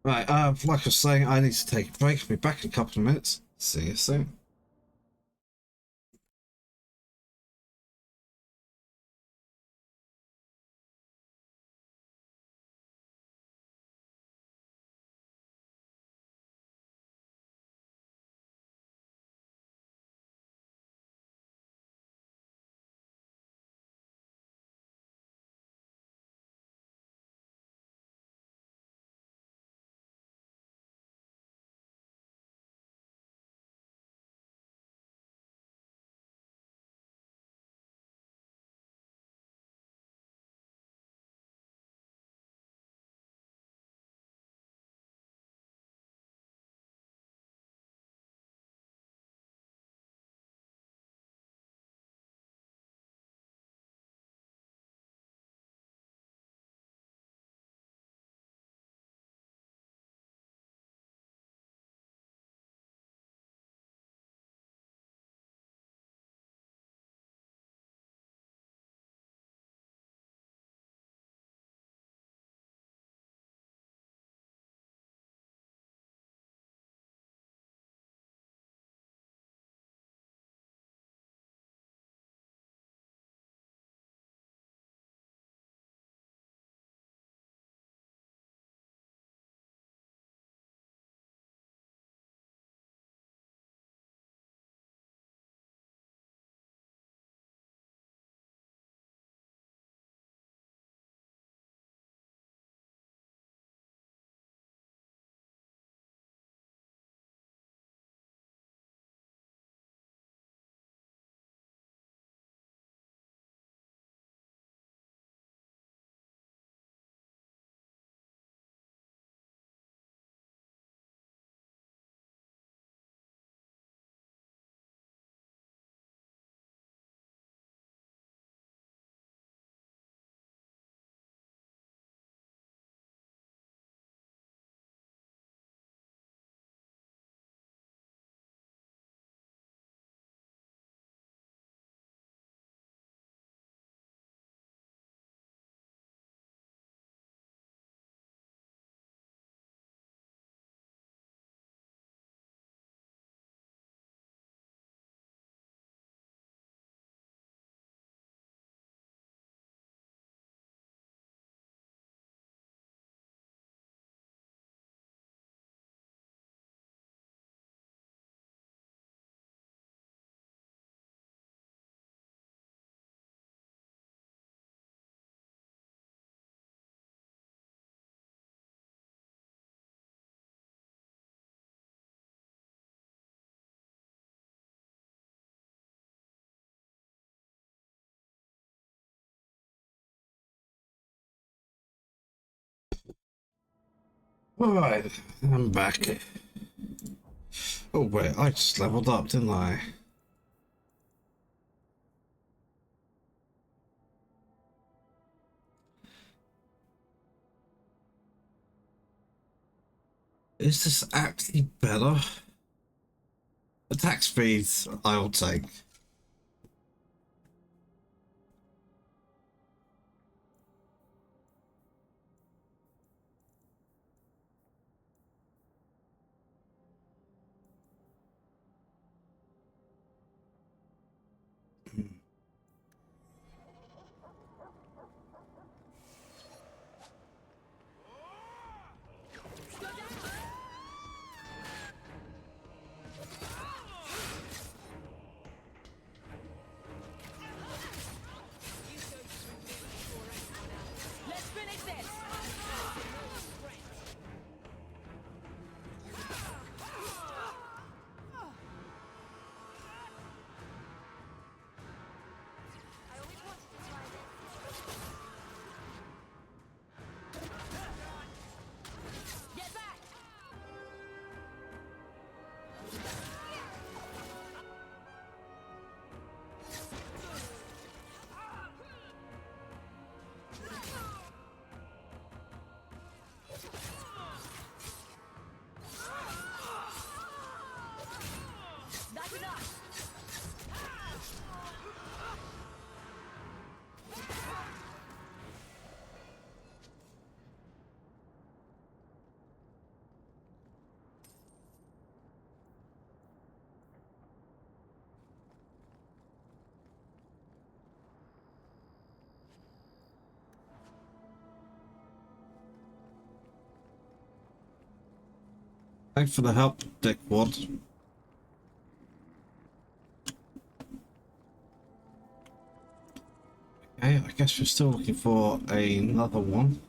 Right, like I was saying, I need to take a break. I'll be back in a couple of minutes. See you soon. Alright, I'm back. Oh wait, I just leveled up, didn't I? Is this actually better? Attack speed, I'll take. Let's finish this! Get back! That's enough! Thanks for the help, dickwad. Okay, I guess we're still looking for another one.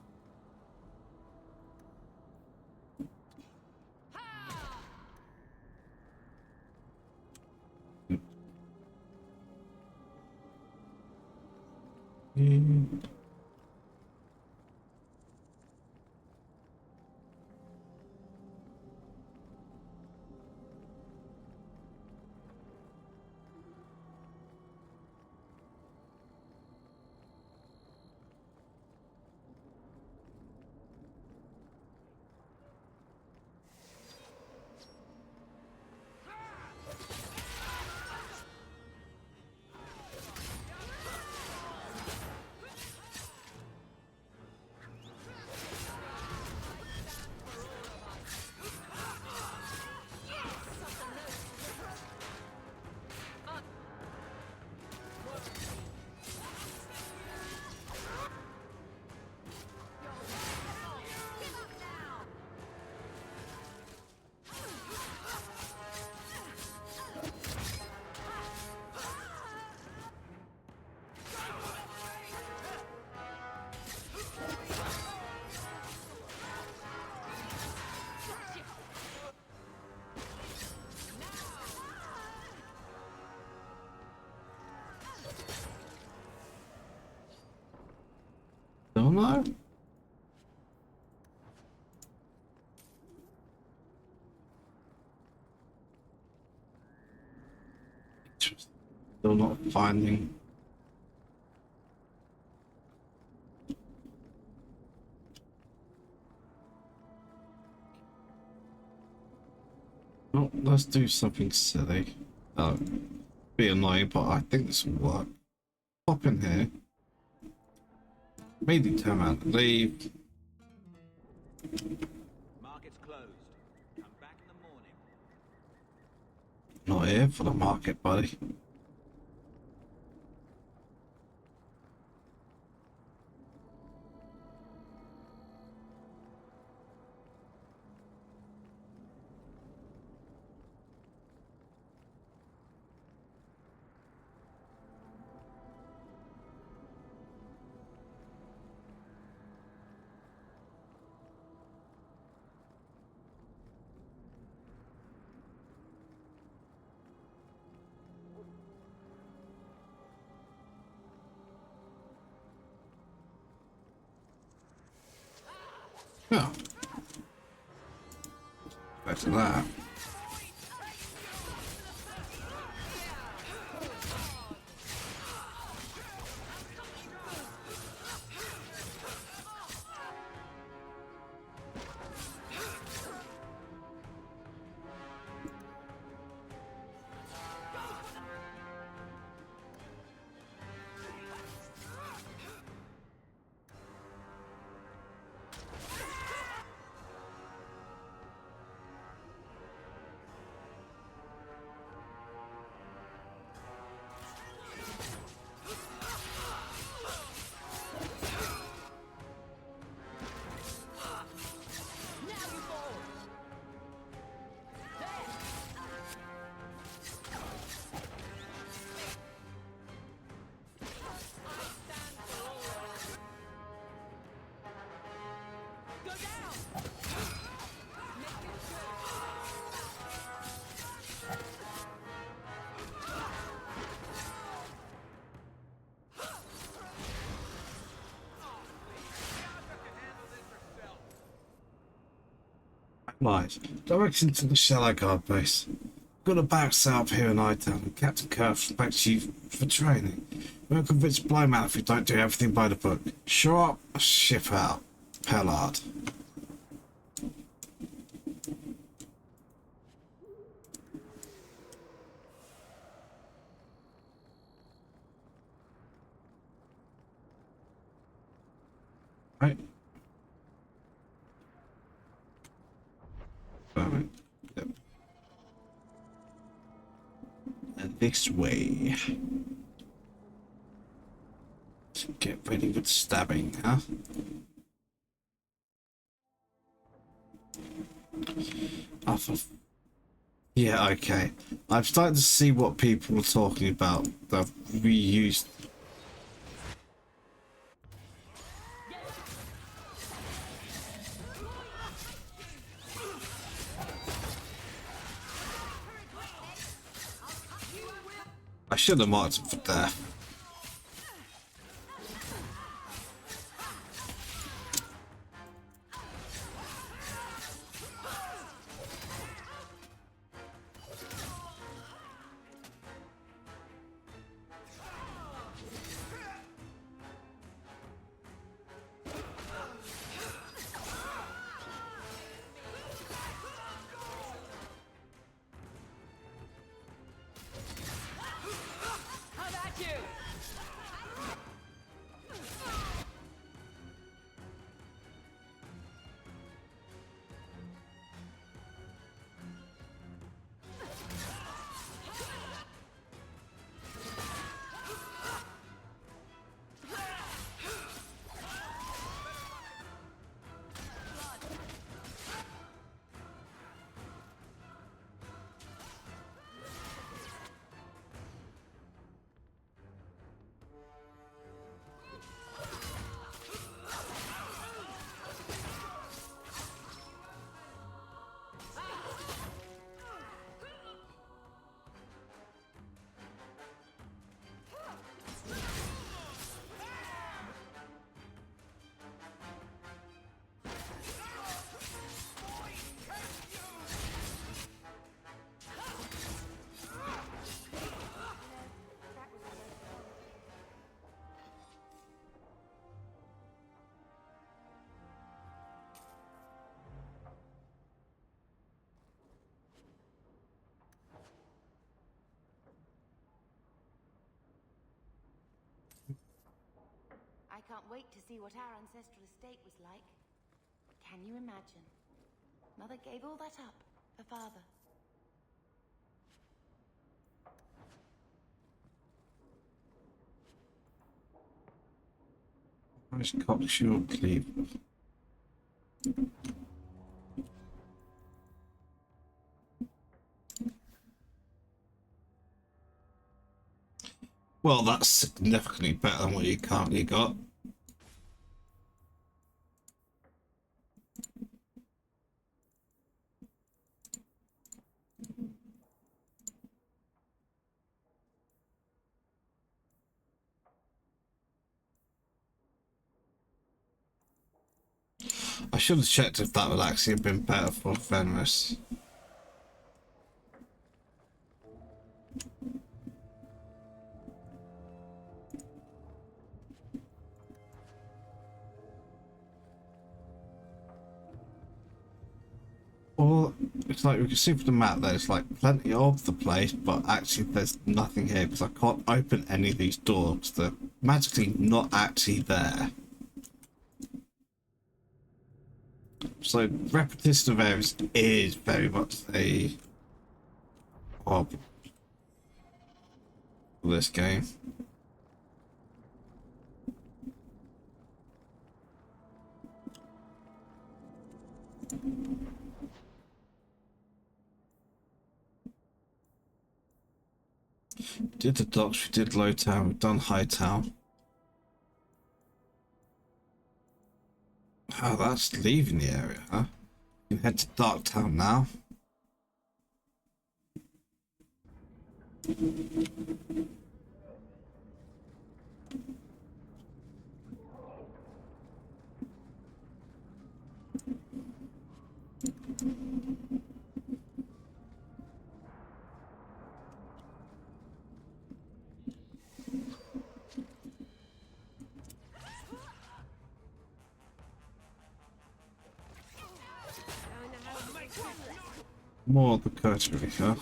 Don't know. Still not finding. Well, let's do something silly. Be annoying, but I think this will work. Pop in here. Maybe turn around and leave. Market's closed. Come back in the morning. Not here for the market, buddy. Yeah. expecting that. Right, direction to the Shallow Guard base. Got a back set up here in Hightown, and Captain Kirk expects you for training. We'll convince Blind Man if you don't do everything by the book. Show up, ship out. Pellard. Right. Yep. And this way. So get ready with stabbing, huh? Yeah, okay. I'm starting to see what people were talking about. They've reused. I should have marked him for death. I can't wait to see what our ancestral estate was like. Can you imagine? Mother gave all that up for father. Nice cocksure cleave. Well, that's significantly better than what you currently got. I should have checked if that would actually have been better for Fenris. Or it's like we can see from the map there's like plenty of the place, but actually there's nothing here because I can't open any of these doors. They're magically not actually there. So repetition of areas is very much a problem for this game. Did the docks, we did Low Town, we've done High Town. Oh, that's leaving the area, huh? You can head to Dark Town now. More of the coterie, huh?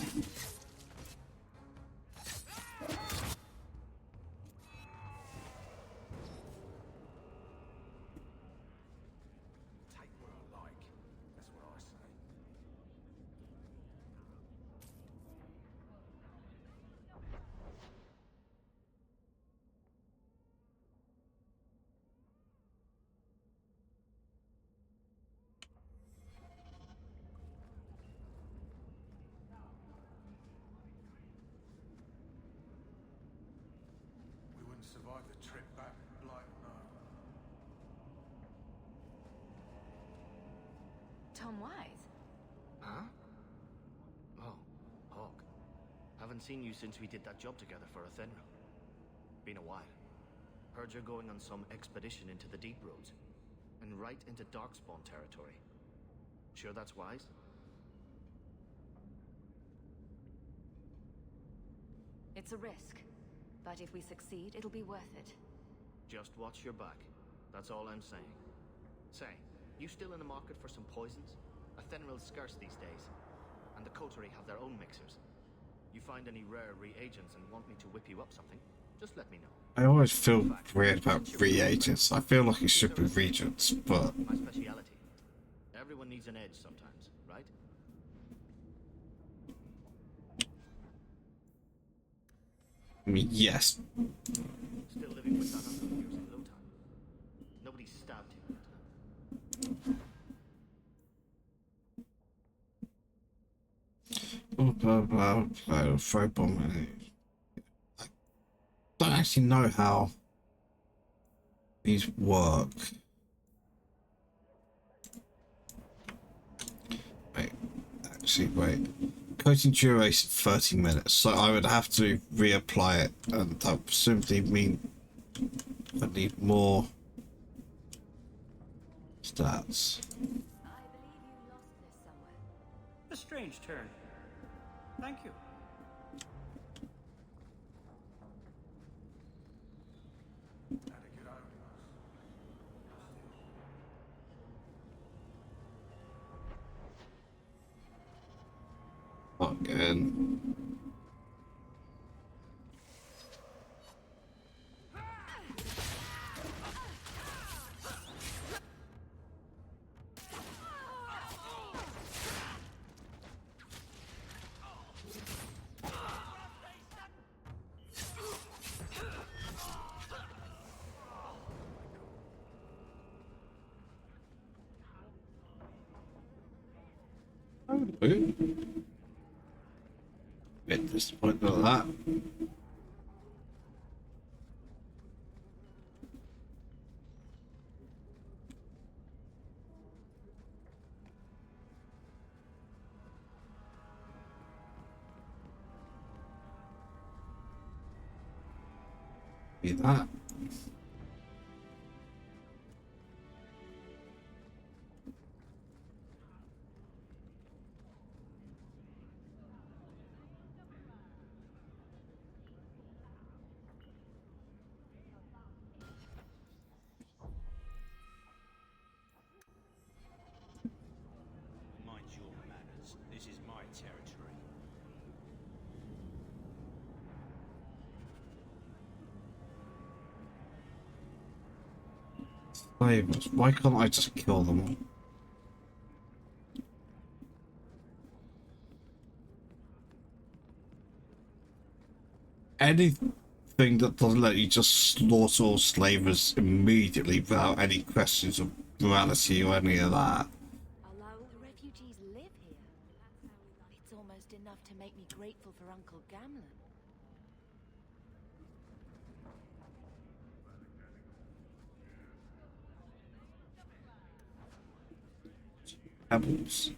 Survive the trip back, like no. Tom Wise? Huh? Oh, Hawk. Haven't seen you since we did that job together for Athenra. Been a while. Heard you're going on some expedition into the Deep Roads. And right into Darkspawn territory. Sure that's wise? It's a risk. But if we succeed, it'll be worth it. Just watch your back. That's all I'm saying. Say, you still in the market for some poisons? Athenral's scarce these days. And the coterie have their own mixers. You find any rare reagents and want me to whip you up something? Just let me know. I always feel weird about reagents. I feel like it should be regents, but... My speciality. Everyone needs an edge sometimes, right? I mean, yes. Still living with that uncle of yours in Low Town. Nobody stabbed him yet, huh? Oh, blah, blah, blah, throw bomb. I don't actually know how these work. Wait, actually, wait. Coating duration 30 minutes, so I would have to reapply it, and that would simply mean I need more stats. A strange turn. Thank you. Again. Bit disappointed about that. Be that. Mind your Slavers. Why can't I just kill them all? Anything that doesn't let you just slaughter all slavers immediately without any questions of morality or any of that. Allow the refugees live here. It's almost enough to make me grateful for Uncle Gamlen. Pebbles.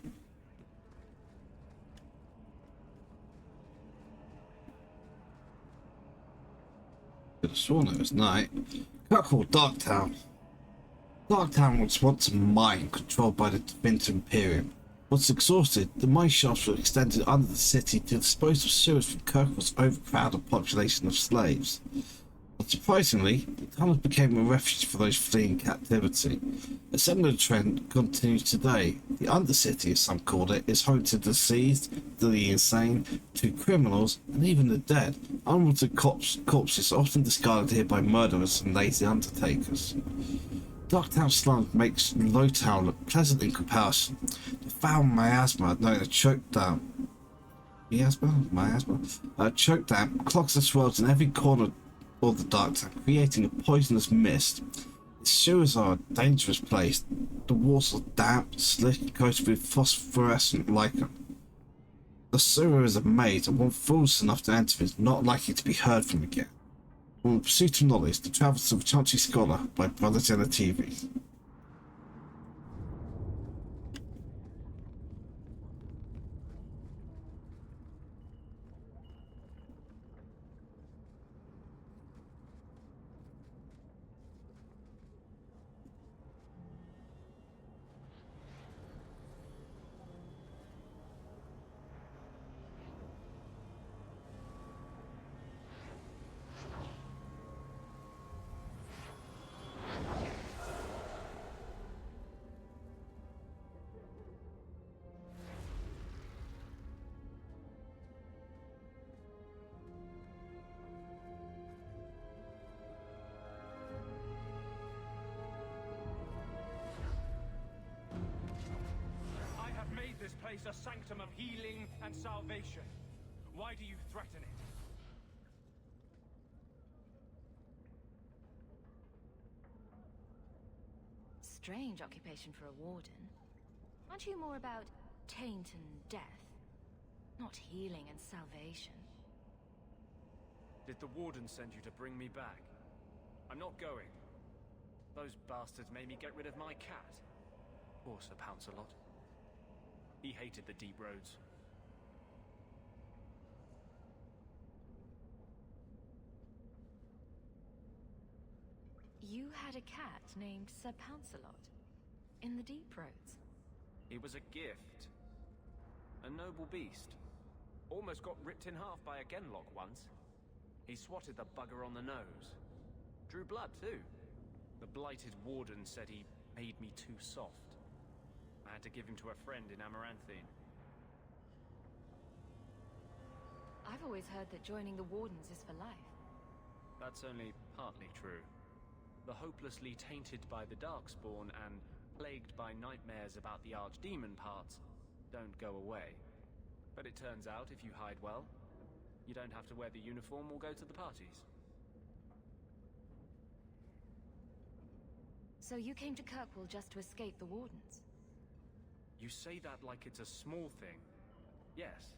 Could have sworn it was night. Kirkwall, Darktown. Darktown was once a mine controlled by the Deventer Imperium. Once exhausted, the mine shafts were extended under the city to dispose of sewers from Kirkwall's overcrowded population of slaves. Unsurprisingly, the tunnels became a refuge for those fleeing captivity. A similar trend continues today. The Undercity, as some called it, is home to the deceased, the insane, to criminals, and even the dead. Unwanted corpses often discarded here by murderers and lazy undertakers. Darktown slums makes Lowtown look pleasant in comparison. The foul miasma known as Chokedam. Chokedam clogs the swells in every corner of the Darktown, creating a poisonous mist. Its sewers are a dangerous place. The walls are damp, slick, and coated with phosphorescent lichen. The sewer is a maze, and one foolish enough to enter is not likely to be heard from again. On the pursuit of knowledge, the travels of a Chauncey Scholar by Brother Jenna TV. This place a sanctum of healing and salvation. Why do you threaten it? Strange occupation for a warden. Aren't you more about taint and death? Not healing and salvation. Did the warden send you to bring me back? I'm not going. Those bastards made me get rid of my cat. Poor Sir Pouncelot. He hated the deep roads. You had a cat named Sir Pouncelot in the deep roads. He was a gift. A noble beast. Almost got ripped in half by a Genlock once. He swatted the bugger on the nose. Drew blood too. The blighted warden said he made me too soft. I had to give him to a friend in Amaranthine. I've always heard that joining the Wardens is for life. That's only partly true. The hopelessly tainted by the Darkspawn and plagued by nightmares about the Archdemon parts don't go away. But it turns out if you hide well, you don't have to wear the uniform or go to the parties. So you came to Kirkwall just to escape the Wardens? You say that like it's a small thing. Yes,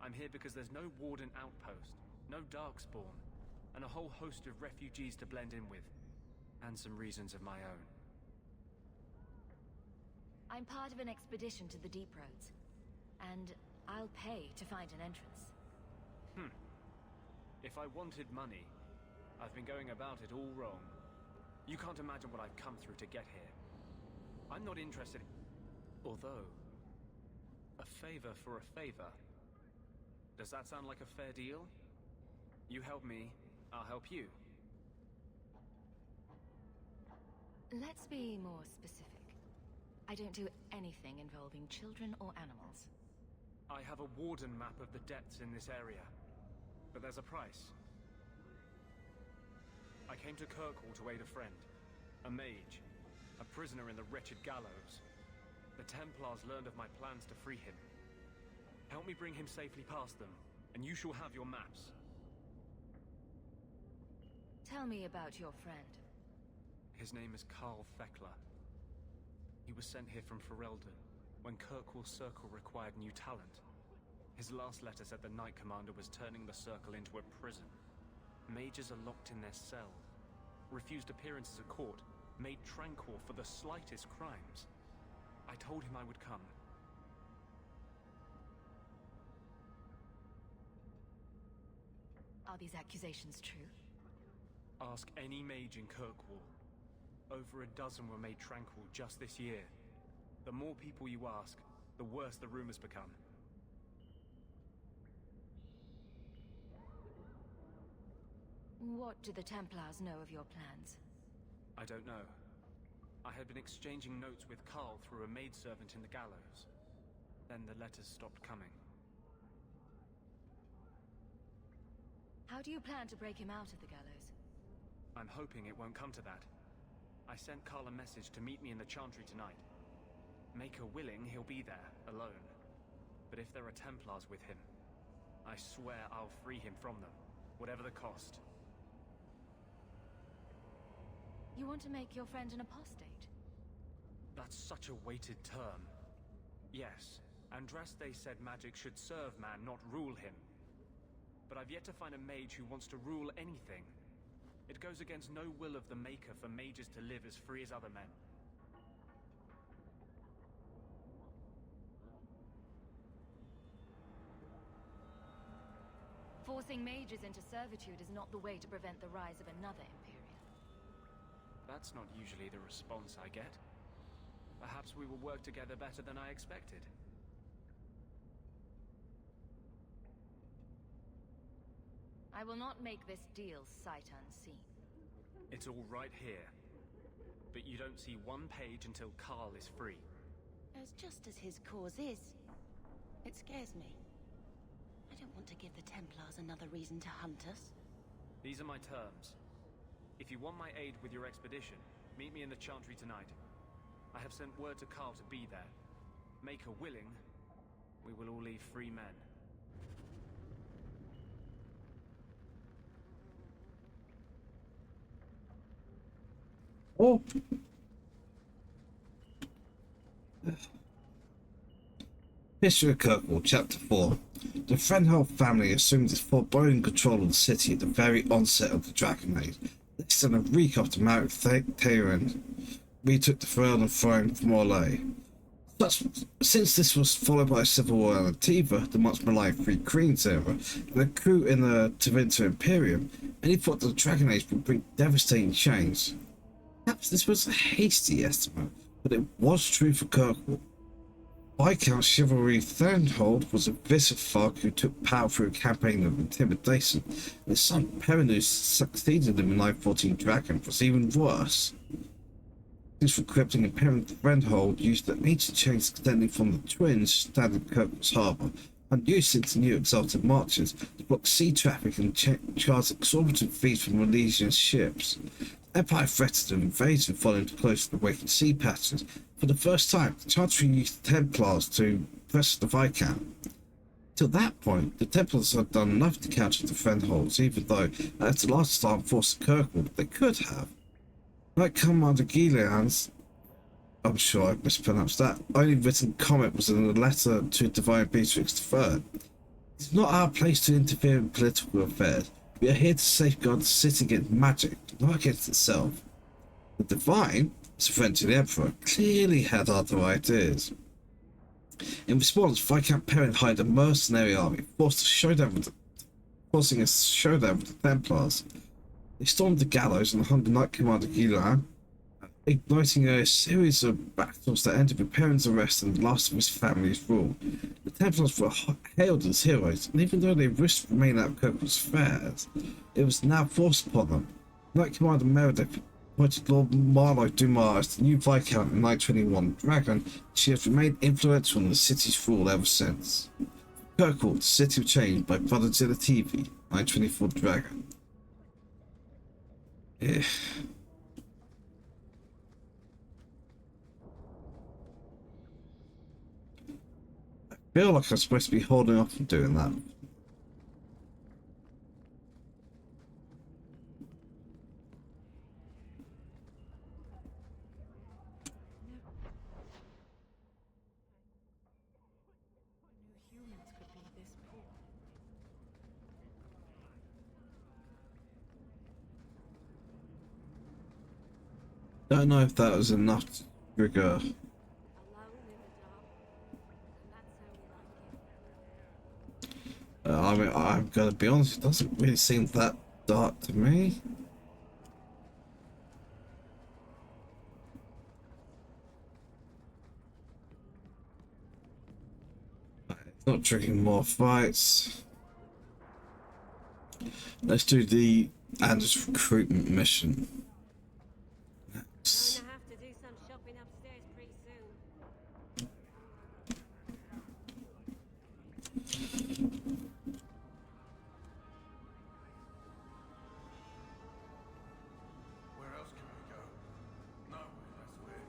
I'm here because there's no Warden outpost, no Darkspawn, and a whole host of refugees to blend in with. And some reasons of my own. I'm part of an expedition to the Deep Roads, and I'll pay to find an entrance. If I wanted money, I've been going about it all wrong. You can't imagine what I've come through to get here. I'm not interested. Although, a favor for a favor. Does that sound like a fair deal? You help me, I'll help you. Let's be more specific. I don't do anything involving children or animals. I have a warden map of the depths in this area. But there's a price. I came to Kirkwall to aid a friend, a mage, prisoner in the wretched gallows. The Templars learned of my plans to free him. Help me bring him safely past them, and you shall have your maps. Tell me about your friend. His name is Carl Thekla. He was sent here from Ferelden when Kirkwall Circle required new talent. His last letter said the Knight Commander was turning the Circle into a prison. Mages are locked in their cells, refused appearances at court, made tranquil for the slightest crimes. I told him I would come. Are these accusations true? Ask any mage in Kirkwall. Over a dozen were made tranquil just this year. The more people you ask, the worse the rumors become. What do the Templars know of your plans? I don't know. I had been exchanging notes with Carl through a maidservant in the gallows. Then the letters stopped coming. How do you plan to break him out of the gallows? I'm hoping it won't come to that. I sent Carl a message to meet me in the Chantry tonight. Maker willing, he'll be there, alone. But if there are Templars with him, I swear I'll free him from them, whatever the cost. You want to make your friend an apostate? That's such a weighted term. Yes, Andraste said magic should serve man, not rule him. But I've yet to find a mage who wants to rule anything. It goes against no will of the Maker for mages to live as free as other men. Forcing mages into servitude is not the way to prevent the rise of another Imperium. That's not usually the response I get. Perhaps we will work together better than I expected. I will not make this deal sight unseen. It's all right here. But you don't see one page until Carl is free. As just as his cause is, it scares me. I don't want to give the Templars another reason to hunt us. These are my terms. If you want my aid with your expedition, meet me in the Chantry tonight. I have sent word to Carl to be there. Maker willing, we will all leave free men. Oh. History of Kirkwall, Chapter 4. The Frenhold family assumed its foreboding control of the city at the very onset of the Dragon Age. Less than a week after Marek Tayron retook the Ferelden throne from Orlais. Since this was followed by a civil war in Antiva, the once maligned Three Queens era, and a coup in the Tevinter Imperium, any thought that the Dragon Age would bring devastating change. Perhaps this was a hasty estimate, but it was true for Kirkwall. Viscount Chivalry Frenhold was a Visifog who took power through a campaign of intimidation, and his son Perinus succeeded him in 914 Dragon was even worse. Things for corrupting Imperial Frenhold used the ancient chains extending from the Twins standing Kirkwall's harbour, unused since the new Exalted Marches, to block sea traffic and charge exorbitant fees from Milesian ships. The Empire threatened an invasion following close to the Waking Sea Passage. For the first time, the Chantry used the Templars to press the Viscount. Till that point, the Templars had done nothing to counter the Frenholds, even though, at the last time forced Kirkwall, they could have. Like Commander Gillian's, I'm sure I mispronounced that, only written comment was in a letter to Divine Beatrix III. It's not our place to interfere in political affairs. We are here to safeguard the city against magic, not against itself. The Divine, as a friend to the Emperor, clearly had other ideas. In response, Viscount Perrin hired a mercenary army, forcing a showdown with the Templars. They stormed the gallows and hung Knight Commander Guillain, igniting a series of battles that ended with Perrin's arrest and the last of his family's rule. The Templars were hailed as heroes, and even though they risked remaining out of Kirkwall's affairs, it was now forced upon them. Knight Commander Meredith appointed Lord Marlowe Dumas as the new Viscount in 921 Dragon. She has remained influential in the city's rule ever since. Kirkwall, the city of change by Brother Gelativi, 924 Dragon. feel like I'm supposed to be holding off and doing that. Humans could be this poor. Don't know if that was enough to trigger. I mean, I'm gonna be honest, it doesn't really seem that dark to me. It's not triggering more fights. Let's do the Anders recruitment mission. Next. Gonna have to do some shopping upstairs pretty soon. Where else can we go? Nowhere, I swear.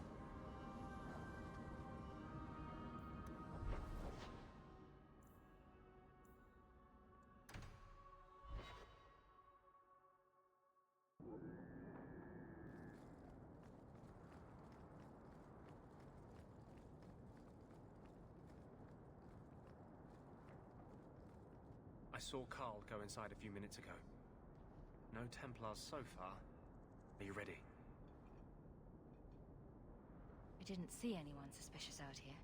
I saw Carl go inside a few minutes ago. No Templars so far. Are you ready? I didn't see anyone suspicious out here.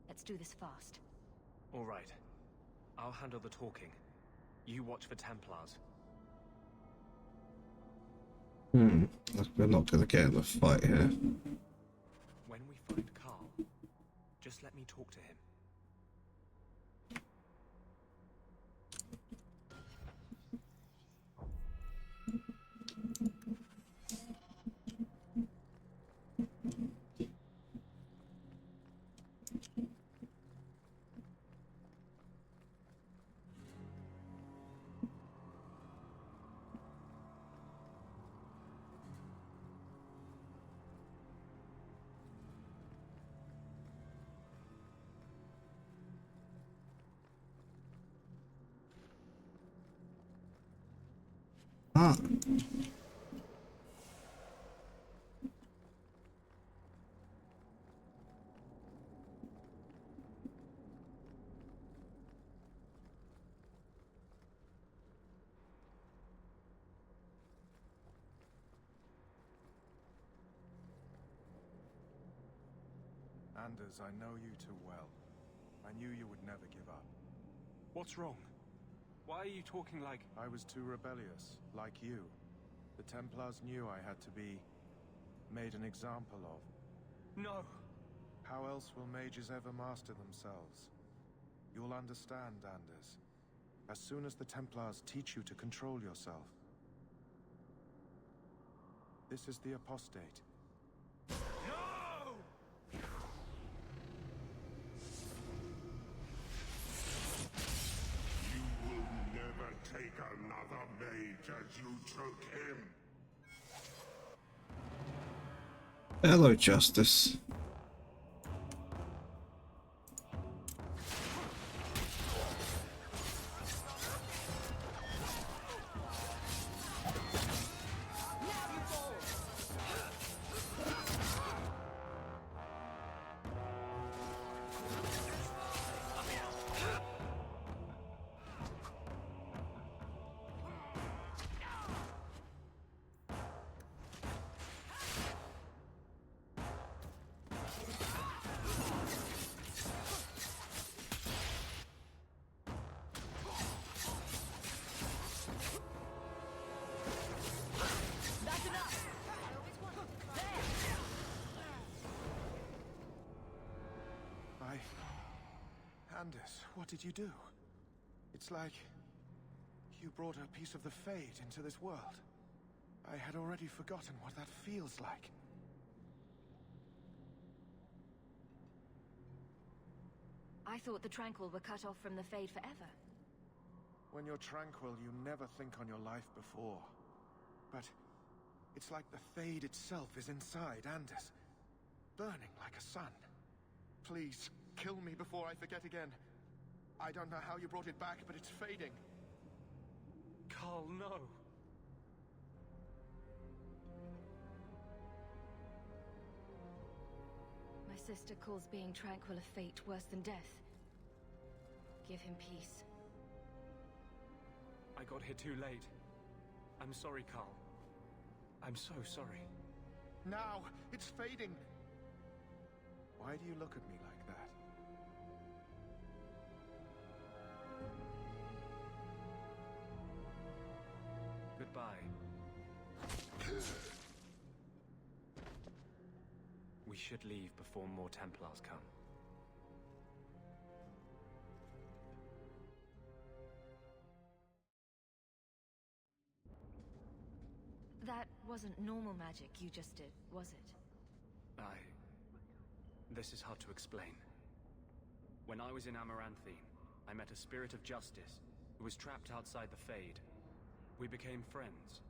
Let's do this fast. All right. I'll handle the talking. You watch for Templars. We're not gonna get in a fight here. When we find Carl, just let me talk to him. Ah. Anders, I know you too well. I knew you would never give up. What's wrong? Why are you talking like... I was too rebellious, like you. The Templars knew I had to be made an example of. No! How else will mages ever master themselves? You'll understand, Anders. As soon as the Templars teach you to control yourself. This is the Apostate. Take another mage as you took him. Hello, Justice. Anders, what did you do? It's like you brought a piece of the Fade into this world. I had already forgotten what that feels like. I thought the Tranquil were cut off from the Fade forever. When you're tranquil, you never think on your life before. But it's like the Fade itself is inside Anders, burning like a sun. Please, Kill me before I forget again. I don't know how you brought it back, but it's fading. Carl, no. My sister calls being tranquil a fate worse than death. Give him peace. I got here too late. I'm sorry, Carl. I'm so sorry. Now! It's fading! Why do you look at me like that? Goodbye. We should leave before more Templars come. That wasn't normal magic you just did, was it? This is hard to explain. When I was in Amaranthine, I met a spirit of justice who was trapped outside the Fade. We became friends,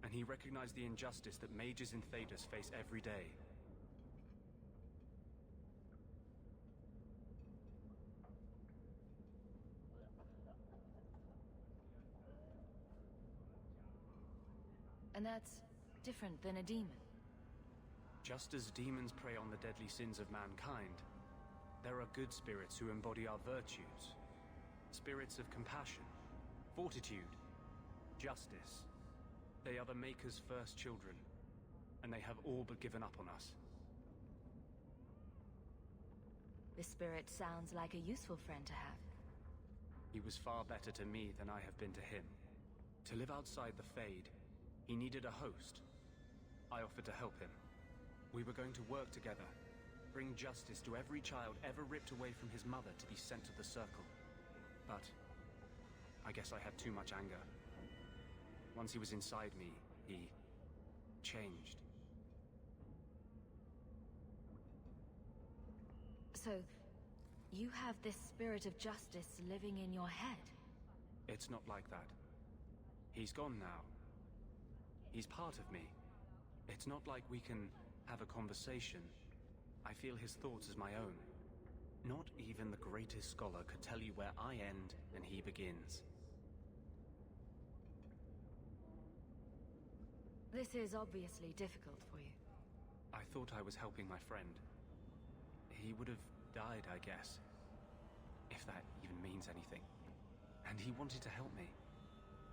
and he recognized the injustice that mages in Thedas face every day. And that's different than a demon. Just as demons prey on the deadly sins of mankind, there are good spirits who embody our virtues. Spirits of compassion, fortitude, justice. They are the Maker's first children, and they have all but given up on us. This spirit sounds like a useful friend to have. He was far better to me than I have been to him. To live outside the Fade, he needed a host. I offered to help him. We were going to work together, bring justice to every child ever ripped away from his mother to be sent to the Circle. But I guess I had too much anger. Once he was inside me, he changed. So, you have this spirit of justice living in your head? It's not like that. He's gone now. He's part of me. It's not like we can have a conversation. I feel his thoughts as my own. Not even the greatest scholar could tell you where I end and he begins. This is obviously difficult for you. I thought I was helping my friend. He would have died, I guess. If that even means anything. And he wanted to help me.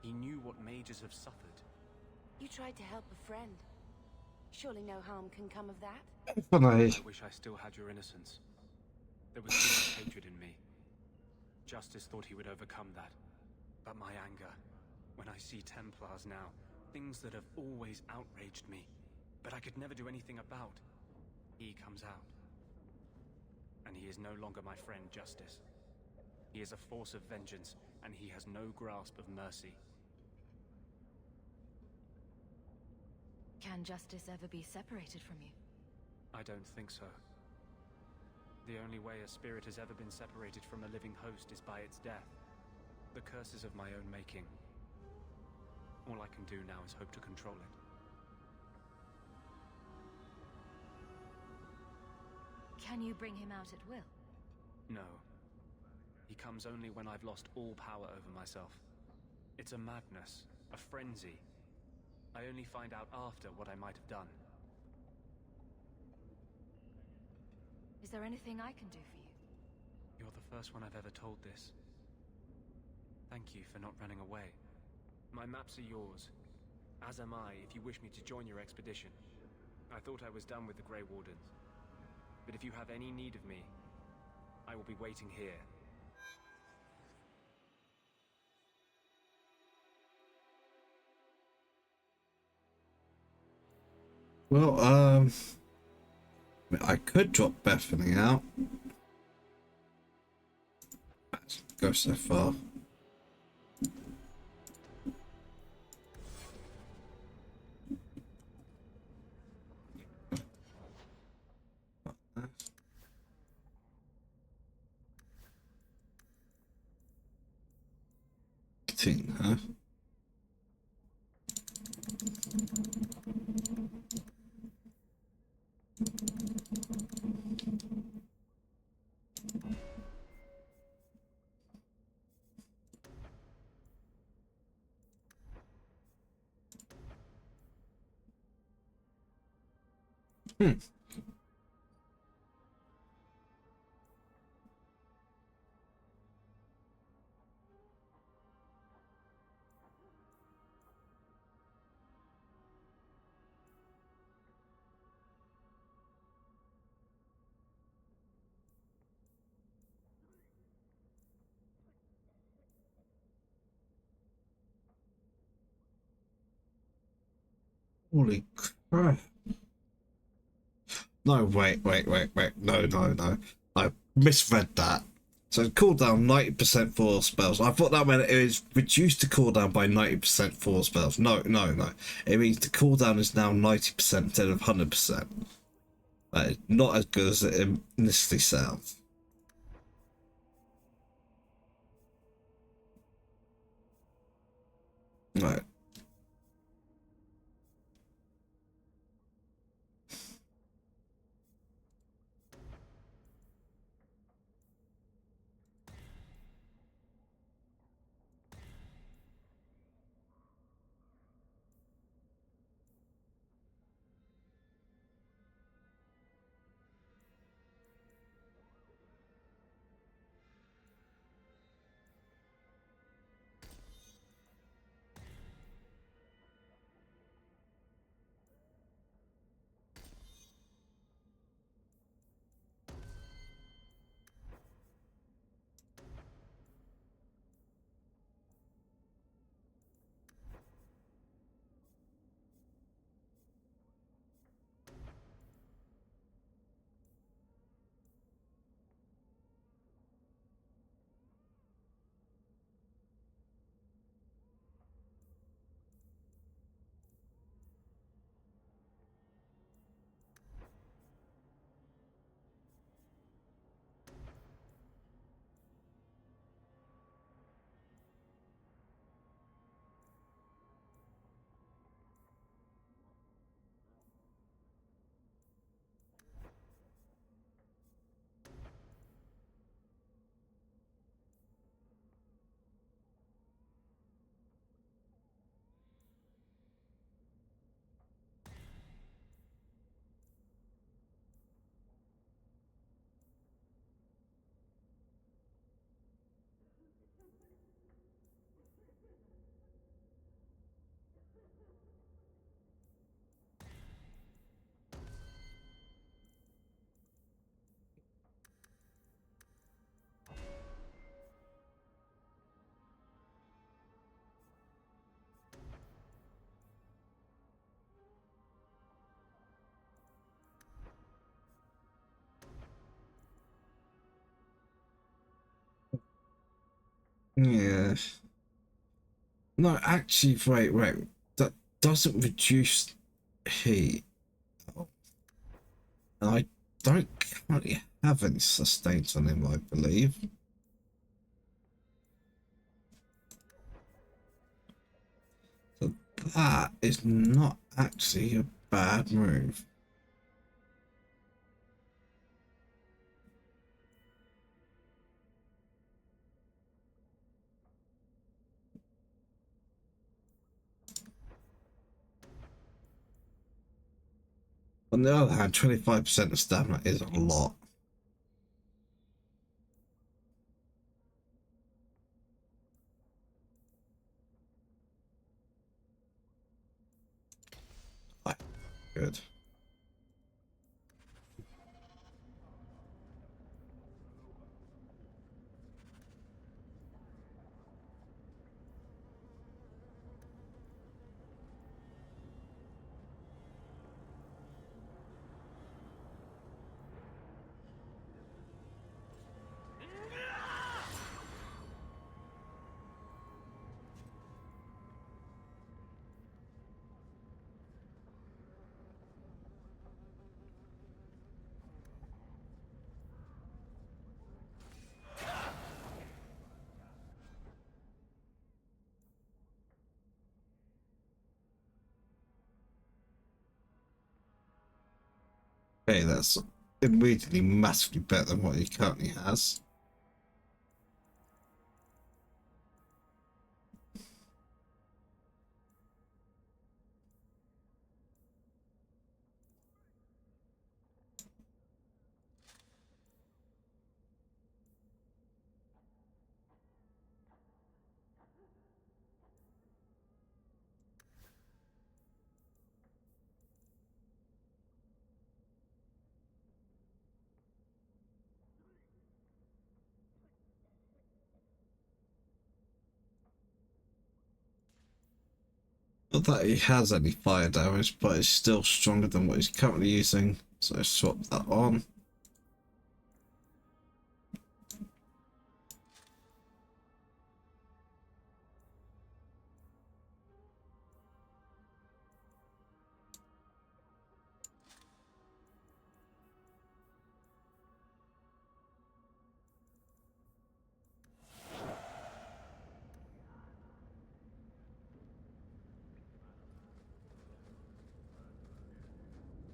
He knew what mages have suffered. You tried to help a friend. Surely no harm can come of that? I wish I still had your innocence. There was too much hatred in me. Justice thought he would overcome that. But my anger, when I see Templars now, things that have always outraged me, but I could never do anything about, he comes out. And he is no longer my friend, Justice. He is a force of vengeance, and he has no grasp of mercy. Can justice ever be separated from you? I don't think so. The only way a spirit has ever been separated from a living host is by its death. The curses of my own making. All I can do now is hope to control it. Can you bring him out at will? No. He comes only when I've lost all power over myself. It's a madness, a frenzy. I only find out after what I might have done. Is there anything I can do for you? You're the first one I've ever told this. Thank you for not running away. My maps are yours, as am I if you wish me to join your expedition. I thought I was done with the Grey Wardens. But if you have any need of me, I will be waiting here. Well, I could drop Bethany out. Go so far. Huh? Hmm. Holy crap. No, wait. No. I misread that. So cooldown 90% for all spells. I thought that meant it was reduced to cooldown by 90% for all spells. No. It means the cooldown is now 90% instead of 100%. That is not as good as it initially sounds. Right. Yeah. No, actually, wait. That doesn't reduce heat. And I don't currently have any sustains on him, I believe. So that is not actually a bad move. On the other hand, 25% of stamina is a lot. Good. Okay, that's immediately massively better than what he currently has. Not that he has any fire damage, but it's still stronger than what he's currently using, so swap that on.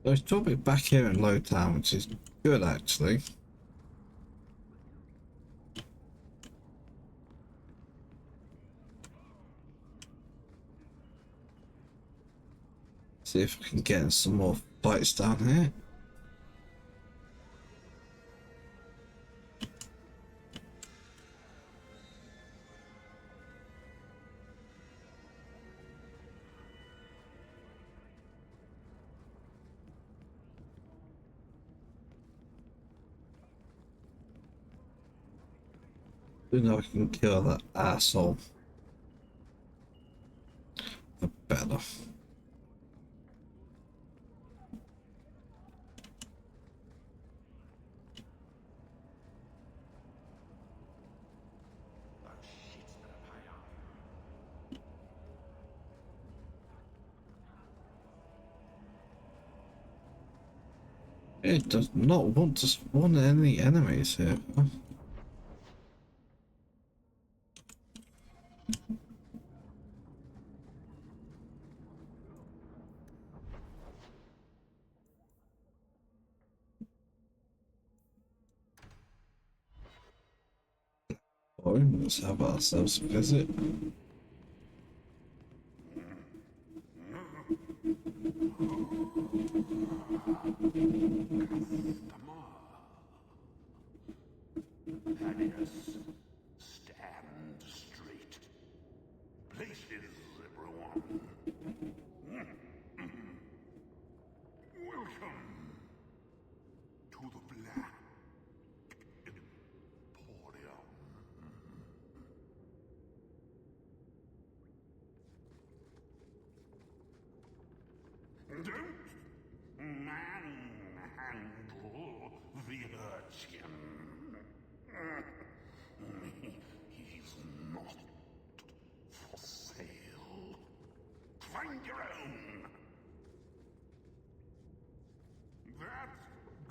So he's dropping back here in low town, which is good actually. See if we can get some more fights down here. We know I can kill that asshole. The better. It does not want to spawn any enemies here. Oh, let's have ourselves a visit. Thaddeus, stand straight. Places, everyone. Welcome to the Black Emporium. Don't manhandle the urchin. He's not for sale. Find your own. That's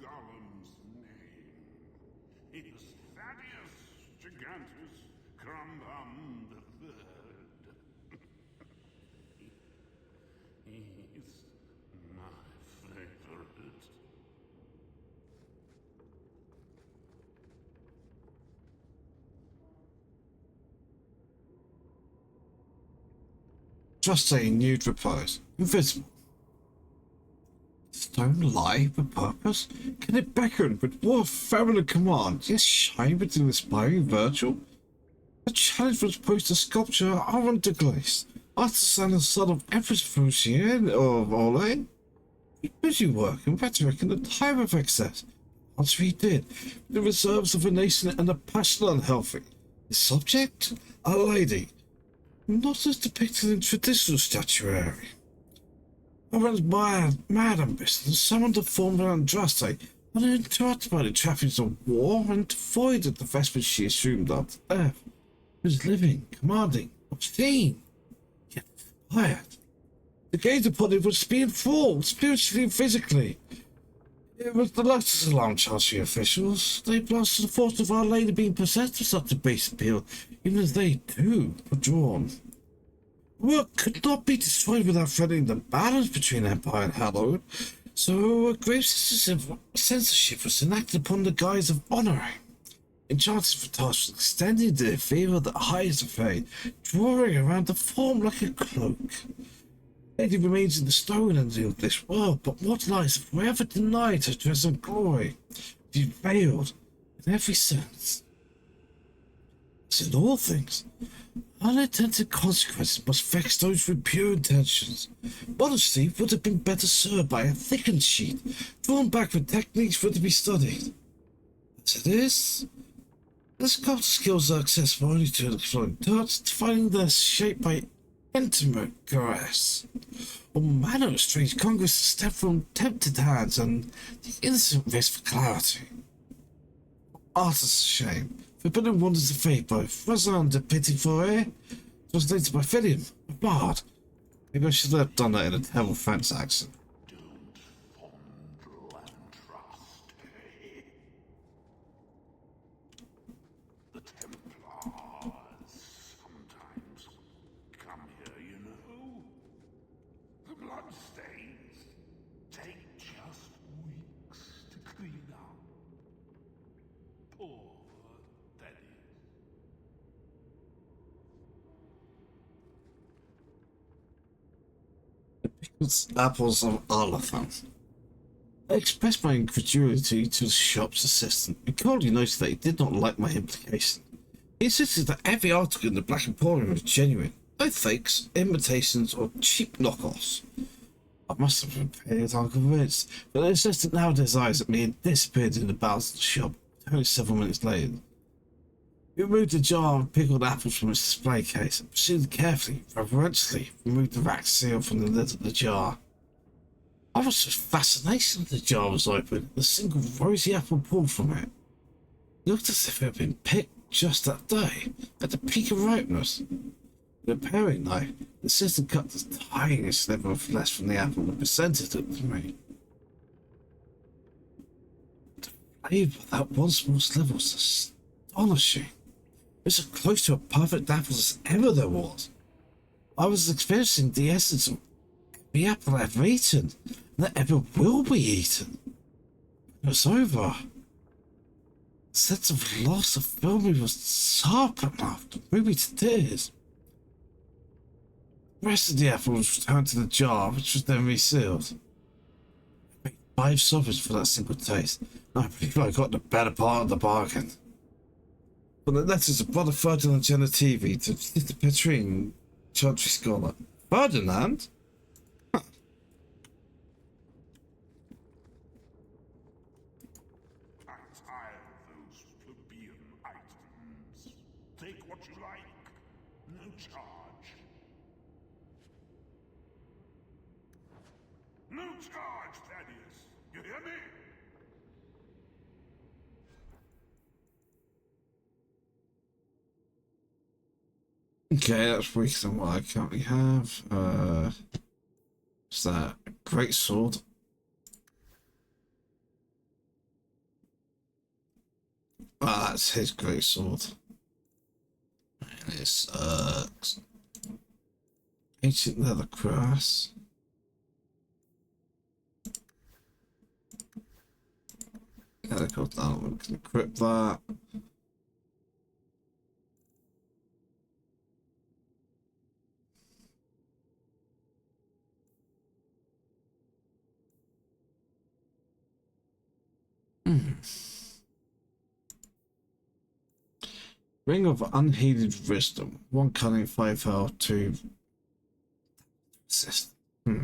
Gollum's name. Is Thaddeus Gigantus Crumbum the Third. He's my favorite. Just saying nude repose. Invisible. Stone lie with purpose? Can it beckon with what feminine command? Yes, shine within inspiring virtual? A challenge was posed to sculpture Aaron de Glace, artisan and son of Empress Fuxian of Ole. He busy working rhetoric in the time of excess. Once he did, the reserves of a nation and a passion unhealthy. The subject? A lady. Not as depicted in traditional statuary. Aaron's mad ambition summoned the form of Andraste, uninterrupted by the trappings of war and devoid of the vestments she assumed after death. He was living, commanding, obscene, yet inspired. The gaze upon him was being full, spiritually and physically. It was the latest alarm charge the officials. They blasted the thought of Our Lady being possessed with such a base appeal, even as they, too, were drawn. Work could not be destroyed without threatening the balance between Empire and Hallowed, so a grave censorship was enacted upon the guise of honoring. Enchanted for tasks extending the fear of the highest of fate, drawing around the form like a cloak. Lady remains in the stone and of this world, but what lies forever denied her dress and glory, be veiled in every sense. As in all things, unintended consequences must vex those with pure intentions. Modesty would have been better served by a thickened sheet, drawn back when techniques were to be studied. As it is, the sculptor skills are accessible only to an exploring touch, defining their shape by intimate caress. All manner of strange conquests step from tempted hands and the innocent risk for clarity. Artist's shame. Forbidden wonders of fate both. Razan de Pity Foray, translated by Philium, a bard. Maybe I should have done that in a terrible French accent. The Templars sometimes come here, you know. The bloodstains take just weeks to clean up. Poor Daddy. Pickles, apples, of Arlathan. I expressed my incredulity to the shop's assistant and coldly noted that he did not like my implication. He insisted that every article in the Black Emporium was genuine, no fakes, imitations, or cheap knockoffs. I must have been prepared, I'm convinced, but the assistant now his eyes at me and disappeared in the bowels of the shop, only several minutes later. He removed a jar of pickled apples from its display case and proceeded carefully, reverentially, removed the wax seal from the lid of the jar. I was with fascination that the jar was open, and a single rosy apple pulled from it. It looked as if it had been picked just that day, at the peak of ripeness. With a paring knife, the assistant cut the tiniest sliver of flesh from the apple and presented it to me. The flavour of that one small sliver was astonishing. It was as close to a perfect apple as ever there was. I was experiencing the essence of the apple I've eaten, and that ever will be eaten. It was over. The sense of loss that filled me was sharp enough to move me to tears. The rest of the apple was returned to the jar, which was then resealed. I paid 5 sovereigns for that single taste, and I believe I got the better part of the bargain. From the letters of Brother Ferdinand Genetivi to Sister Petrine, Chantry Scholar. Ferdinand? Take what you like. No charge. No charge, Thaddeus. You hear me? Okay, that's weaker than what I currently have. Is that a great sword? Ah, that's his great sword. And it's ancient leather cross. Yeah, go down. We can equip that. Ring of Unheeded Wisdom. 1 cunning, 5 health, 2 assist. Yeah.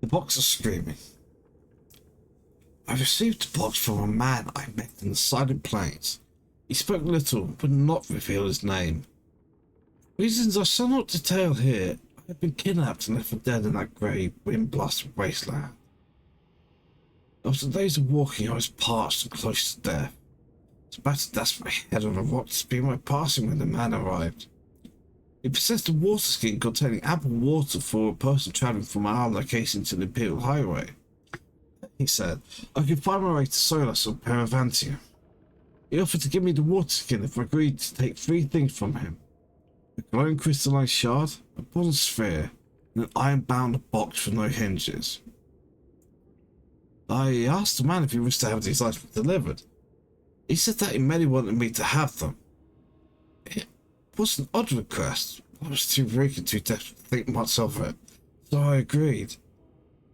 The box is screaming. I received a box from a man I met in the Silent Plains. He spoke little, but not reveal his name. Reasons I shall not detail here. I have been kidnapped and left for dead in that grey, wind-blasted wasteland. After days of walking, I was parched and close to death. I was about to dash my head on a rock to speed my passing when the man arrived. He possessed a water skin containing ample water for a person travelling from our location to the Imperial Highway. He said, I could find my way to Solus or Paravantia. He offered to give me the water skin if I agreed to take 3 things from him. A glowing crystalline shard, a bronze sphere, and an iron-bound box with no hinges. I asked the man if he wished to have these items delivered. He said that he merely wanted me to have them. It was an odd request. I was too weak and too desperate to think much of it, so I agreed.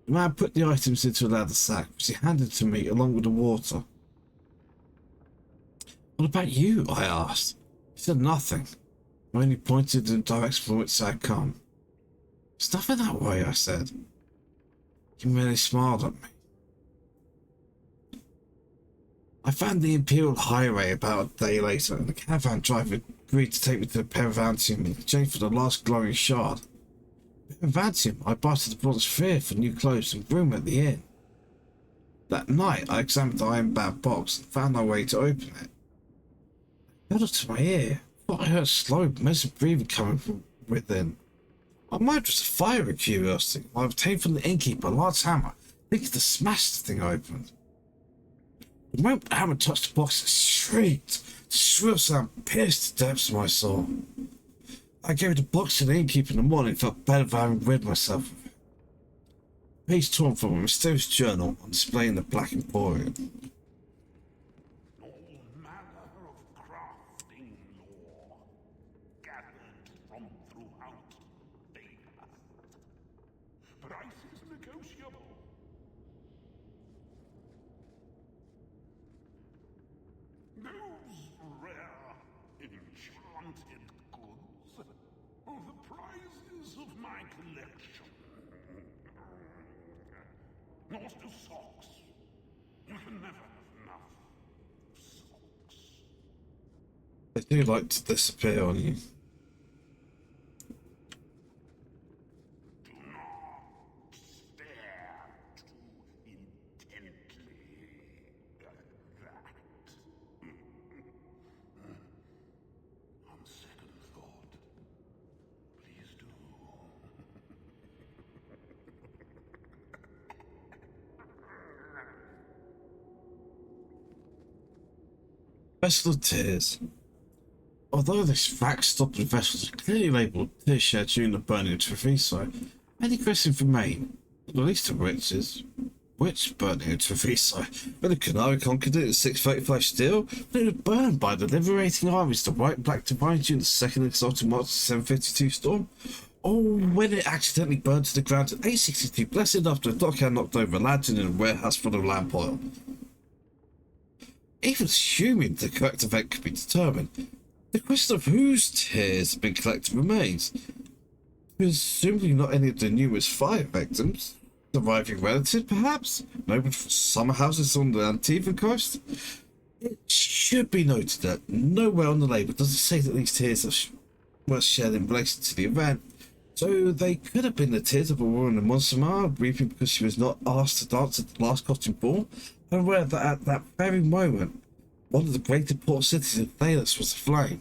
The man put the items into a leather sack, which he handed to me along with the water. What about you? I asked. He said nothing. I only pointed in the direction from which I had come. It's nothing that way, I said. He merely smiled at me. I found the Imperial Highway about a day later, and the caravan driver agreed to take me to the Perivantium in exchange for the last glowing shard. Perivantium, I bartered the brother's fear for new clothes and room at the inn. That night, I examined the iron-bound box and found my way to open it. I held it to my ear. I thought I heard slow, measured breathing coming from within. My mind was afire with curiosity. I obtained from the innkeeper a large hammer, thinking to smash the thing open. The moment the hammer touched the box, it shrieked. The shrill sound pierced the depths of my soul. I gave the box to the innkeeper in the morning and felt better for having rid myself of it. A page torn from a mysterious journal on display in the Black Emporium. They do like to disappear on you. Vessel of Tears. Although this fact stopped the vessels clearly labelled tears shed during the burning of Treviso, many questions remain, not the least of which is which burning of Treviso? When the Canary conquered it in 635 steel, when it was burned by the liberating armies, the White Black Divines during the second exalted March 752 storm, or when it accidentally burned to the ground in 862, blessed after a dockhand knocked over a lantern in a warehouse full of lamp oil. Even assuming the correct event could be determined, the question of whose tears have been collected remains. Presumably not any of the numerous fire victims. Surviving relatives, perhaps? Nobody from summer houses on the Antivan coast? It should be noted that nowhere on the label does it say that these tears were shed in relation to the event, so they could have been the tears of a woman in Monsamar, weeping because she was not asked to dance at the last costume ball, and aware that at that very moment, one of the greater port cities of Thalos was aflame.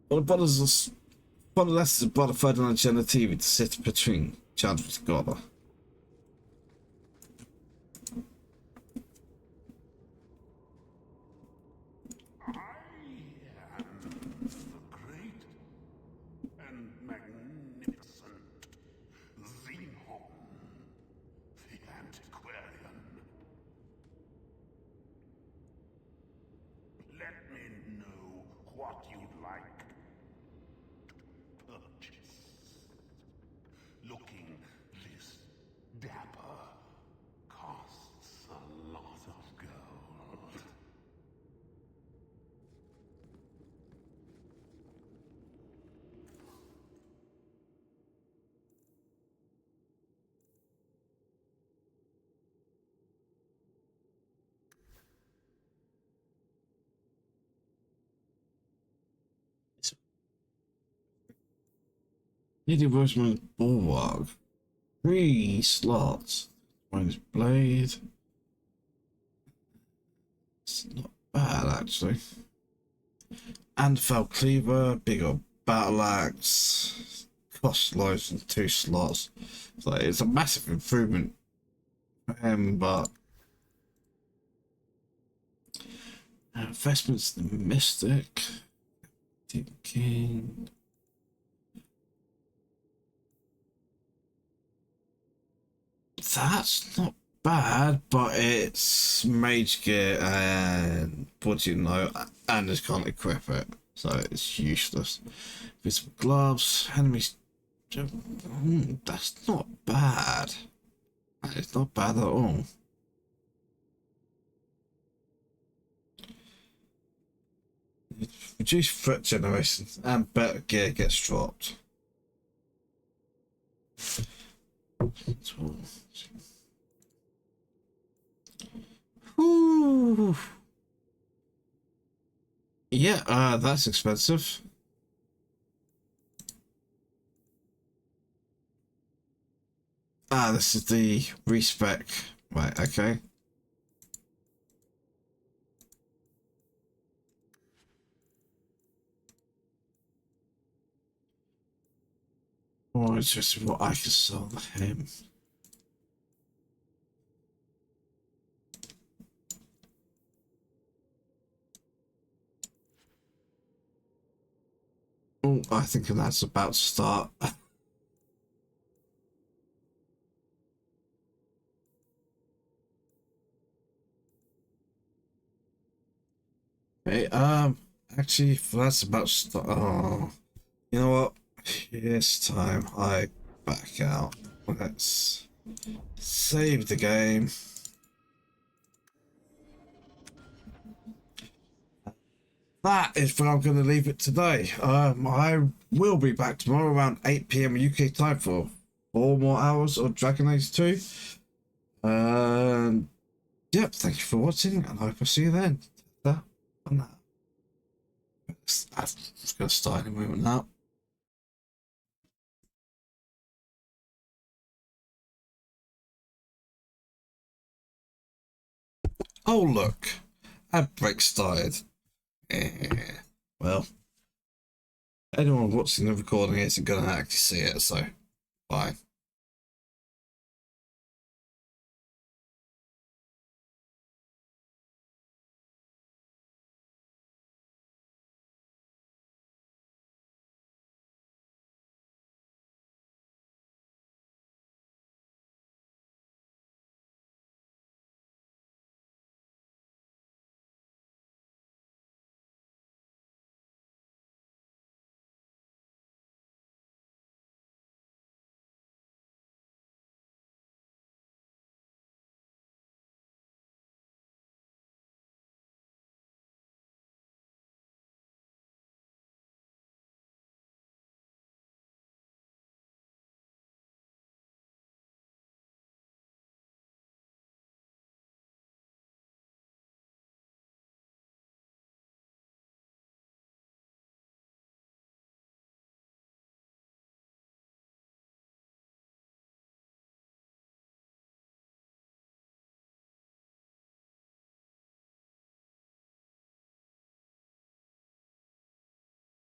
One of the letters of Brother Ferdinand Genetivi to sit between Chandra and Goddard. Lady Rosamund Bulwark. 3 slots. Minus blade. It's not bad actually. Andfell Cleaver, big old battle axe. Cost loads in 2 slots. So it's a massive improvement for him, but investments the Mystic. King. That's not bad, but it's mage gear and what do you know, and just can't equip it, so it's useless. Visible gloves, enemies. That's not bad. It's not bad at all. Reduce threat generation and better gear gets dropped. Ooh. Yeah, that's expensive. This is the respec. Right, okay. Oh, it's just what I can sell him. Oh, I think that's about to start. Okay, actually, that's about to start. Oh, you know what? It's time I back out. Let's save the game. That is where I'm going to leave it today. I will be back tomorrow around 8 PM UK time for 4 more hours of Dragon Age 2. Yep, thank you for watching, and I hope I see you then. I'm just going to start in a moment now. Oh look, ad break started. Well, anyone watching the recording isn't going to actually see it, so bye.